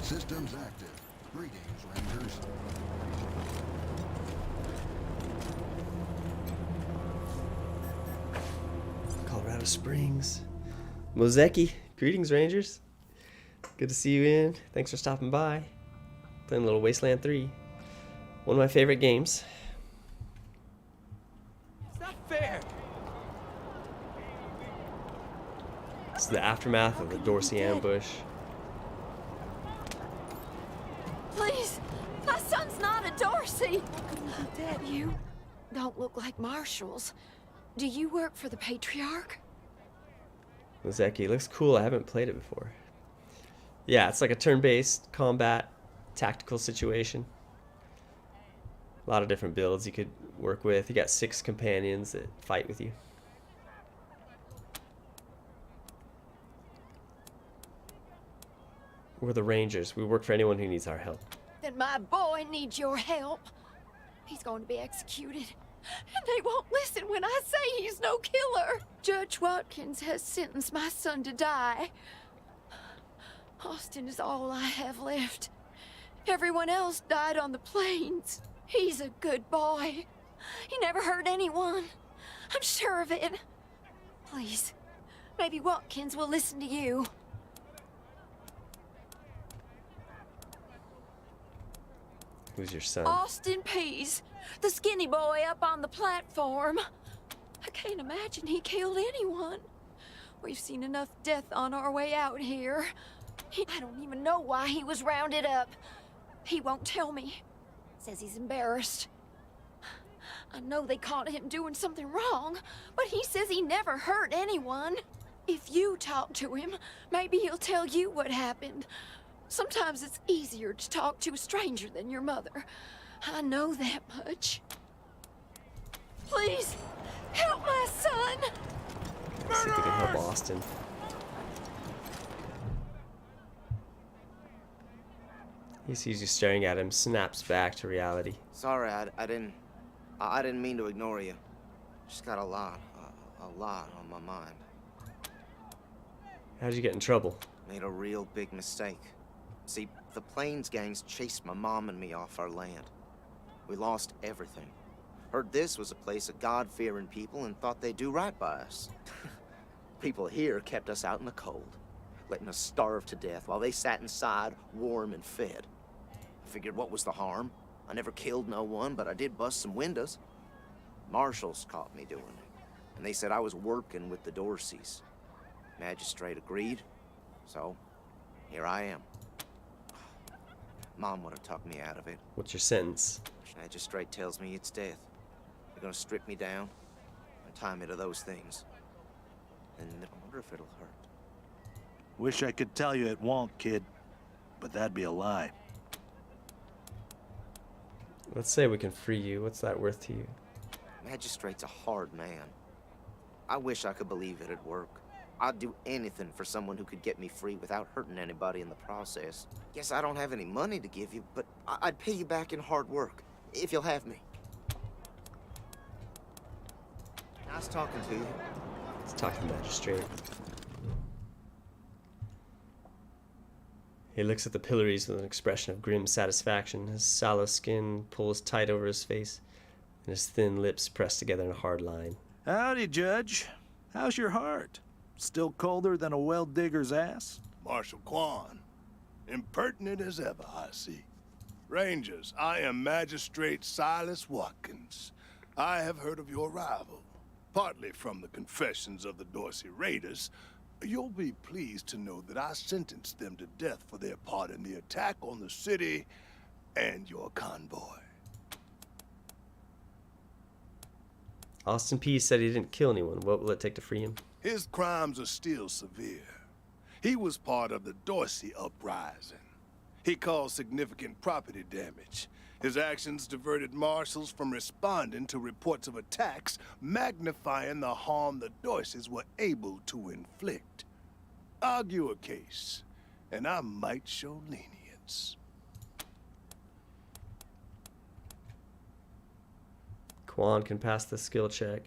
Systems active. Greetings, Rangers. Colorado Springs. Mozeki. Greetings, Rangers. Good to see you in. Thanks for stopping by. Playing a little Wasteland 3. One of my favorite games. It's not fair. It's the aftermath of the Dorsey ambush. Please, my son's not a Dorsey. Dad, you don't look like marshals. Do you work for the patriarch? Mozeki, looks cool. I haven't played it before. Yeah, it's like a turn-based combat tactical situation. A lot of different builds you could work with. You got 6 companions that fight with you. We're the Rangers. We work for anyone who needs our help. Then my boy needs your help. He's going to be executed. And they won't listen when I say he's no killer. Judge Watkins has sentenced my son to die. Austin is all I have left. Everyone else died on the plains. He's a good boy. He never hurt anyone. I'm sure of it. Please, maybe Watkins will listen to you. Who's your son? Austin Pease, the skinny boy up on the platform. I can't imagine he killed anyone. We've seen enough death on our way out here. I don't even know why he was rounded up. He won't tell me. Says he's embarrassed. I know they caught him doing something wrong, but he says he never hurt anyone. If you talk to him, maybe he'll tell you what happened. Sometimes it's easier to talk to a stranger than your mother. I know that much. Please, help my son! See if we can help Austin. He sees you staring at him, snaps back to reality. Sorry, I didn't mean to ignore you. Just got a lot on my mind. How'd you get in trouble? Made a real big mistake. See, the Plains gangs chased my mom and me off our land. We lost everything. Heard this was a place of God-fearing people and thought they'd do right by us. People here kept us out in the cold, letting us starve to death while they sat inside, warm and fed. I figured, what was the harm? I never killed no one, but I did bust some windows. Marshals caught me doing it, and they said I was working with the Dorseys. Magistrate agreed, so here I am. Mom would have talked me out of it. What's your sentence? Magistrate tells me it's death. They're gonna strip me down and tie me to those things. And I wonder if it'll hurt. Wish I could tell you it won't, kid, but that'd be a lie. Let's say we can free you. What's that worth to you? Magistrate's a hard man. I wish I could believe it'd work. I'd do anything for someone who could get me free without hurting anybody in the process. Guess I don't have any money to give you, but I'd pay you back in hard work, if you'll have me. Nice talking to you. Let's talk to the magistrate. He looks at the pillories with an expression of grim satisfaction. His sallow skin pulls tight over his face, and his thin lips press together in a hard line. Howdy, Judge. How's your heart? Still colder than a well digger's ass? Marshal Quan, impertinent as ever, I see. Rangers, I am Magistrate Silas Watkins. I have heard of your arrival, partly from the confessions of the Dorsey raiders. You'll be pleased to know that I sentenced them to death for their part in the attack on the city and your convoy. Austin P. said he didn't kill anyone. What will it take to free him? His crimes are still severe. He was part of the Dorsey uprising. He caused significant property damage. His actions diverted marshals from responding to reports of attacks, magnifying the harm the Dorseys were able to inflict. Argue a case, and I might show lenience. Quan can pass the skill check.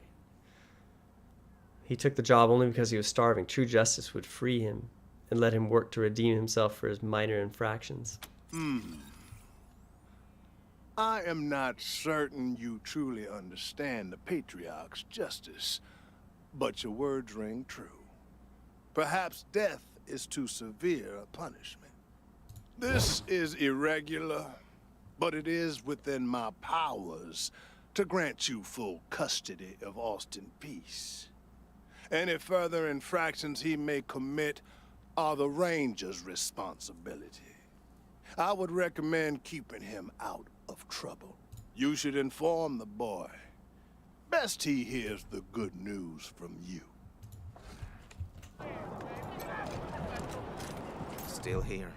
He took the job only because he was starving. True justice would free him and let him work to redeem himself for his minor infractions. I am not certain you truly understand the patriarch's justice, but your words ring true. Perhaps death is too severe a punishment. This is irregular, but it is within my powers to grant you full custody of Austin Peace. Any further infractions he may commit are the Ranger's responsibility. I would recommend keeping him out of trouble. You should inform the boy. Best he hears the good news from you. Still here.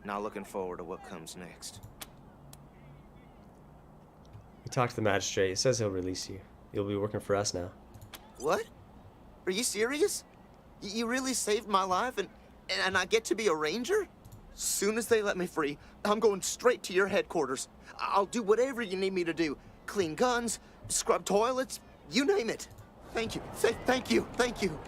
Not looking forward to what comes next. He talked to the magistrate. He says he'll release you. You'll be working for us now. What? Are you serious? You really saved my life and I get to be a ranger? Soon as they let me free, I'm going straight to your headquarters. I'll do whatever you need me to do. Clean guns, scrub toilets, you name it. Thank you. Thank you. Thank you.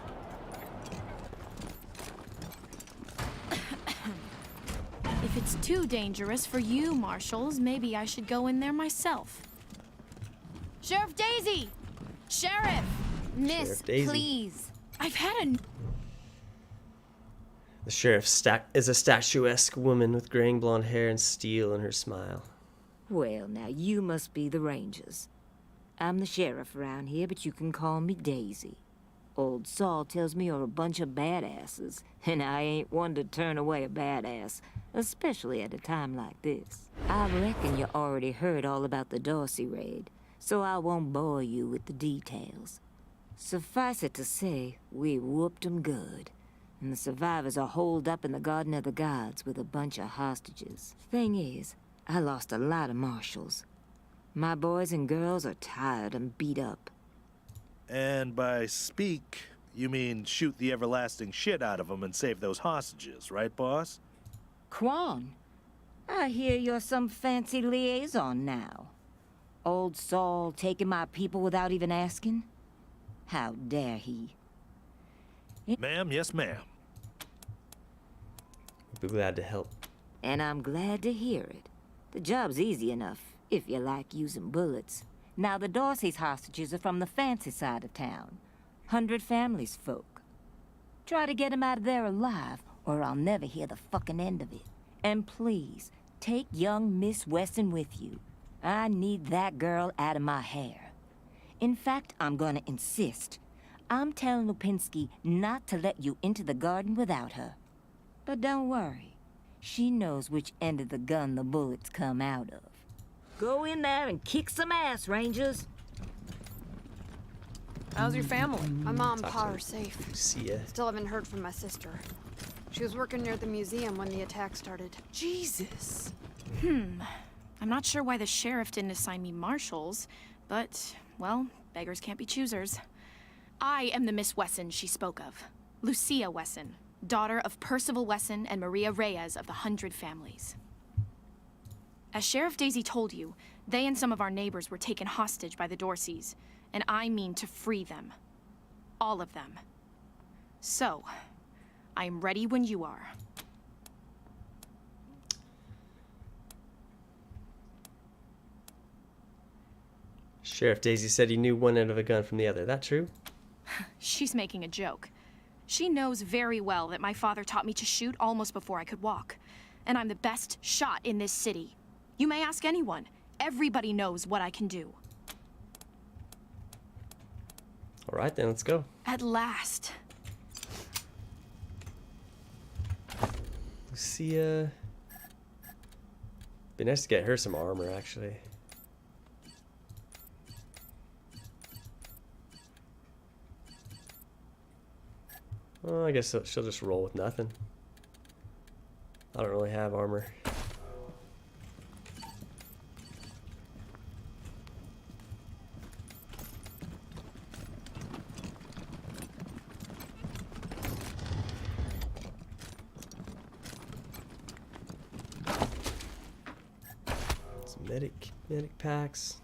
If it's too dangerous for you, Marshals, maybe I should go in there myself. Sheriff Daisy! Sheriff! Miss, Daisy. please. I've had a... The sheriff is a statuesque woman with graying blonde hair and steel in her smile. Well, now you must be the Rangers. I'm the sheriff around here, but you can call me Daisy. Old Saul tells me you're a bunch of badasses, and I ain't one to turn away a badass, especially at a time like this. I reckon you already heard all about the Dorsey raid, so I won't bore you with the details. Suffice it to say, we whooped 'em good, and the survivors are holed up in the Garden of the Gods with a bunch of hostages. Thing is, I lost a lot of marshals. My boys and girls are tired and beat up. And by speak, you mean shoot the everlasting shit out of them and save those hostages, right, boss? Quan, I hear you're some fancy liaison now. Old Saul taking my people without even asking? How dare he? Ma'am, yes, ma'am. We'll be glad to help. And I'm glad to hear it. The job's easy enough, if you like using bullets. Now the Dorsey's hostages are from the fancy side of town. 100 Families folk. Try to get 'em out of there alive, or I'll never hear the fucking end of it. And please, take young Miss Weston with you. I need that girl out of my hair. In fact, I'm gonna insist. I'm telling Lupinski not to let you into the garden without her. But don't worry. She knows which end of the gun the bullets come out of. Go in there and kick some ass, Rangers. How's your family? My mom and pa are safe. See ya. Still haven't heard from my sister. She was working near the museum when the attack started. Jesus. I'm not sure why the sheriff didn't assign me marshals, but, well, beggars can't be choosers. I am the Miss Wesson she spoke of. Lucia Wesson, daughter of Percival Wesson and Maria Reyes of the 100 Families. As Sheriff Daisy told you, they and some of our neighbors were taken hostage by the Dorseys, and I mean to free them. All of them. So, I am ready when you are. Sheriff Daisy said he knew one end of a gun from the other. That true? She's making a joke. She knows very well that my father taught me to shoot almost before I could walk. And I'm the best shot in this city. You may ask anyone. Everybody knows what I can do. All right, then, let's go. At last. Lucia. Be nice to get her some armor, actually. Well, I guess she'll just roll with nothing. I don't really have armor. Some medic packs.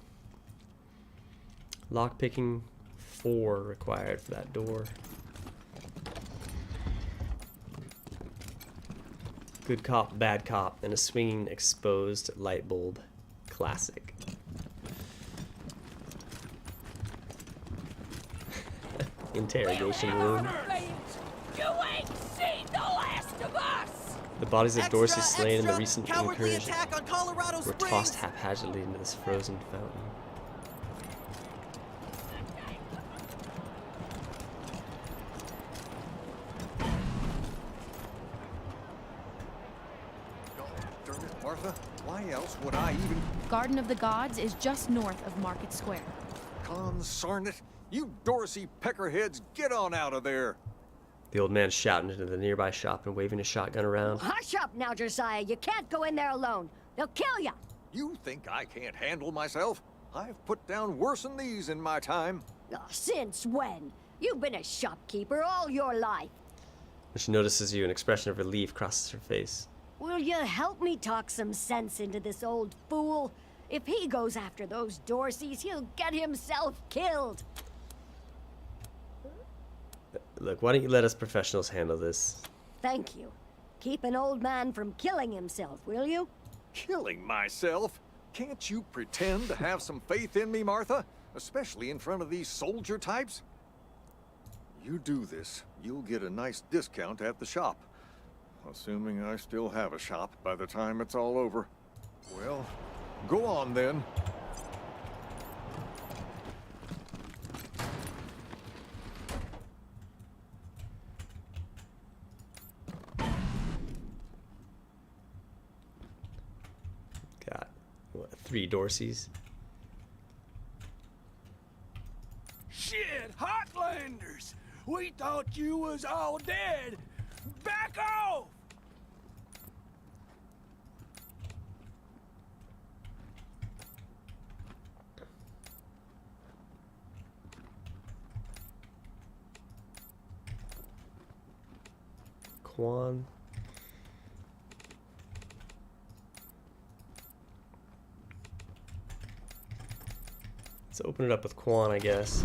Lockpicking 4 required for that door. Good cop, bad cop, and a swinging exposed light bulb. Classic. Interrogation room. You ain't seen the last of us! The bodies of Dorsey slain in the recent Cowardly incursion attack on Colorado were Springs. tossed haphazardly into this frozen fountain. Martha, why else would I even... Garden of the Gods is just north of Market Square. Consarn it! You Dorsey peckerheads, get on out of there! The old man shouting into the nearby shop and waving his shotgun around. Hush up now, Josiah. You can't go in there alone. They'll kill you. You think I can't handle myself? I've put down worse than these in my time. Oh, since when? You've been a shopkeeper all your life. When she notices you, an expression of relief crosses her face. Will you help me talk some sense into this old fool? If he goes after those Dorseys, he'll get himself killed. Look, why don't you let us professionals handle this? Thank you. Keep an old man from killing himself, will you? Killing myself? Can't you pretend to have some faith in me, Martha? Especially in front of these soldier types? You do this, you'll get a nice discount at the shop. Assuming I still have a shop by the time it's all over. Well, go on then. Got, what, 3 Dorseys? Shit, Hotlanders! We thought you was all dead! Back off! Quan. Let's open it up with Quan, I guess.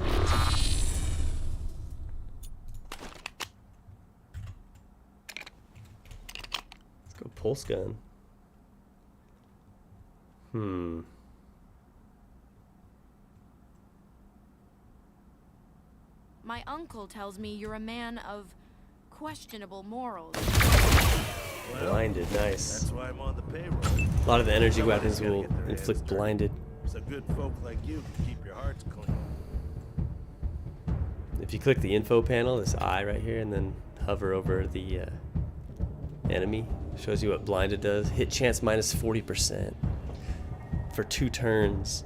Let's go pulse gun. My uncle tells me you're a man of questionable morals. Blinded, nice. That's why I'm on the payroll. A lot of the energy Somebody's weapons gotta will get their inflict hands dirty. blinded. So good folk like you can keep your hearts clean. If you click the info panel, this eye right here, and then hover over the enemy, shows you what blinded does. Hit chance minus 40% for 2 turns.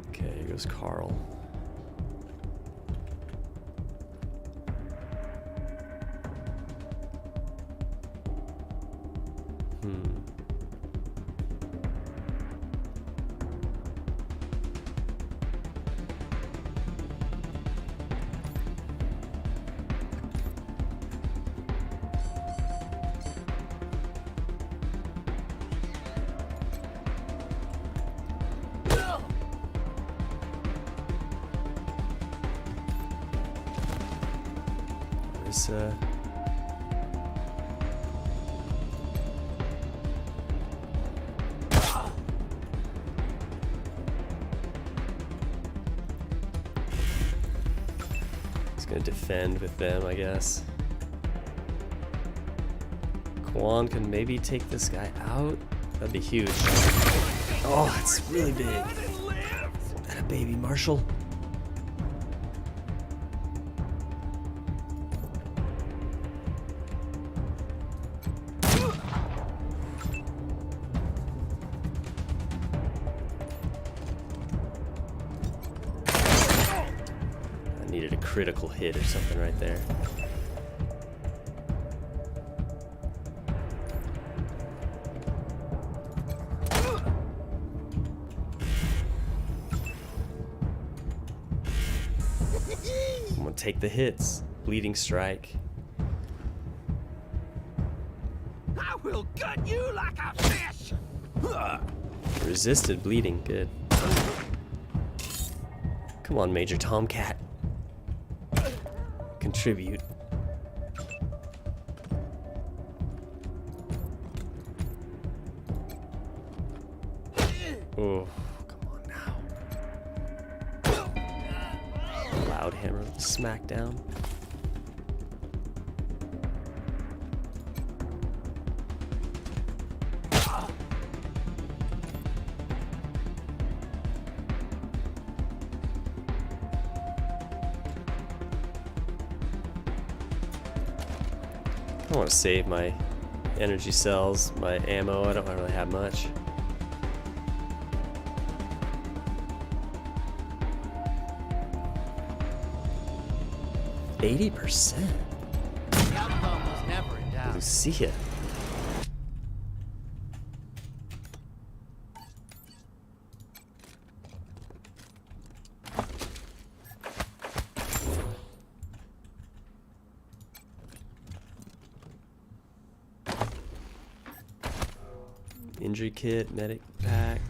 Okay, here goes Karl. Rissa. He's gonna defend with them, I guess. Quan can maybe take this guy out. That'd be huge. Oh, it's really big. That a baby Marshall. Needed a critical hit or something right there. I'm gonna take the hits. Bleeding strike. I will gut you like a fish! Resisted bleeding, good. Come on, Major Tomcat. Contribute. Oh, come on now. Loudhammer smackdown. I want to save my energy cells, my ammo. I don't really have much. %. The outcome was never in doubt. Lucia. Injury kit, medic pack.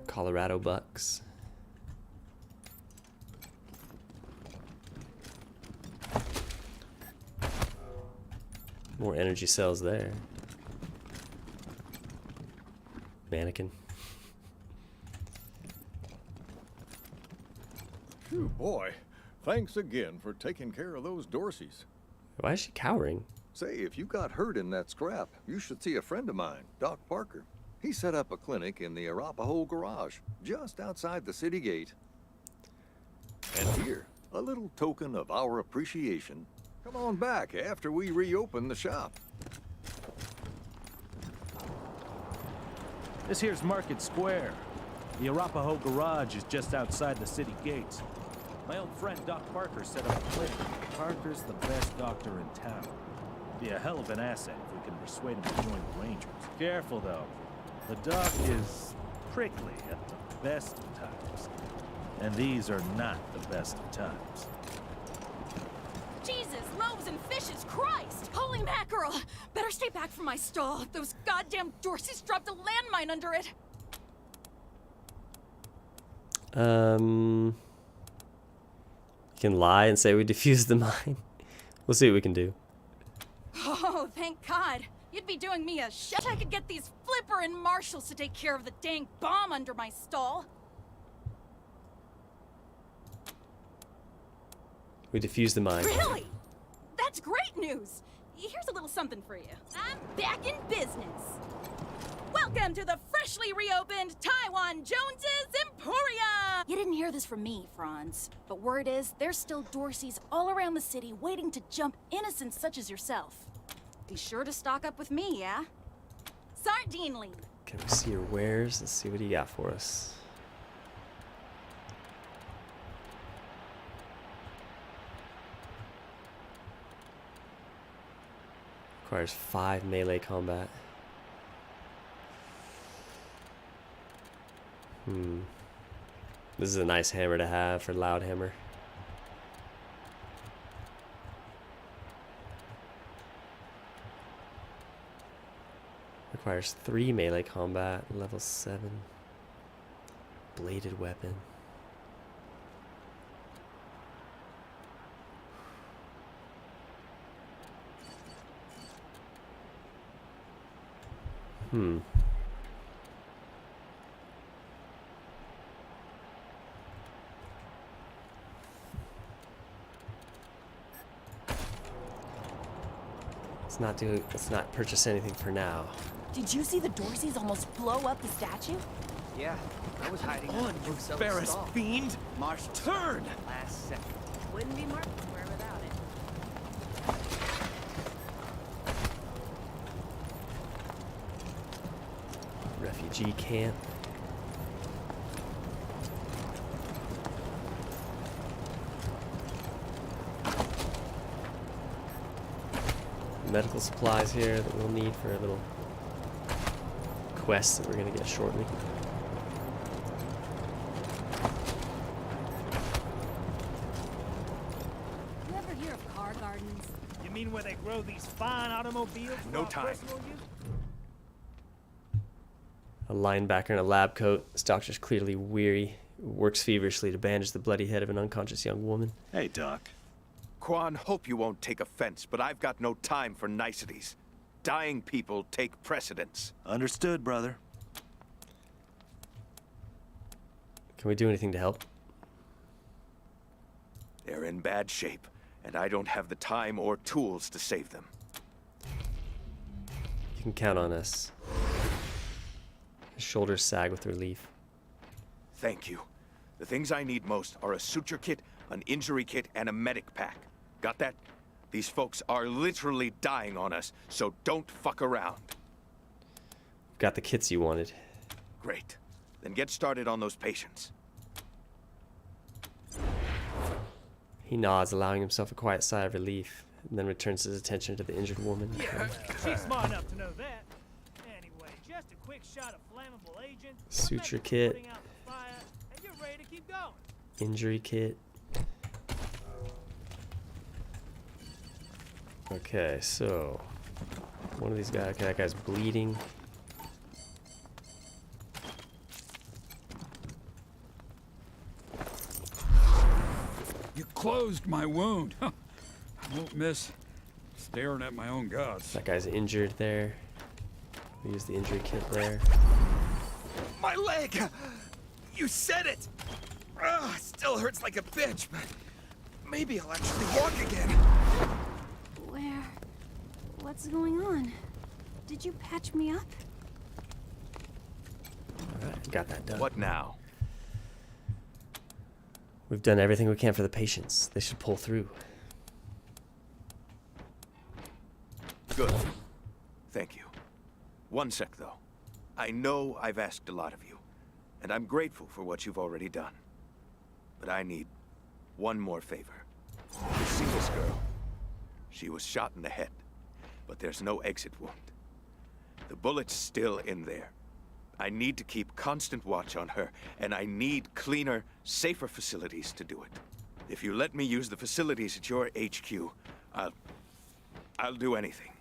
Colorado bucks. More energy cells there. Mannequin. Phew, boy. Thanks again for taking care of those Dorseys. Why is she cowering? Say, if you got hurt in that scrap, you should see a friend of mine, Doc Parker. He set up a clinic in the Arapahoe garage, just outside the city gate. And here, a little token of our appreciation. Come on back after we reopen the shop. This here's Market Square. The Arapahoe garage is just outside the city gates. My old friend Doc Parker set up a clinic. Parker's the best doctor in town. Be a hell of an asset if we can persuade him to join the Rangers. Careful though. The doc is prickly at the best of times. And these are not the best of times. Jesus, loaves and fishes, Christ! Holy mackerel! Better stay back from my stall. Those goddamn Dorseys dropped a landmine under it. You can lie and say we defused the mine. We'll see what we can do. Oh, thank God. You'd be doing me a shit. I could get these Flipper and Marshals to take care of the dang bomb under my stall. We defused the mine. Really? That's great news. Here's a little something for you. I'm back in business. Welcome to the freshly reopened Taiwan Jones's Emporium! You didn't hear this from me, Franz. But word is, there's still Dorseys all around the city waiting to jump innocents such as yourself. Be sure to stock up with me, yeah? Sardine lean. Can we see your wares? Let's see what he got for us. Requires 5 melee combat. This is a nice hammer to have for Loudhammer. Requires 3 melee combat, level 7. Bladed weapon. Let's not purchase anything for now. Did you see the Dorseys almost blow up the statue? Yeah, I was hiding on, you Ferris fiend! Marsh Turn! Last second. Wouldn't be Market Square without it. Refugee camp. Medical supplies here that we'll need for a little quest that we're gonna get shortly. You ever hear of car gardens? You mean where they grow these fine automobiles? No time. A linebacker in a lab coat. This doctor's clearly weary. Works feverishly to bandage the bloody head of an unconscious young woman. Hey, Doc. Quan, hope you won't take offense, but I've got no time for niceties. Dying people take precedence. Understood, brother. Can we do anything to help? They're in bad shape, and I don't have the time or tools to save them. You can count on us. His shoulders sag with relief. Thank you. The things I need most are a suture kit, an injury kit, and a medic pack. Got that? These folks are literally dying on us, so don't fuck around. Got the kits you wanted. Great. Then get started on those patients. He nods, allowing himself a quiet sigh of relief, and then returns his attention to the injured woman. Yeah, she's smart enough to know that. Anyway, just a quick shot of flammable agent. Suture kit. Putting out the fire, and you're ready to keep going. Injury kit. Okay, so one of these guys, okay, that guy's bleeding. You closed my wound. I won't miss staring at my own gods. That guy's injured there. We use the injury kit there. My leg! You said it! Ugh, still hurts like a bitch, but maybe I'll actually walk again. What's going on? Did you patch me up? Alright, got that done. What now? We've done everything we can for the patients. They should pull through. Good. Thank you. One sec, though. I know I've asked a lot of you, and I'm grateful for what you've already done. But I need one more favor. You see this girl? She was shot in the head, but there's no exit wound. The bullet's still in there. I need to keep constant watch on her, and I need cleaner, safer facilities to do it. If you let me use the facilities at your HQ, I'll do anything.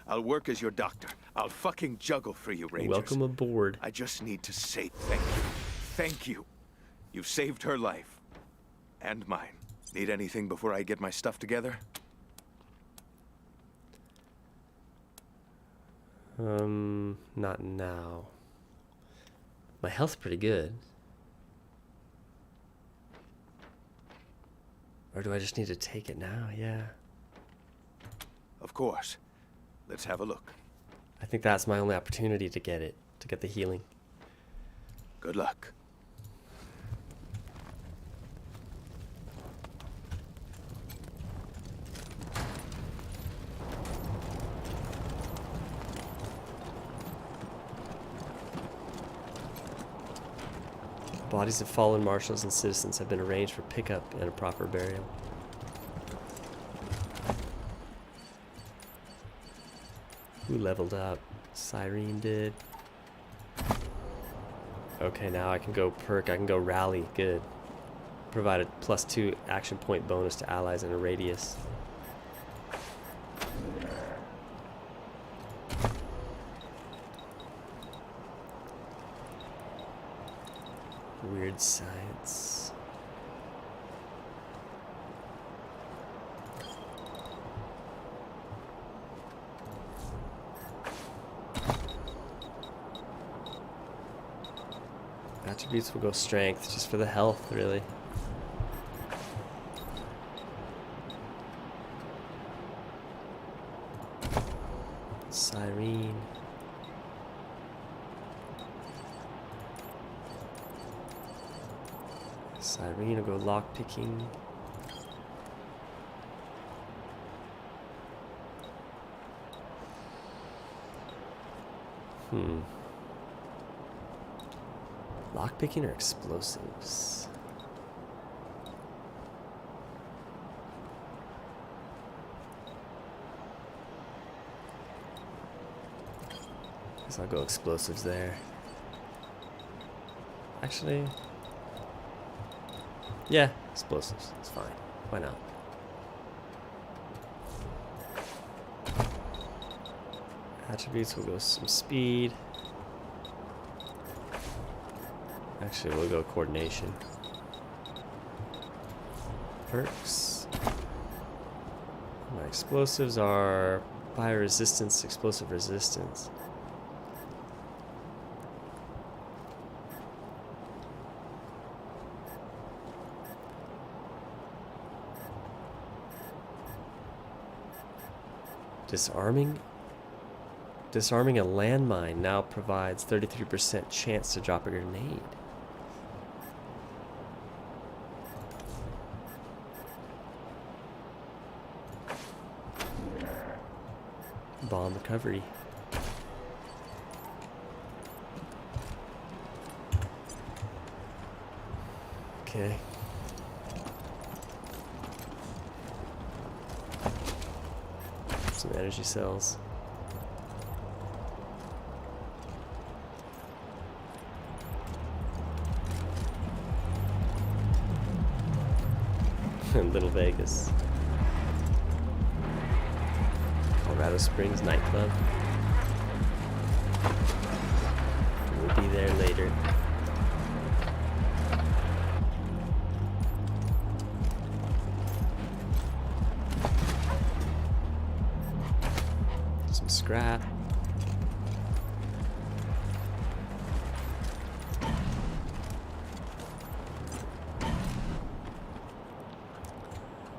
I'll work as your doctor. I'll fucking juggle for you, Rangers. Welcome aboard. I just need to say thank you. Thank you. You've saved her life. And mine. Need anything before I get my stuff together? Not now. My health's pretty good. Or do I just need to take it now? Yeah. Of course. Let's have a look. I think that's my only opportunity to get it, to get the healing. Good luck. Bodies of fallen marshals and citizens have been arranged for pickup and a proper burial. Who leveled up? Cyrene did. Okay, now I can go perk. I can go rally. Good. Provide a +2 action point bonus to allies in a radius. Weird science. Attributes will go strength, just for the health, really. Cyrene. Cyrene will go lockpicking. Lockpicking or explosives? Guess I'll go explosives there. Actually, yeah, explosives. It's fine. Why not? Attributes will go some speed. Actually, we'll go coordination. Perks. My explosives are fire resistance, explosive resistance. Disarming? Disarming a landmine now provides 33% chance to drop a grenade. Bomb recovery. Okay. Some energy cells. Little Vegas. Colorado Springs nightclub. We'll be there later. Some scrap.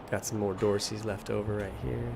Got some more Dorseys left over right here.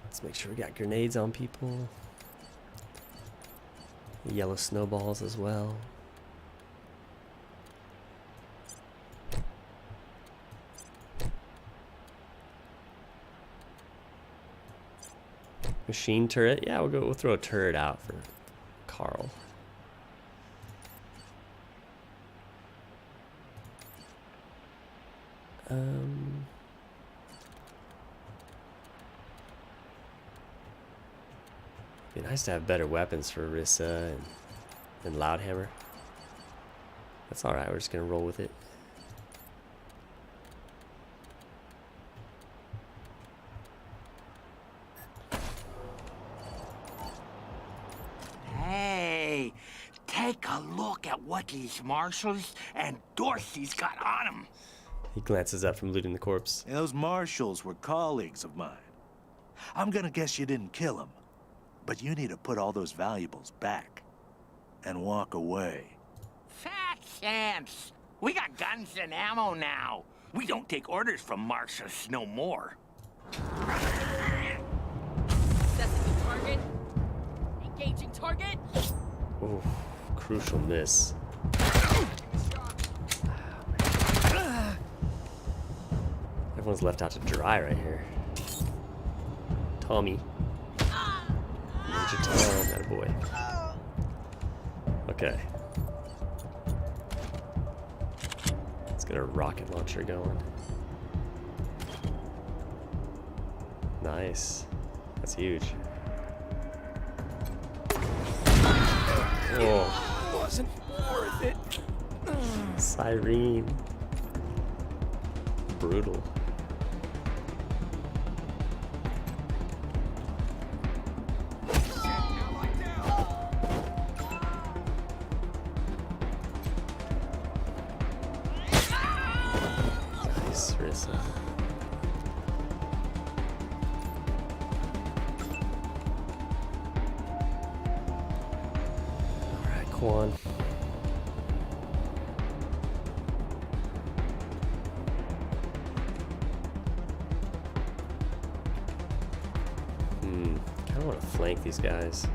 Let's make sure we got grenades on people. Yellow snowballs as well. Machine turret. Yeah, we'll throw a turret out for Karl. Be nice to have better weapons for Rissa and Loudhammer. That's alright, we're just gonna roll with it. Hey, take a look at what these marshals and Dorsey's got on them. He glances up from looting the corpse. Those marshals were colleagues of mine. I'm gonna guess you didn't kill them, but you need to put all those valuables back and walk away. Fat chance. We got guns and ammo now. We don't take orders from marshals no more. Assessing the target. Engaging target. Oh, crucial miss. Everyone's left out to dry right here. Tommy. Ninja Tom, that boy. Okay. Let's get a rocket launcher going. Nice. That's huge. Oh. Wasn't worth it. Cyrene. Brutal. Nice, Rissa. Alright, Quan. I want to flank these guys.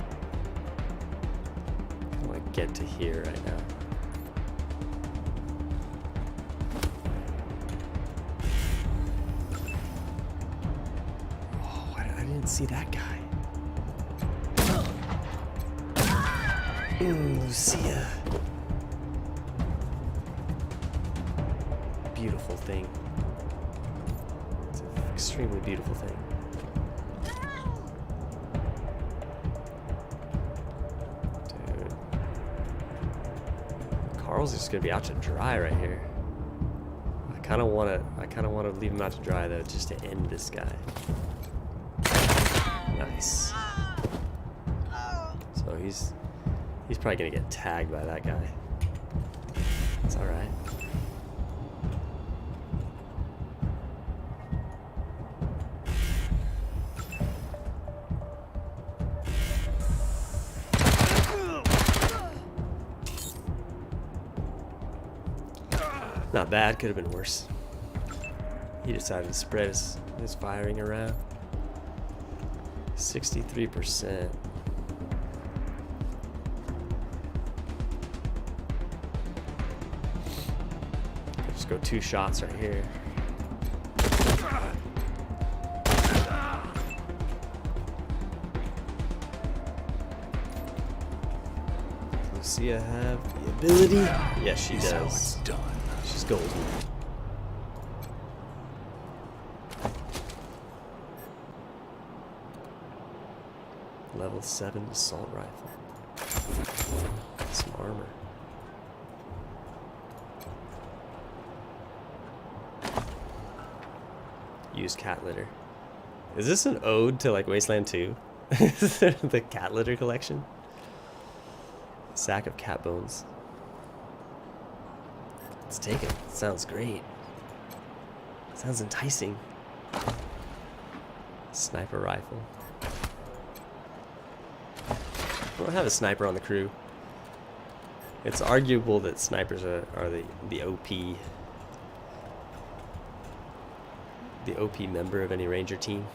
I want to get to here right now. Oh, I didn't see that guy. Ooh, Lucia. Beautiful thing. It's an extremely beautiful thing. Karl's just gonna be out to dry right here. I kind of want to leave him out to dry though, just to end this guy. Nice. So he's probably gonna get tagged by that guy. It's all right. Not bad, could have been worse. He decided to spread his firing around. 63%. Just go 2 shots right here. Does Lucia have the ability? Yes, she does. Done. She's golden. Level 7 assault rifle. Some armor. Use cat litter. Is this an ode to like Wasteland 2? The cat litter collection? Sack of cat bones. Let's take it. Sounds great. Sounds enticing. Sniper rifle. We don't have a sniper on the crew. It's arguable that snipers are the OP. The OP member of any ranger team.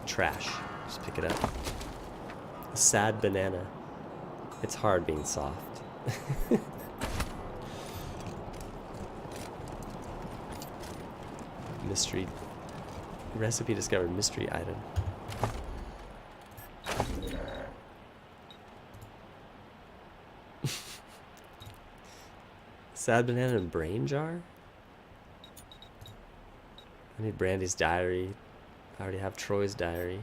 Trash. Just pick it up. A sad banana. It's hard being soft. Mystery recipe discovered. Mystery item. Sad banana and brain jar? I need Brandy's diary. I already have Troy's diary.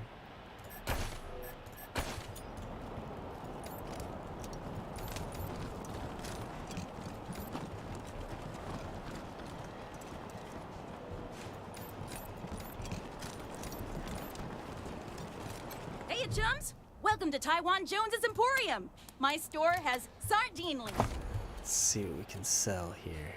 Hey, chums! Welcome to Taiwan Jones's Emporium. My store has sardine links. Let's see what we can sell here.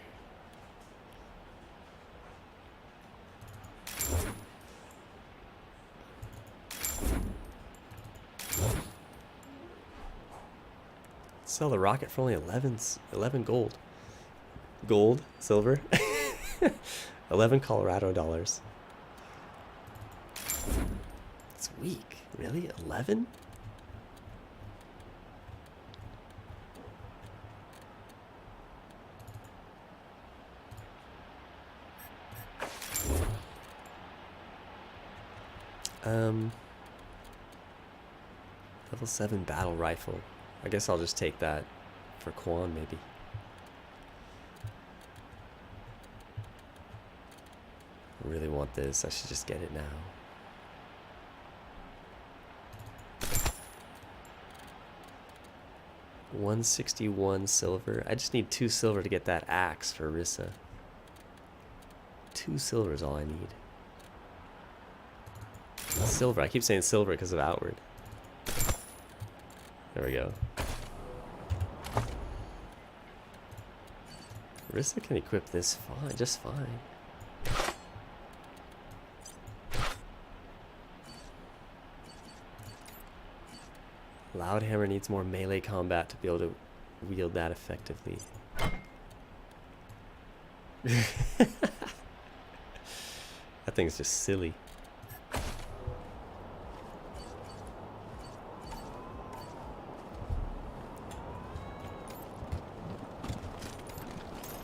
Sell the rocket for only 11 gold. Gold, silver. 11 Colorado dollars. It's weak. Really? 11? Level 7 battle rifle. I guess I'll just take that for Quan, maybe. I really want this. I should just get it now. $161 silver. I just need 2 silver to get that axe for Rissa. 2 silver is all I need. Silver. I keep saying silver because of outward. There we go. Rissa can equip this fine, just fine. Loudhammer needs more melee combat to be able to wield that effectively. That thing's just silly.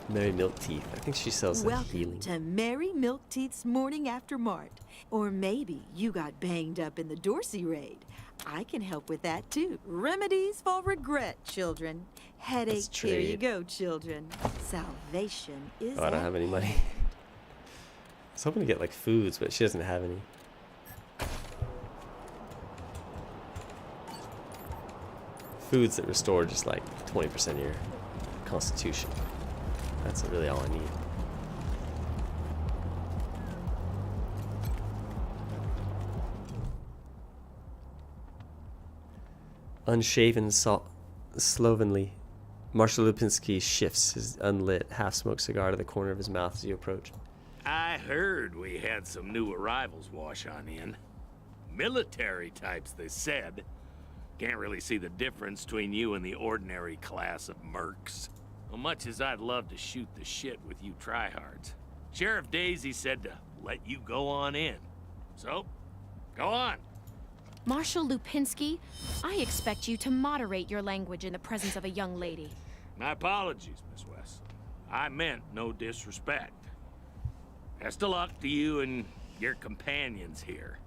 Mary Milkteeth. I think she sells like healing. Welcome to Mary Milkteeth's Morning After Mart. Or maybe you got banged up in the Dorsey raid. I can help with that too. Remedies for regret, children. Headache, here you go, children. Salvation is Oh, I don't have any money. I was hoping to get like foods, but she doesn't have any. Foods that restore just like 20% of your constitution. That's really all I need. Unshaven, slovenly. Marshal Lupinski shifts his unlit, half-smoked cigar to the corner of his mouth as you approach. I heard we had some new arrivals wash on in. Military types, they said. Can't really see the difference between you and the ordinary class of mercs. Well, much as I'd love to shoot the shit with you tryhards, Sheriff Daisy said to let you go on in. So, go on. Marshal Lupinski, I expect you to moderate your language in the presence of a young lady. My apologies, Miss West. I meant no disrespect. Best of luck to you and your companions here.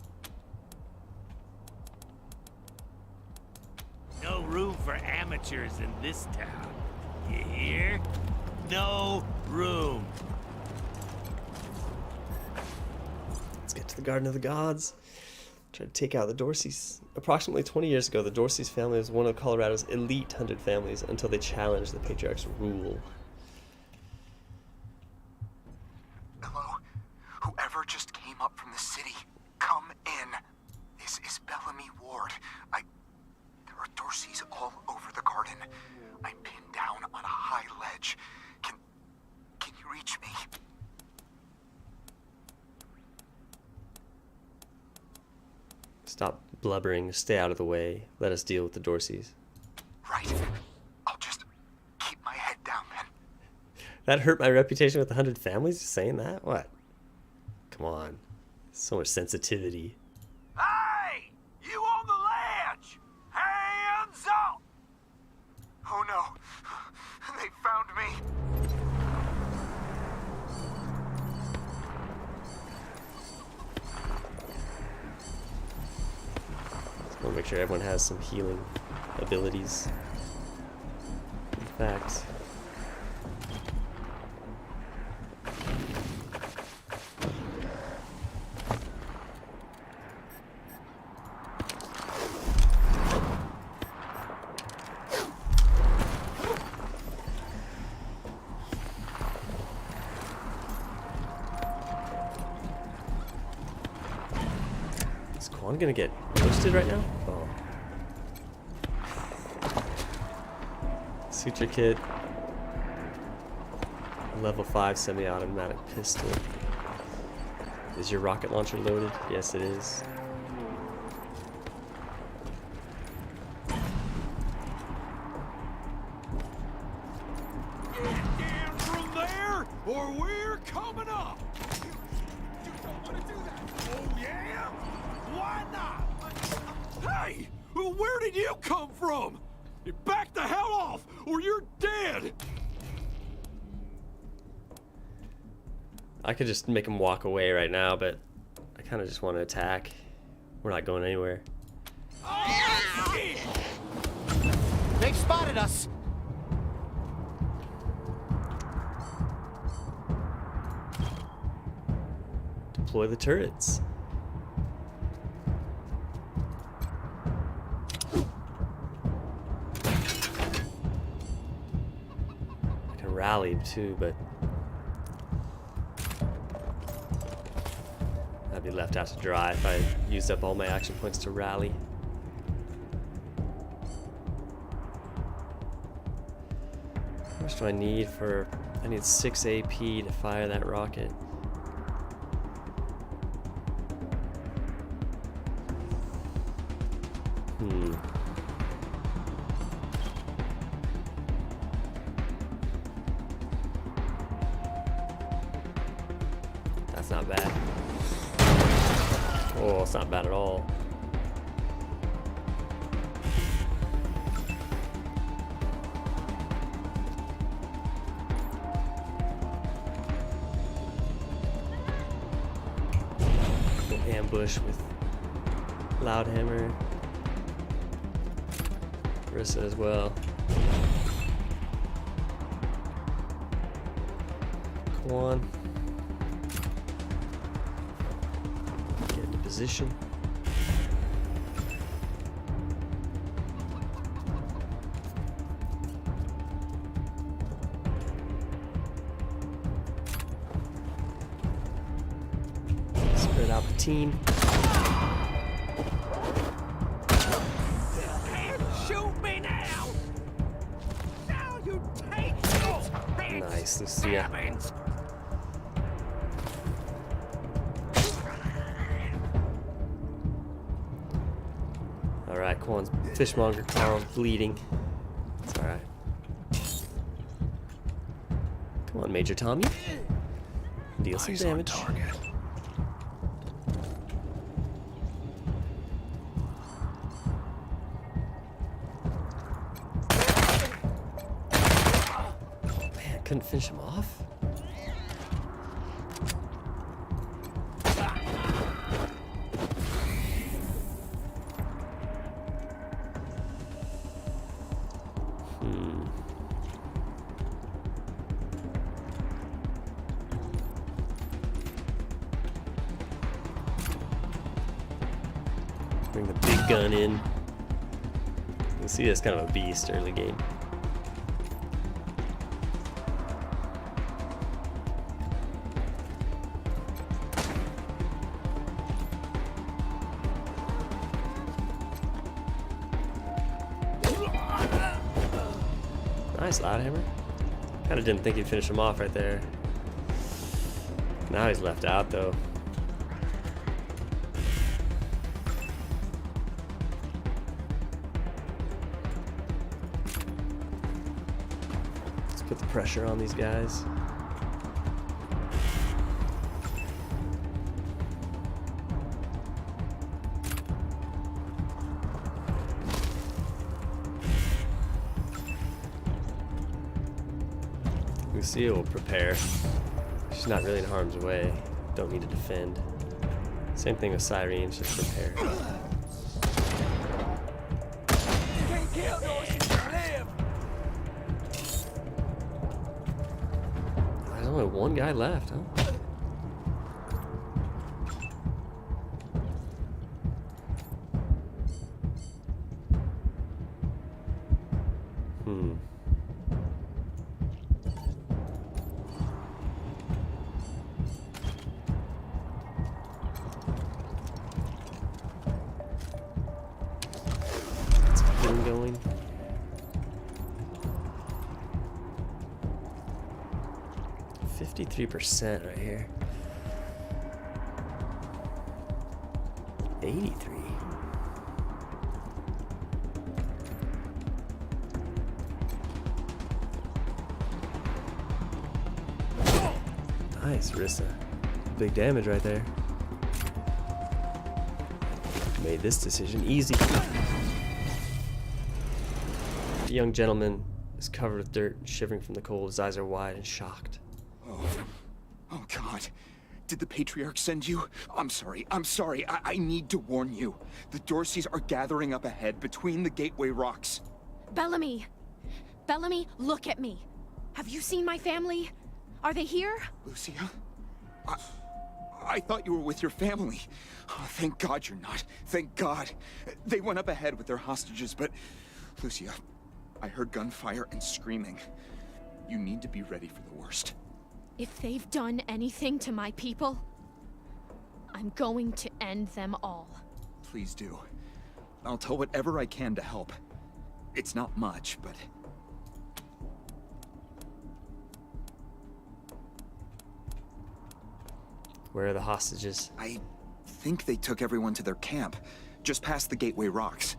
No room for amateurs in this town. You hear? No room. Let's get to the Garden of the Gods. Try to take out the Dorseys. Approximately 20 years ago, the Dorsey's family was one of Colorado's elite hunted families until they challenged the patriarch's rule. Hello? Whoever just came up from the city, come in. This is Bellamy Ward. There are Dorseys all over the garden. I'm pinned down on a high ledge. Can you reach me? Stop blubbering, stay out of the way. Let us deal with the Dorseys. Right. I'll just keep my head down then. That hurt my reputation with the 100 families, saying that? What? Come on. So much sensitivity. Hey! You on the ledge! Hands up! Oh no. make sure everyone has some healing abilities. In fact, I'm gonna get roasted right now? Oh. Suture kit. Level 5 semi-automatic pistol. Is your rocket launcher loaded? Yes, it is. Get down from there, or we're coming up! You don't want to do that! Oh, yeah? Why not? Hey! Where did you come from? Back the hell off, or you're dead! I could just make him walk away right now, but I kind of just want to attack. We're not going anywhere. They've spotted us! Deploy the turrets. I can rally too, but I'd be left out to dry if I used up all my action points to rally. How much do I need for... I need 6 AP to fire that rocket. That's not bad. Oh, it's not bad at all. Ambush with Loudhammer. Rissa as well. Come on. Get into position. Spread out the team. Nice, Lucia. Alright, come on, fishmonger Karl bleeding. It's alright. Come on, Major Tommy. Deal some damage. Couldn't finish him off? Bring the big gun in. You can see it's kind of a beast early game. Nice Loudhammer. Kind of didn't think he'd finish him off right there. Now he's left out though. Let's put the pressure on these guys. Lucia will prepare. She's not really in harm's way. Don't need to defend. Same thing with Cyrene, just prepare. Kill Dorsey to live! There's only one guy left, huh? Going. $53% right here. 83. Nice, Rissa. Big damage right there. Made this decision easy. The young gentleman is covered with dirt and shivering from the cold. His eyes are wide and shocked. Oh, God. Did the patriarch send you? I'm sorry. I need to warn you. The Dorseys are gathering up ahead between the gateway rocks. Bellamy! Bellamy, look at me. Have you seen my family? Are they here? Lucia? I thought you were with your family. Oh, thank God you're not. Thank God. They went up ahead with their hostages, but... Lucia, I heard gunfire and screaming. You need to be ready for the worst. If they've done anything to my people, I'm going to end them all. Please do. I'll tell whatever I can to help. It's not much, but... Where are the hostages? I think they took everyone to their camp, just past the gateway rocks.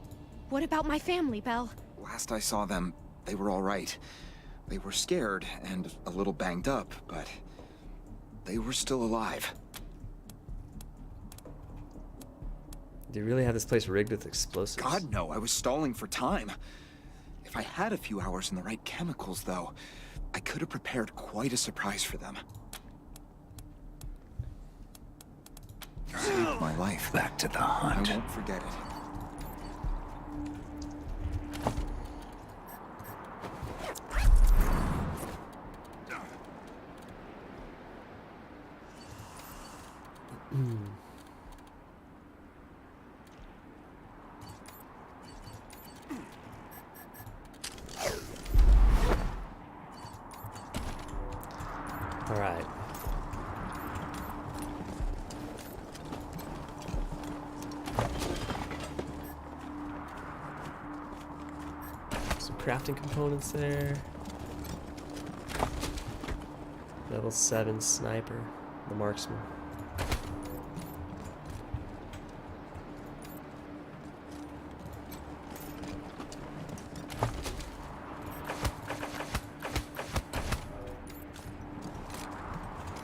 What about my family, Belle? Last I saw them, they were all right. They were scared and a little banged up, but they were still alive. Do you really have this place rigged with explosives? God, no. I was stalling for time. If I had a few hours and the right chemicals, though, I could have prepared quite a surprise for them. You saved my life. Back to the hunt. I won't forget it. All right. Some crafting components there. Level 7 sniper, the marksman.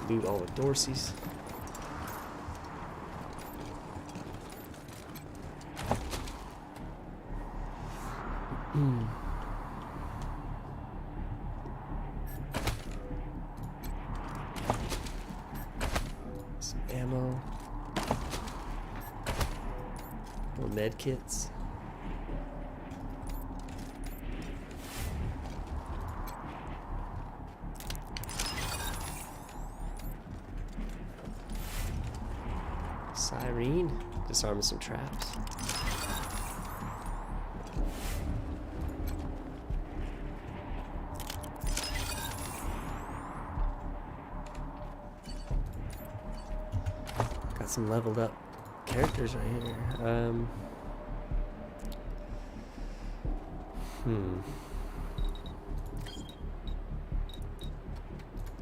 Loot all the Dorseys. Some ammo. More med kits. Cyrene, disarming some traps. Got some leveled up characters right here.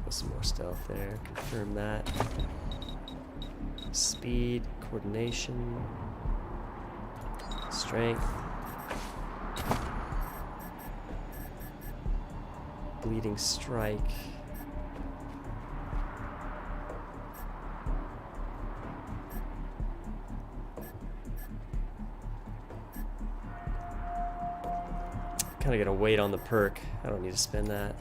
Got some more stealth there. Confirm that. Speed, coordination, strength, bleeding strike. Kind of gonna wait on the perk. I don't need to spend that.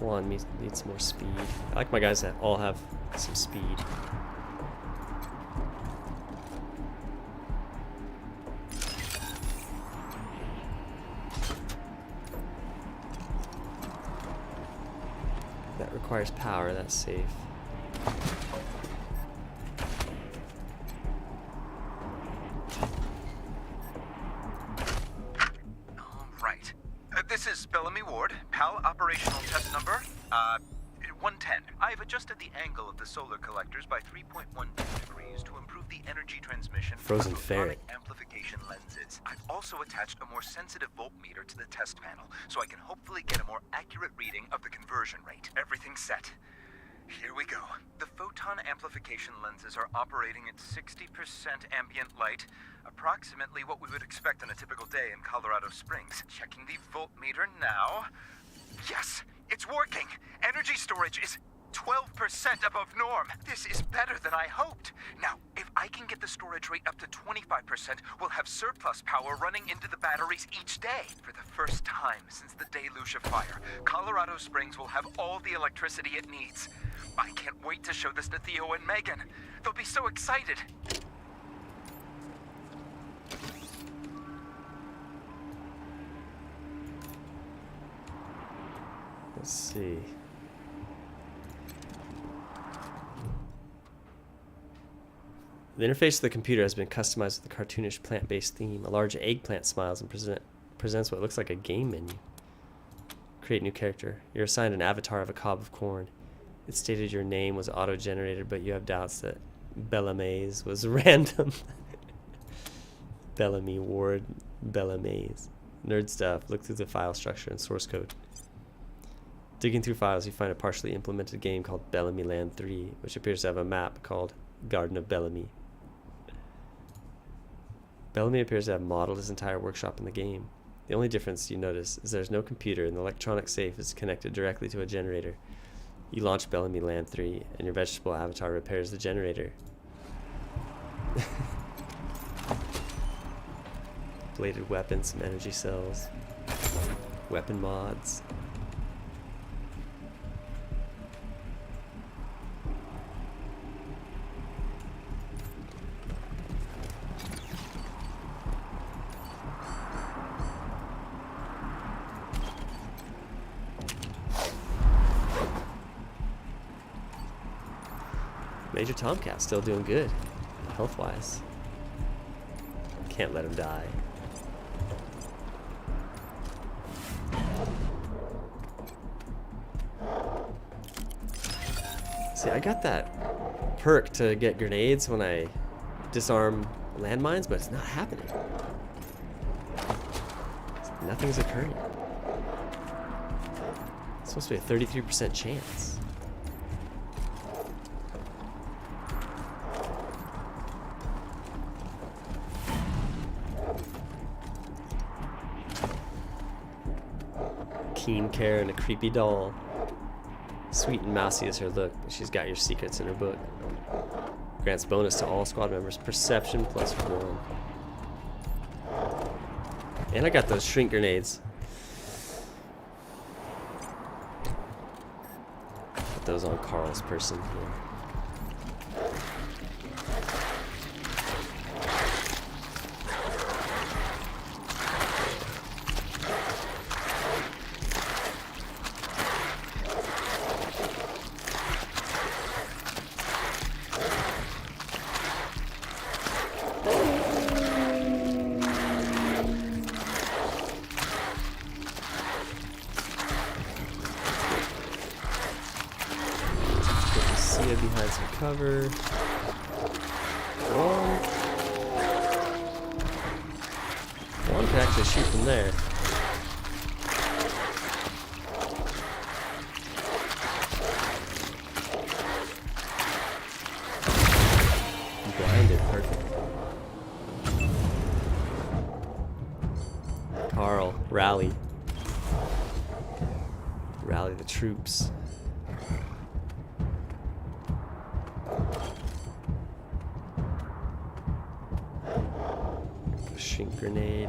One needs more speed. I like my guys that all have some speed. That requires power, that's safe. Right. This is Bellamy Ward, PAL operational test number, 110. I've adjusted the angle of the solar collectors by 3.12 degrees to improve the energy transmission Frozen of ferret. photonic amplification lenses. I've also attached a more sensitive voltmeter to the test panel, so I can hopefully get a more accurate reading of the conversion rate. Everything's set. Here we go. The photon amplification lenses are operating at 60% ambient light, approximately what we would expect on a typical day in Colorado Springs. Checking the voltmeter now. Yes, it's working. Energy storage is 12% above norm. This is better than I hoped. Now, if I can get the storage rate up to 25%, we'll have surplus power running into the batteries each day. For the first time since the deluge of fire, Colorado Springs will have all the electricity it needs. I can't wait to show this to Theo and Megan. They'll be so excited. Let's see. The interface of the computer has been customized with a cartoonish plant-based theme. A large eggplant smiles and presents what looks like a game menu. Create new character. You're assigned an avatar of a cob of corn. It stated your name was auto-generated, but you have doubts that Bellamy's was random. Bellamy Ward Bellamy's. Nerd stuff. Look through the file structure and source code. Digging through files, you find a partially implemented game called Bellamy Land 3, which appears to have a map called Garden of Bellamy. Bellamy appears to have modeled his entire workshop in the game. The only difference you notice is there's no computer and the electronic safe is connected directly to a generator. You launch Bellamy Land 3 and your vegetable avatar repairs the generator. Bladed weapons, some energy cells, weapon mods. Major Tomcat still doing good, health-wise. Can't let him die. See, I got that perk to get grenades when I disarm landmines, but it's not happening. Nothing's occurring. It's supposed to be a 33% chance. Keen care and a creepy doll. Sweet and mousy is her look, but she's got your secrets in her book. Grants bonus to all squad members. Perception +1. And I got those shrink grenades. Put those on Karl's person here. Behind some cover. One can actually shoot from there. Blinded, perfect. Karl, rally. Rally the troops. Shrink grenade.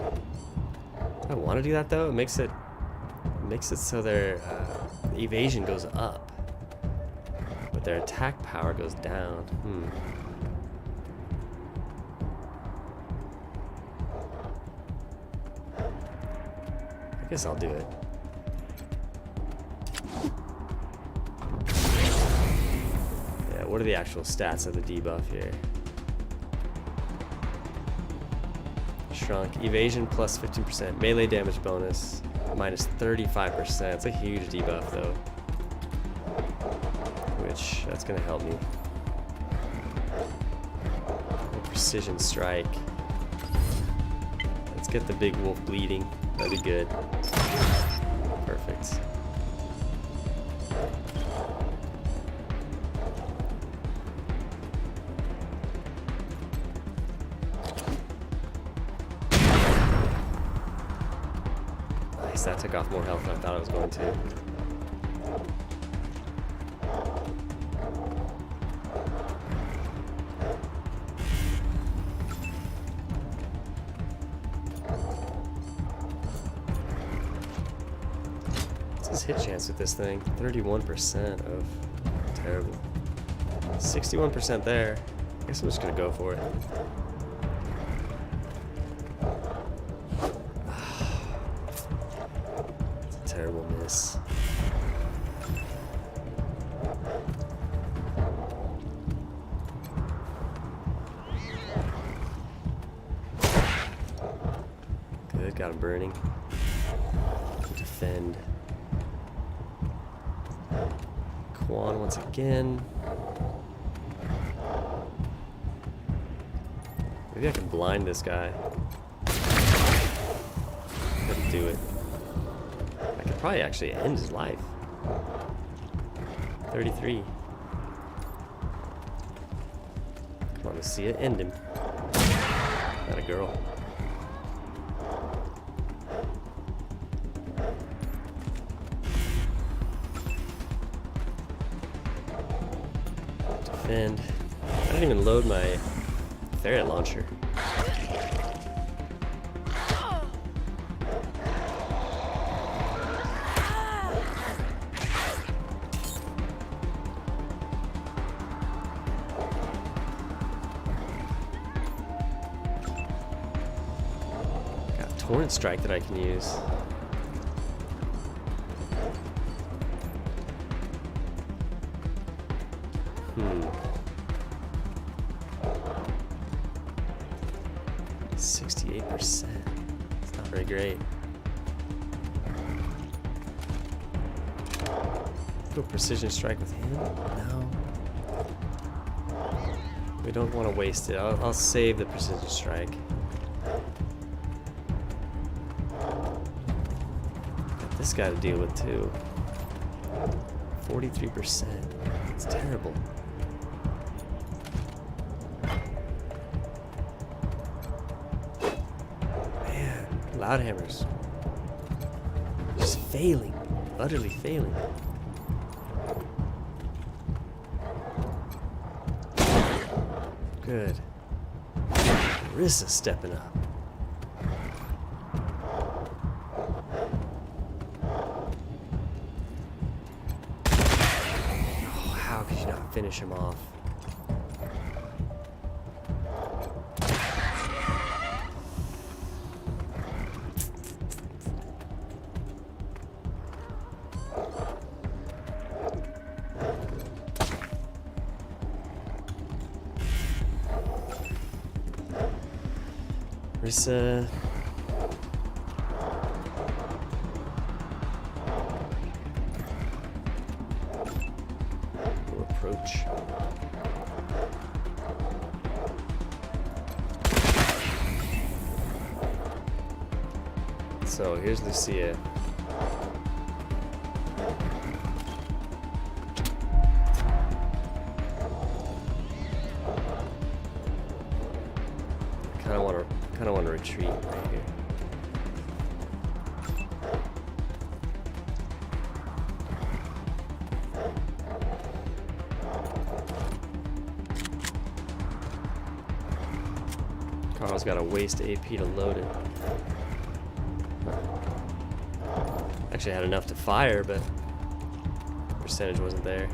Do I want to do that though? It makes it so they're evasion goes up, but their attack power goes down. I guess I'll do it. Yeah, what are the actual stats of the debuff here? Shrunk. Evasion plus 15%. Melee damage bonus minus 35%. It's a huge debuff though. Which, that's gonna help me. Precision strike. Let's get the big wolf bleeding. That'd be good. Perfect. Nice, that took off more health than I thought it was going to. Hit chance with this thing. 31% of terrible. 61% there. I guess I'm just gonna go for it. It's a terrible miss. Good, got him burning. Defend. Quan once again. Maybe I can blind this guy. Couldn't do it. I could probably actually end his life. 33. Come on, Lucia, end him. Not a girl. And I didn't even load my ferret launcher. Got a torrent strike that I can use. 68%. It's not very great. Do a precision strike with him? No. We don't want to waste it. I'll save the precision strike. Got this guy to deal with too. 43%. It's terrible. Loudhammers. Just failing. Utterly failing. Good. Rissa stepping up. Oh, how could you not finish him off? Rissa. We'll approach. So here's Lucia. I want to retreat right here. Karl's got to waste AP to load it. Actually, I had enough to fire, but percentage wasn't there.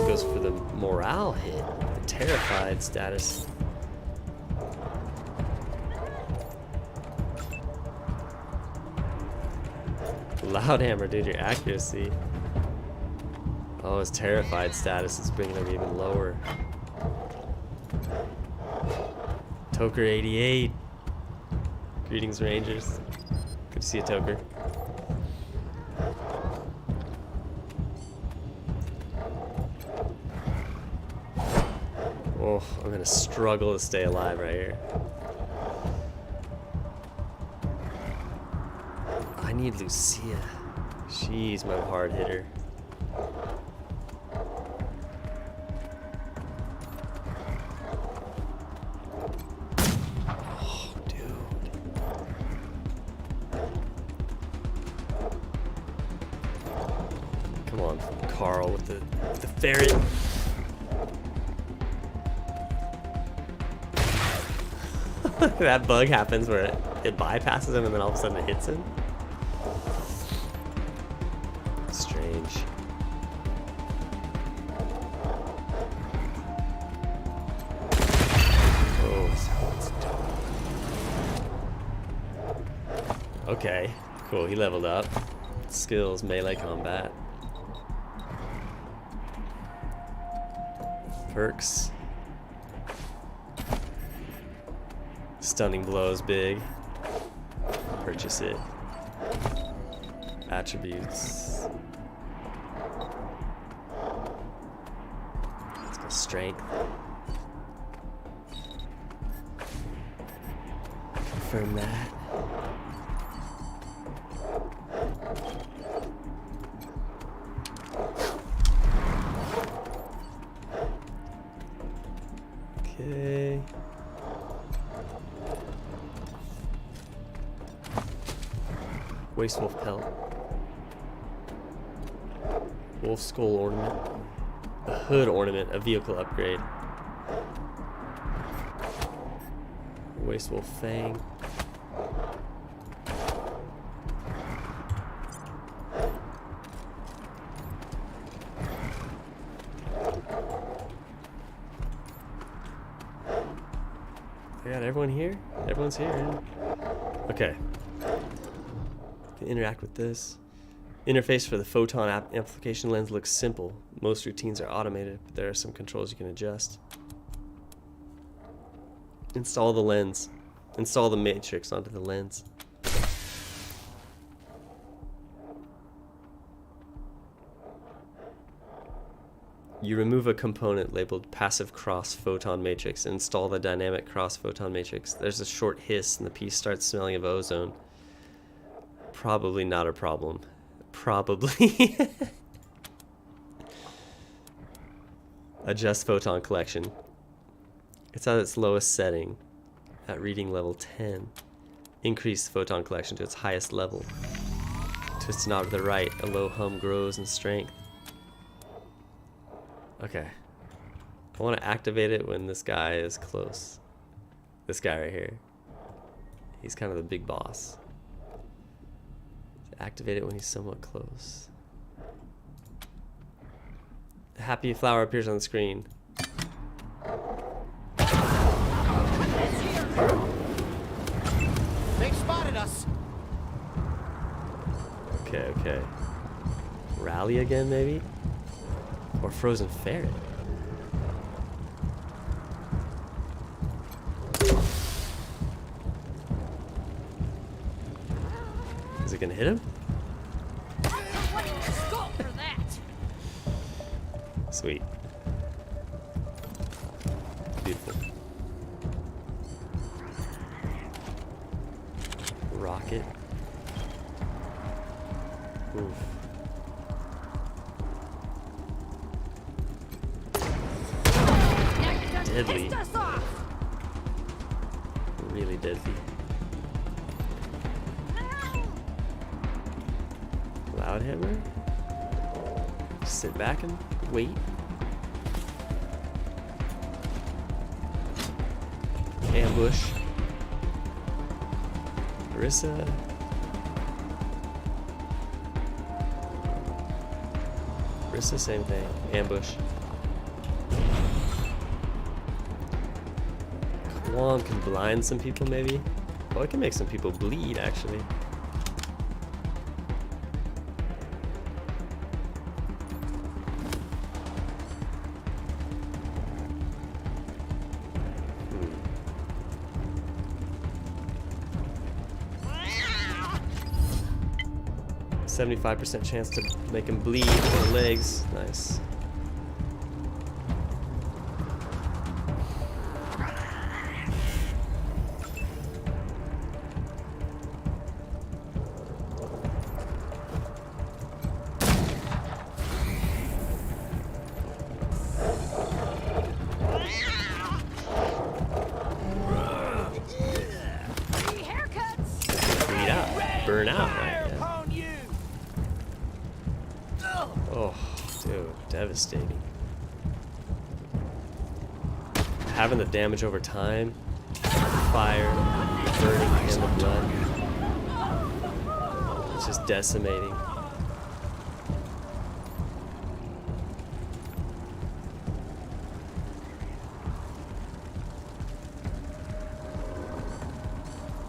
Goes for the morale hit, the terrified status. Loudhammer, dude, your accuracy. Oh, his terrified status is bringing him even lower. Toker 88. Greetings, Rangers. Good to see you, Toker. Oh, I'm gonna struggle to stay alive right here. I need Lucia. She's my hard hitter. Oh, dude. Come on, Karl with the ferret. That bug happens where it bypasses him and then all of a sudden it hits him. Strange. Oh. Okay, cool, he leveled up. Skills, melee combat. Perks. Stunning blow is big. Purchase it. Attributes. Let's go strength. Confirm that. Okay. Waste wolf pelt. Wolf skull ornament. A hood ornament, a vehicle upgrade. Waste wolf fang. I got everyone here? Everyone's here. Yeah. Okay. Can interact with this. Interface for the photon amplification lens looks simple. Most routines are automated, but there are some controls you can adjust. Install the lens. Install the matrix onto the lens. You remove a component labeled passive cross photon matrix and install the dynamic cross photon matrix. There's a short hiss and the piece starts smelling of ozone. Probably not a problem. Probably. Adjust photon collection. It's at its lowest setting at reading level 10. Increase photon collection to its highest level. Twist the knob to the right. A low hum grows in strength. Okay. I want to activate it when this guy is close. This guy right here. He's kind of the big boss. Activate it when he's somewhat close. The happy flower appears on the screen. They've spotted us. Okay, okay. Rally again, maybe? Or frozen ferret. Is it gonna hit him? Sweet. Beautiful. Rocket. Oof. Deadly. Really deadly. Loudhammer? Just sit back and wait. Ambush. Rissa. Rissa, same thing. Ambush. One can blind some people, maybe. Oh, it can make some people bleed, actually. Hmm. 75% chance to make him bleed from the legs. Nice. Bleed out. Burn out, right? Oh, dude, devastating. Having the damage over time, fire, burning, and the blood. It's just decimating.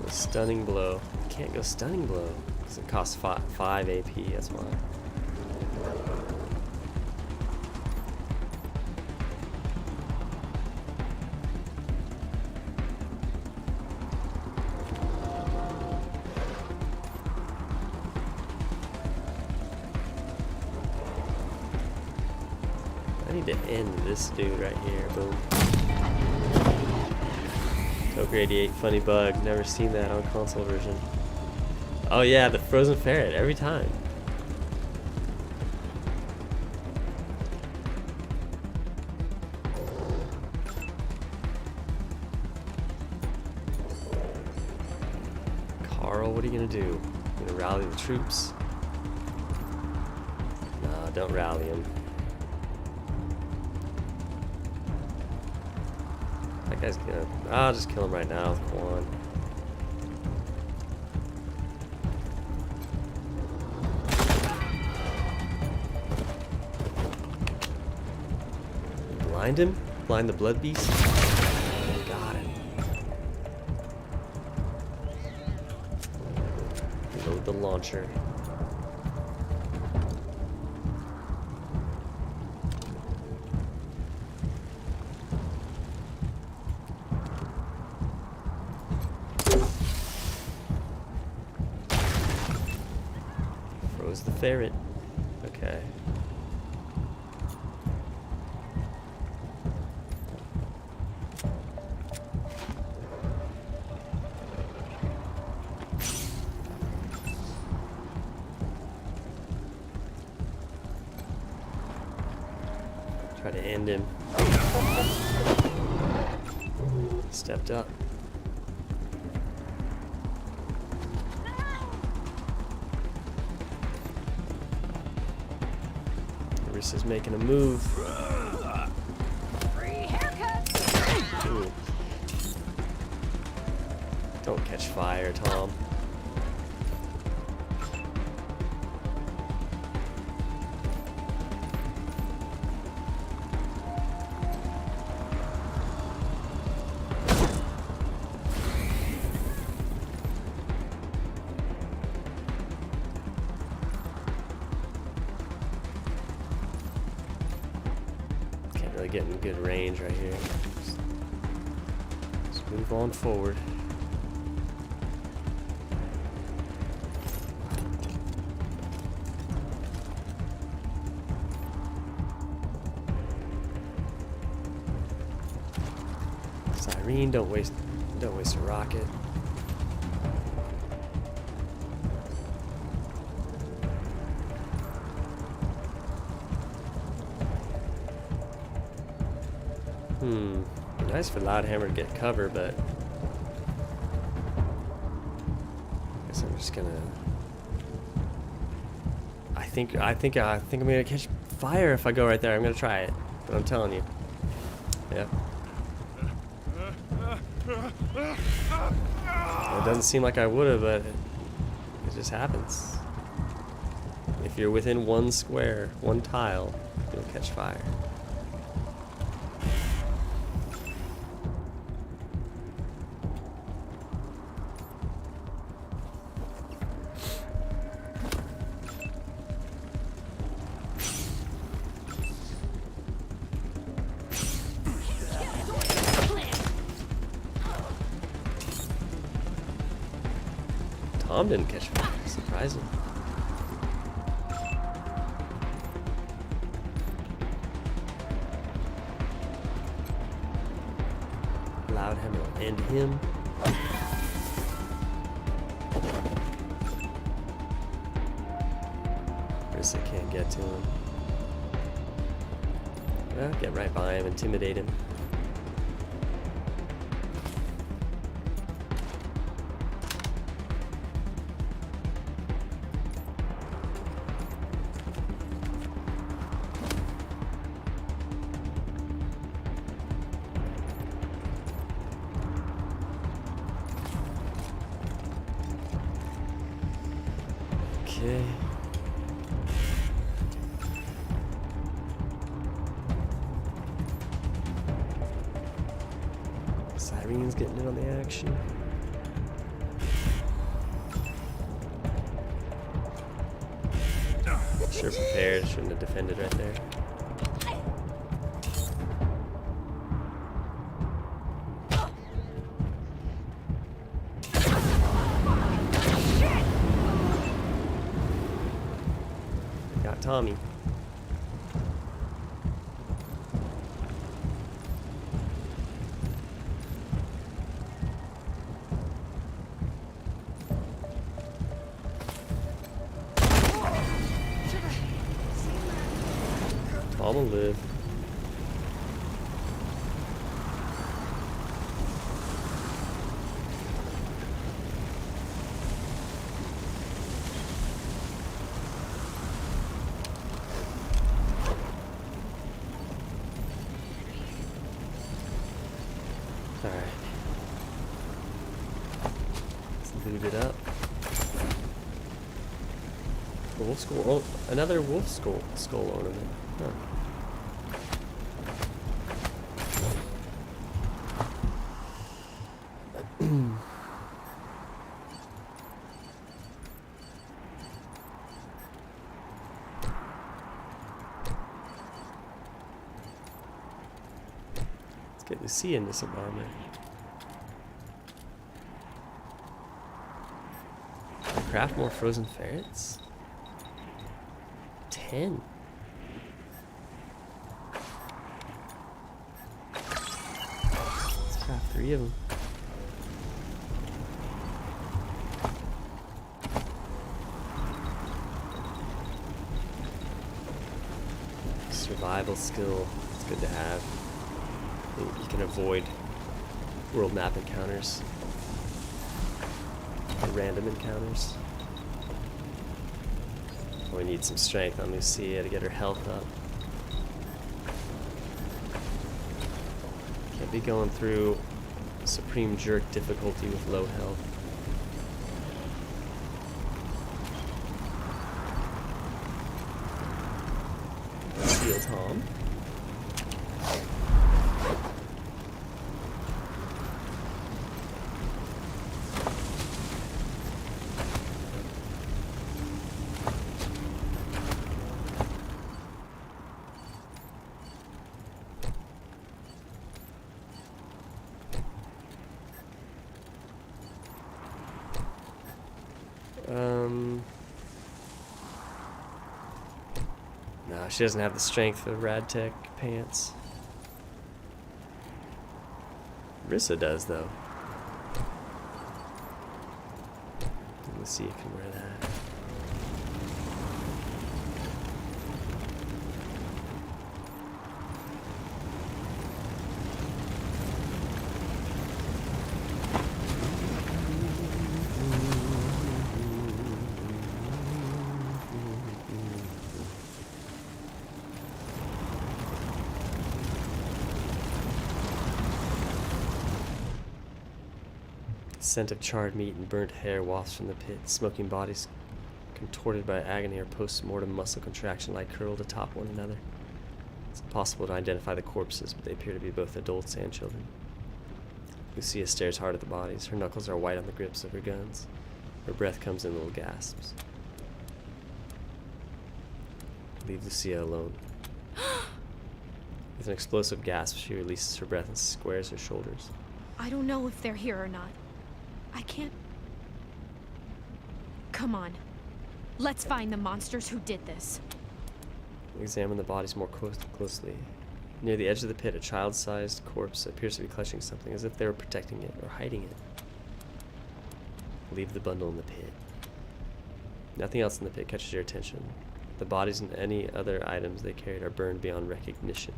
The stunning blow. Can't go stunning blow because it costs 5 AP, that's why. I need to end this dude right here. Boom. Toke 88, funny bug. Never seen that on console version. Oh yeah, the frozen ferret every time. Karl, what are you gonna do? You gonna rally the troops? No, don't rally them. That guy's gonna... I'll just kill him right now with one. Blind him? Blind the blood beast? Got him. Load the launcher. Froze the ferret. Okay. Try to end him. Stepped up. Rissa's making a move. Free haircuts. Ooh. Don't catch fire, Tom. Getting good range right here. Just move on forward. Cyrene, don't waste a rocket. Nice for Loudhammer to get cover, but I guess I'm just gonna. I think I'm gonna catch fire if I go right there. I'm gonna try it, but I'm telling you. Yeah. It doesn't seem like I would have, but it just happens. If you're within one square, one tile, you'll catch fire. Tom didn't catch fire. Surprising. Loudhammer will end him. Rissa can't get to him. Well, get right by him, intimidate him. Okay. Cyrene's getting in on the action. Sure prepared, shouldn't have defended right there. Got Tommy. Tom will live. Alright. Let's loot it up. Wolf skull. Oh, another wolf skull ornament. Huh. Let's get Lucia into some armor. Craft more frozen ferrets? 10. Let's craft 3 of them. Survival skill. It's good to have. You can avoid world map encounters. Or random encounters. We need some strength on Lucia to get her health up. Can't be going through Supreme Jerk difficulty with low health. Heal Tom. No, she doesn't have the strength for Rad Tech pants. Rissa does, though. Let's see if you can wear that. The scent of charred meat and burnt hair wafts from the pit. Smoking bodies contorted by agony or post-mortem muscle contraction lie curled atop one another. It's impossible to identify the corpses, but they appear to be both adults and children. Lucia stares hard at the bodies. Her knuckles are white on the grips of her guns. Her breath comes in little gasps. Leave Lucia alone. With an explosive gasp, she releases her breath and squares her shoulders. I don't know if they're here or not. I can't... Come on. Let's find the monsters who did this. We examine the bodies more closely. Near the edge of the pit, a child-sized corpse appears to be clutching something, as if they were protecting it or hiding it. Leave the bundle in the pit. Nothing else in the pit catches your attention. The bodies and any other items they carried are burned beyond recognition.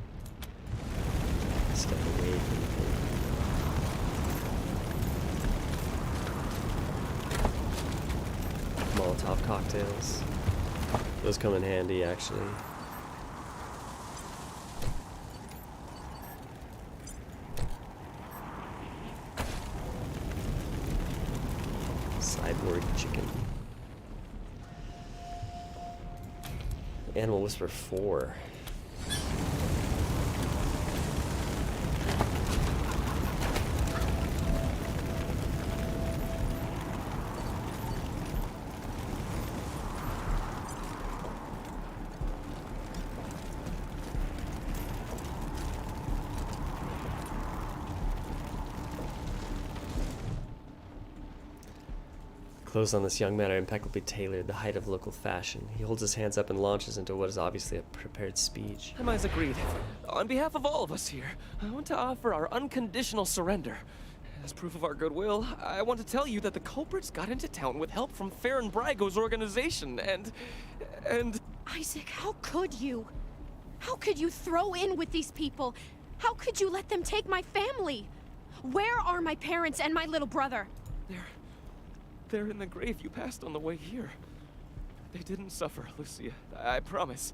Step away from the pit. Molotov cocktails. Those come in handy, actually. Sideboard chicken. Animal Whisper 4. Clothes on this young man are impeccably tailored, the height of local fashion. He holds his hands up and launches into what is obviously a prepared speech. I'm Isaac Reed. On behalf of all of us here, I want to offer our unconditional surrender. As proof of our goodwill, I want to tell you that the culprits got into town with help from Farron Brygo's organization, and... Isaac, how could you? How could you throw in with these people? How could you let them take my family? Where are my parents and my little brother? They're in the grave you passed on the way here. They didn't suffer, Lucia. I promise.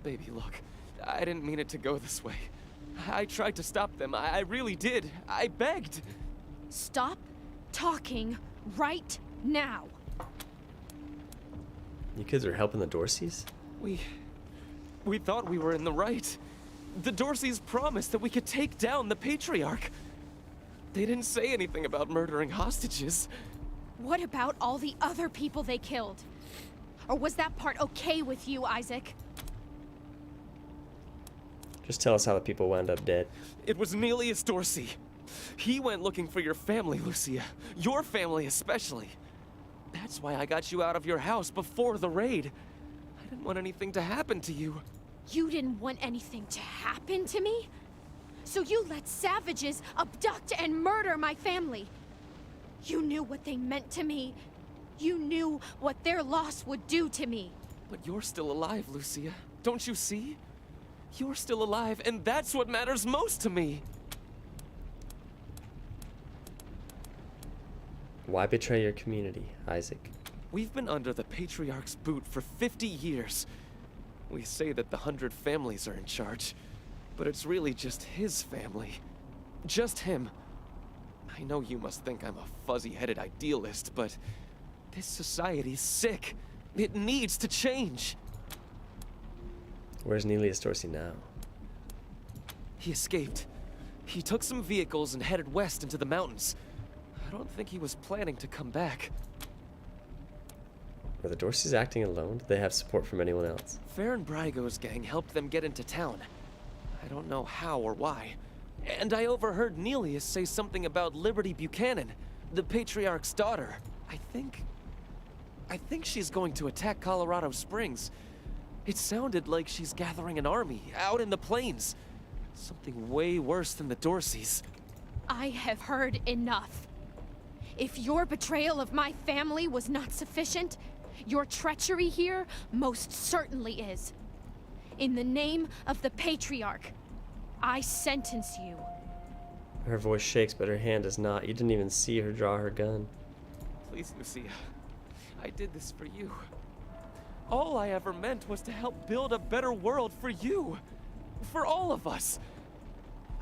Baby, look. I didn't mean it to go this way. I tried to stop them. I really did. I begged. Stop talking right now. You kids are helping the Dorseys? We thought we were in the right. The Dorseys promised that we could take down the patriarch. They didn't say anything about murdering hostages. What about all the other people they killed? Or was that part okay with you, Isaac? Just tell us how the people wound up dead. It was Nelius Dorsey. He went looking for your family, Lucia. Your family especially. That's why I got you out of your house before the raid. I didn't want anything to happen to you. You didn't want anything to happen to me? So you let savages abduct and murder my family. You knew what they meant to me. You knew what their loss would do to me. But you're still alive, Lucia. Don't you see? You're still alive, and that's what matters most to me. Why betray your community, Isaac? We've been under the Patriarch's boot for 50 years. We say that the 100 families are in charge, but it's really just his family. Just him. I know you must think I'm a fuzzy-headed idealist, but this society's sick. It needs to change. Where's Nelius Dorsey now? He escaped. He took some vehicles and headed west into the mountains. I don't think he was planning to come back. Were the Dorseys acting alone? Did they have support from anyone else? Farron Brygo's gang helped them get into town. I don't know how or why. And I overheard Nelius say something about Liberty Buchanan, the Patriarch's daughter. I think she's going to attack Colorado Springs. It sounded like she's gathering an army out in the plains. Something way worse than the Dorseys. I have heard enough. If your betrayal of my family was not sufficient, your treachery here most certainly is. In the name of the Patriarch, I sentence you. Her voice shakes, but her hand does not. You didn't even see her draw her gun. Please, Lucia. I did this for you. All I ever meant was to help build a better world for you. For all of us.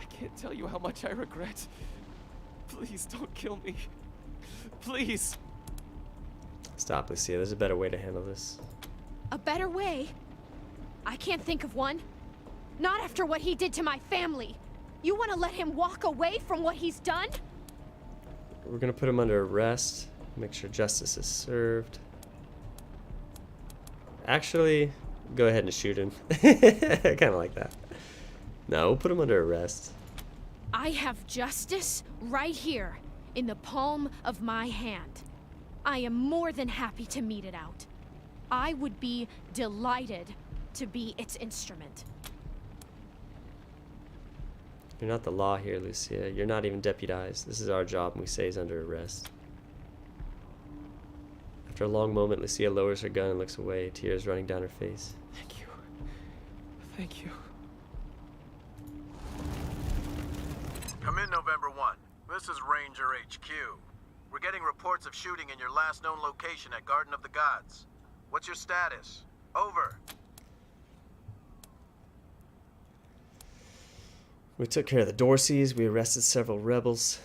I can't tell you how much I regret. Please don't kill me. Please. Stop, Lucia. There's a better way to handle this. A better way? I can't think of one. Not after what he did to my family. You want to let him walk away from what he's done? We're gonna put him under arrest. Make sure justice is served. Actually, go ahead and shoot him. I kind of like that. No, we'll put him under arrest. I have justice right here, in the palm of my hand. I am more than happy to mete it out. I would be delighted to be its instrument. You're not the law here, Lucia. You're not even deputized. This is our job, and we say he's under arrest. After a long moment, Lucia lowers her gun and looks away, tears running down her face. Thank you. Thank you. Come in, November 1. This is Ranger HQ. We're getting reports of shooting in your last known location at Garden of the Gods. What's your status? Over. We took care of the Dorseys. We arrested several rebels.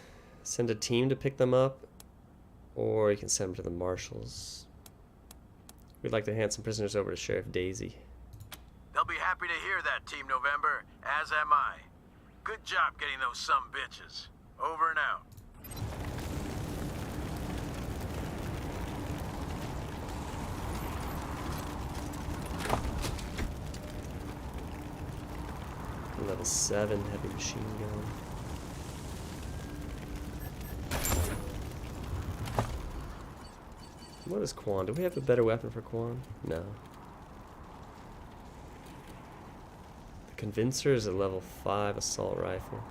Send a team to pick them up, or you can send them to the marshals. We'd like to hand some prisoners over to Sheriff Daisy. They'll be happy to hear that, Team November, as am I. Good job getting those sumbitches. Over and out. Level 7 heavy machine gun. What is Quan? Do we have a better weapon for Quan? No. The Convincer is a level 5 assault rifle.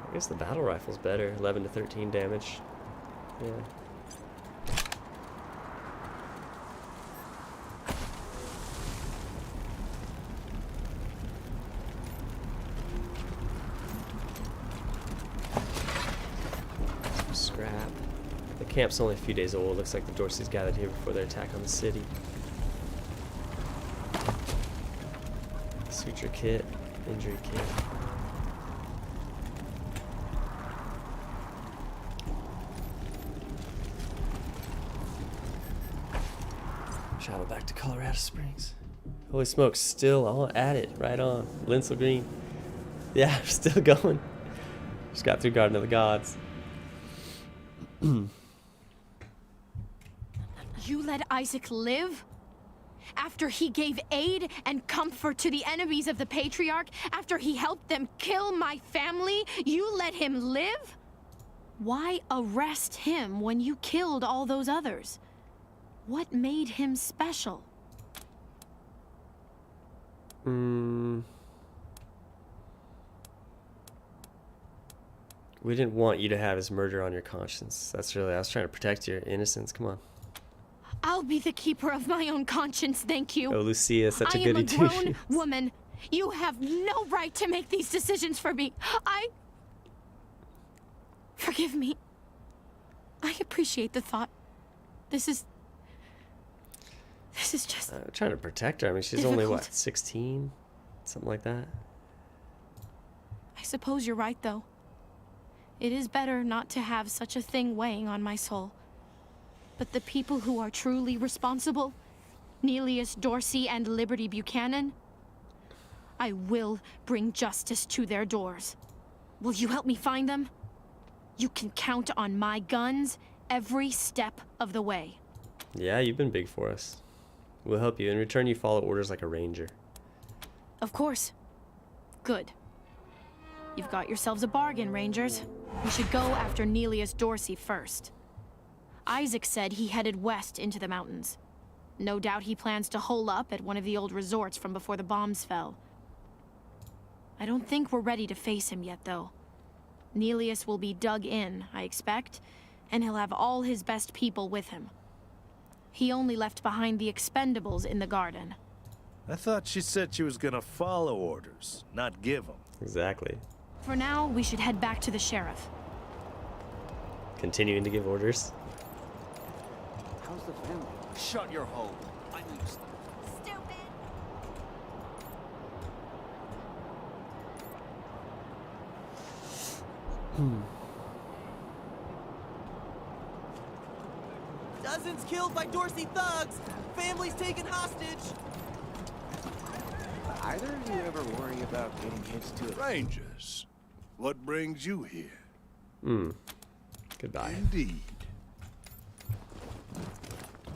I guess the battle rifle's better. 11 to 13 damage. Yeah. Scrap. The camp's only a few days old. Looks like the Dorseys gathered here before their attack on the city. Suture kit, injury kit. Travel back to Colorado Springs. Holy smokes, still all at it, right on. Linsel Green. Yeah, still going. Just got through Garden of the Gods. You let Isaac live? After he gave aid and comfort to the enemies of the patriarch? After he helped them kill my family? You let him live? Why arrest him when you killed all those others? What made him special? We didn't want you to have his murder on your conscience. That's really, I was trying to protect your innocence. Come on. I'll be the keeper of my own conscience, thank you. Oh, Lucia, such a I am goody a two-shoes. grown woman. You have no right to make these decisions for me. Forgive me. I appreciate the thought. This is just... I'm trying to protect her. I mean, she's only, what, 16? Something like that? I suppose you're right, though. It is better not to have such a thing weighing on my soul. But the people who are truly responsible, Nelius Dorsey and Liberty Buchanan, I will bring justice to their doors. Will you help me find them? You can count on my guns every step of the way. Yeah, you've been big for us. We'll help you. In return, you follow orders like a ranger. Of course. Good. You've got yourselves a bargain, Rangers. We should go after Nelius Dorsey first. Isaac said he headed west into the mountains. No doubt he plans to hole up at one of the old resorts from before the bombs fell. I don't think we're ready to face him yet, though. Nelius will be dug in, I expect, and he'll have all his best people with him. He only left behind the expendables in the garden. I thought she said she was gonna follow orders, not give them. Exactly. For now, we should head back to the sheriff. Continuing to give orders. How's the family? Shut your hole. I knew you. Stupid! Dozens killed by Dorsey thugs. Families taken hostage. Either of you ever worry about getting hitched to a... Rangers, what brings you here? Goodbye. Indeed.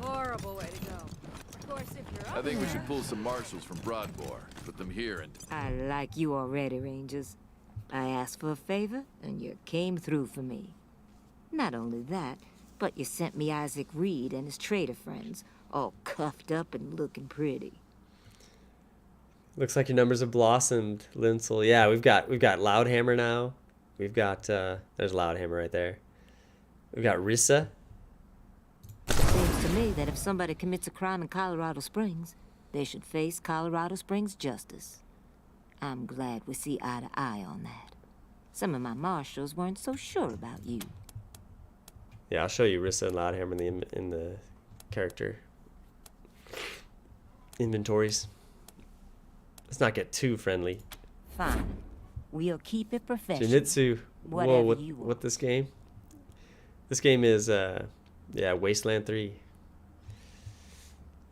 Horrible way to go. Of course, if you're I think we should pull some marshals from Broadmoor, put them here, and... I like you already, Rangers. I asked for a favor, and you came through for me. Not only that, but you sent me Isaac Reed and his trader friends, all cuffed up and looking pretty. Looks like your numbers have blossomed, Linsel. Yeah, we've got Loudhammer now. We've got there's Loudhammer right there. We've got Rissa. Seems to me that if somebody commits a crime in Colorado Springs, they should face Colorado Springs justice. I'm glad we see eye to eye on that. Some of my marshals weren't so sure about you. Yeah, I'll show you Rissa and Loudhammer in the character inventories. Let's not get too friendly. Fine. We'll keep it professional. Jinitsu. Whatever Whoa, you want. what this game? This game is yeah, Wasteland 3.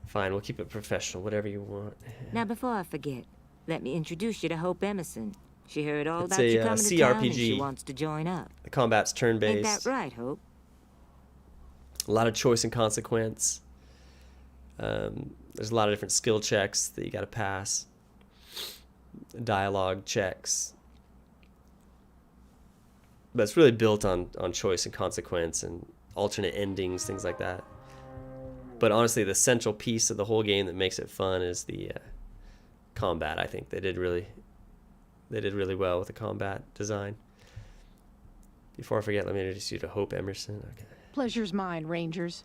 Fine, we'll keep it professional, whatever you want. Now, before I forget, let me introduce you to Hope Emerson. She heard all It's about you a, coming to town and she CRPG. wants to join up. The combat's Ain't turn-based. that right, Hope? A lot of choice and consequence. There's a lot of different skill checks that you got to pass. Dialogue checks. But it's really built on choice and consequence and alternate endings, things like that. But honestly, the central piece of the whole game that makes it fun is the combat. I think they did really well with the combat design. Before I forget, let me introduce you to Hope Emerson. Okay. Pleasure's mine, Rangers.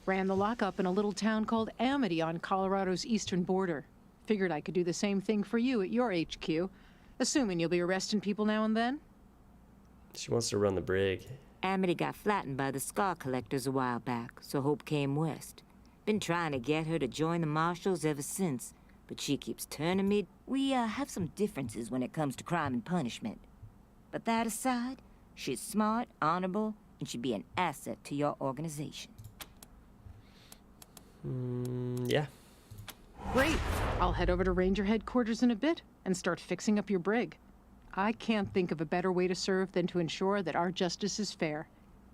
Ran the lockup in a little town called Amity on Colorado's eastern border. Figured I could do the same thing for you at your HQ, assuming you'll be arresting people now and then. She wants to run the brig. Amity got flattened by the Scar Collectors a while back, so Hope came west. Been trying to get her to join the Marshals ever since, but she keeps turning me. We have some differences when it comes to crime and punishment. But that aside, she's smart, honorable, and should be an asset to your organization. Yeah. Great. I'll head over to Ranger headquarters in a bit and start fixing up your brig. I can't think of a better way to serve than to ensure that our justice is fair,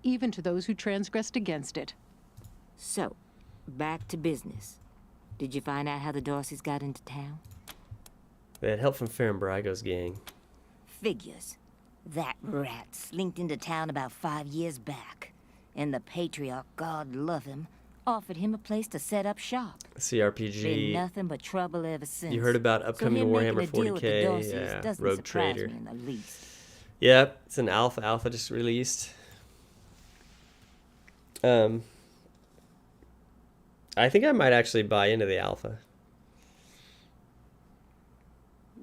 even to those who transgressed against it. So, back to business. Did you find out how the Dorseys got into town? They had help from Farrenbrago's gang. Figures. That rat slinked into town about 5 years back, and the patriarch, God love him, offered him a place to set up shop. CRPG. Been nothing but trouble ever since. You heard about upcoming so Warhammer making a deal with the 40K, Dorseys yeah, doesn't Rogue surprise Trader. me in the least. Yep, it's an alpha. Alpha just released. I think I might actually buy into the alpha.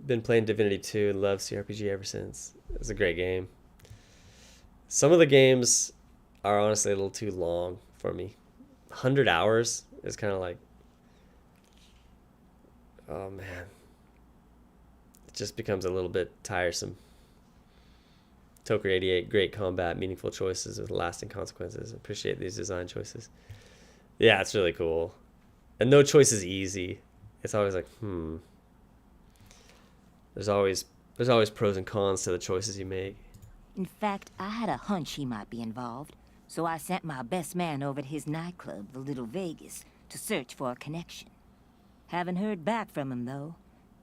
Been playing Divinity 2 and loved CRPG ever since. It's a great game. Some of the games are honestly a little too long for me. 100 hours is kind of like, oh man, it just becomes a little bit tiresome. Toker 88, great combat, meaningful choices with lasting consequences. Appreciate these design choices. Yeah, it's really cool. And no choice is easy. It's always like, There's always pros and cons to the choices you make. In fact, I had a hunch he might be involved, so I sent my best man over to his nightclub, the Little Vegas, to search for a connection. Haven't heard back from him, though,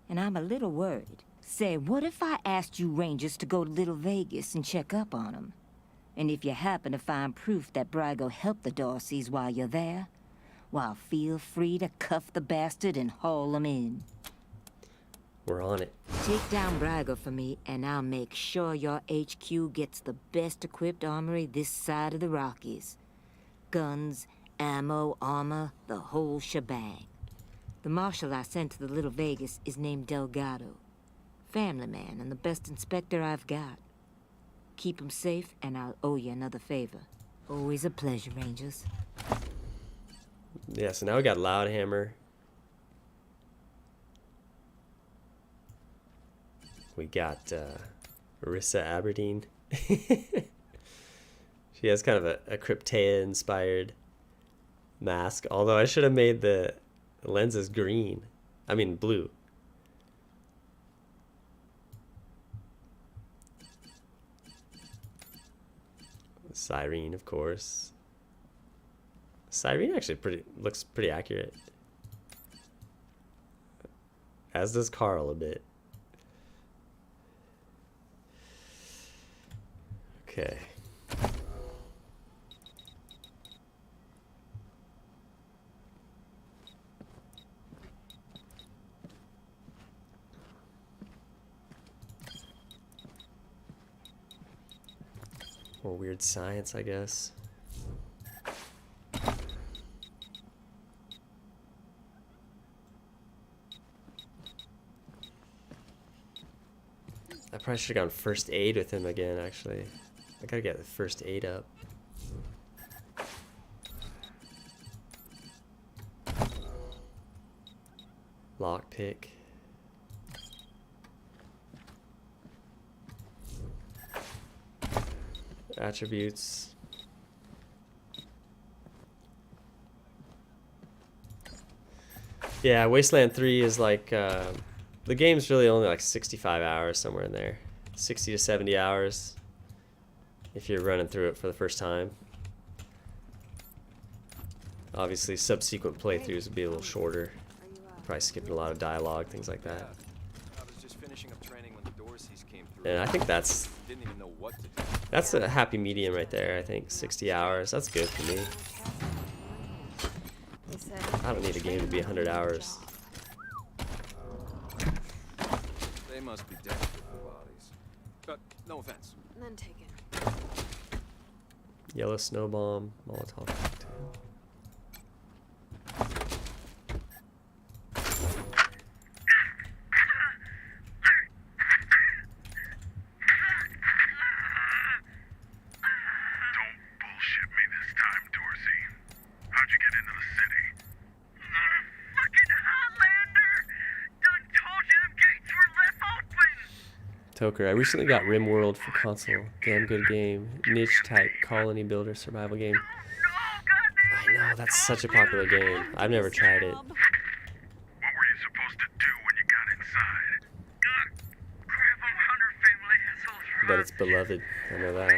and I'm a little worried. Say, what if I asked you Rangers to go to Little Vegas and check up on him? And if you happen to find proof that Brago helped the Dorseys while you're there, well, feel free to cuff the bastard and haul him in. We're on it. Take down Brago for me, and I'll make sure your HQ gets the best-equipped armory this side of the Rockies. Guns, ammo, armor, the whole shebang. The marshal I sent to the Little Vegas is named Delgado. Family man and the best inspector I've got. Keep him safe, and I'll owe you another favor. Always a pleasure, Rangers. Yeah, so now we got Loudhammer. We got Rissa Aberdeen. She has kind of a Cryptea-inspired mask. Although I should have made the lenses green. I mean blue. Cyrene, of course. Cyrene actually looks pretty accurate. As does Karl a bit. Okay. More weird science, I guess. I probably should have gone first aid with him again, actually. I gotta get the first aid up. Lockpick. Attributes. Yeah, Wasteland 3 is like, the game's really only like 65 hours, somewhere in there. 60 to 70 hours if you're running through it for the first time. Obviously, subsequent playthroughs would be a little shorter. Probably skipping a lot of dialogue, things like that. I was just finishing up training when the Dorseys came through. And I think that's a happy medium right there. I think 60 hours. That's good for me. I don't need a game to be 100 hours. They must be dead with the bodies. No offense. None taken. Yellow snow bomb, Molotov cocktail. Toker, I recently got RimWorld for console. Damn good game. Niche type colony builder survival game. I know, that's such a popular game. I've never tried it. What were you supposed to do when you got inside? Grab them hunter family assholes for But it's beloved. I know that.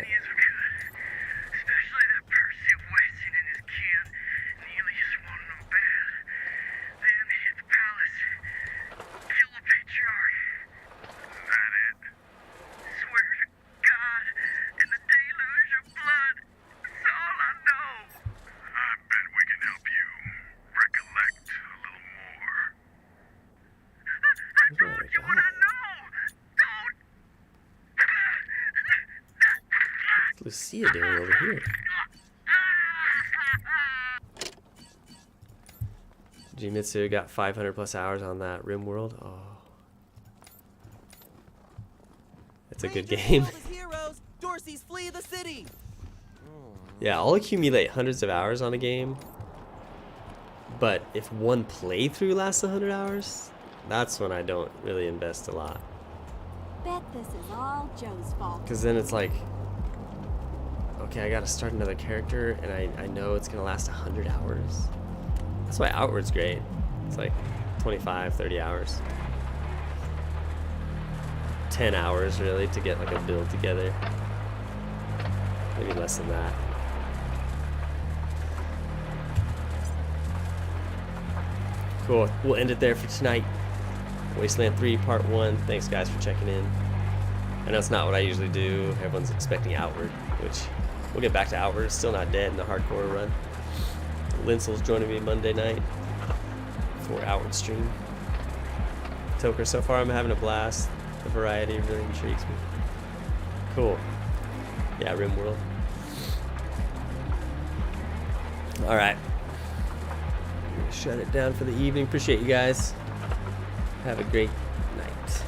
especially that Percy Wesson and his kin. Neely just wanted them bad. Then hit the palace. Kill the patriarch. That it? Swear to God and the deluge of blood. That's all I know. I bet we can help you recollect a little more. I told you what I know. Don't. What's Lucia doing over here? Jimitsu got 500 plus hours on that RimWorld. Oh. It's a good game. Heroes, Dorsey's flee the city. Yeah, I'll accumulate hundreds of hours on a game. But if one playthrough lasts 100 hours, that's when I don't really invest a lot. Bet this is all Joe's fault. Because then it's like, okay, I gotta start another character, and I know it's gonna last 100 hours. That's why Outward's great. It's like 25, 30 hours. 10 hours, really, to get like a build together. Maybe less than that. Cool, we'll end it there for tonight. Wasteland 3 Part 1. Thanks guys for checking in. I know it's not what I usually do. Everyone's expecting Outward, which we'll get back to Outward. It's still not dead in the hardcore run. Linsel's joining me Monday night for Outward stream. Toker, so far I'm having a blast. The variety really intrigues me. Cool. Yeah, RimWorld. Alright. Shut it down for the evening. Appreciate you guys. Have a great night.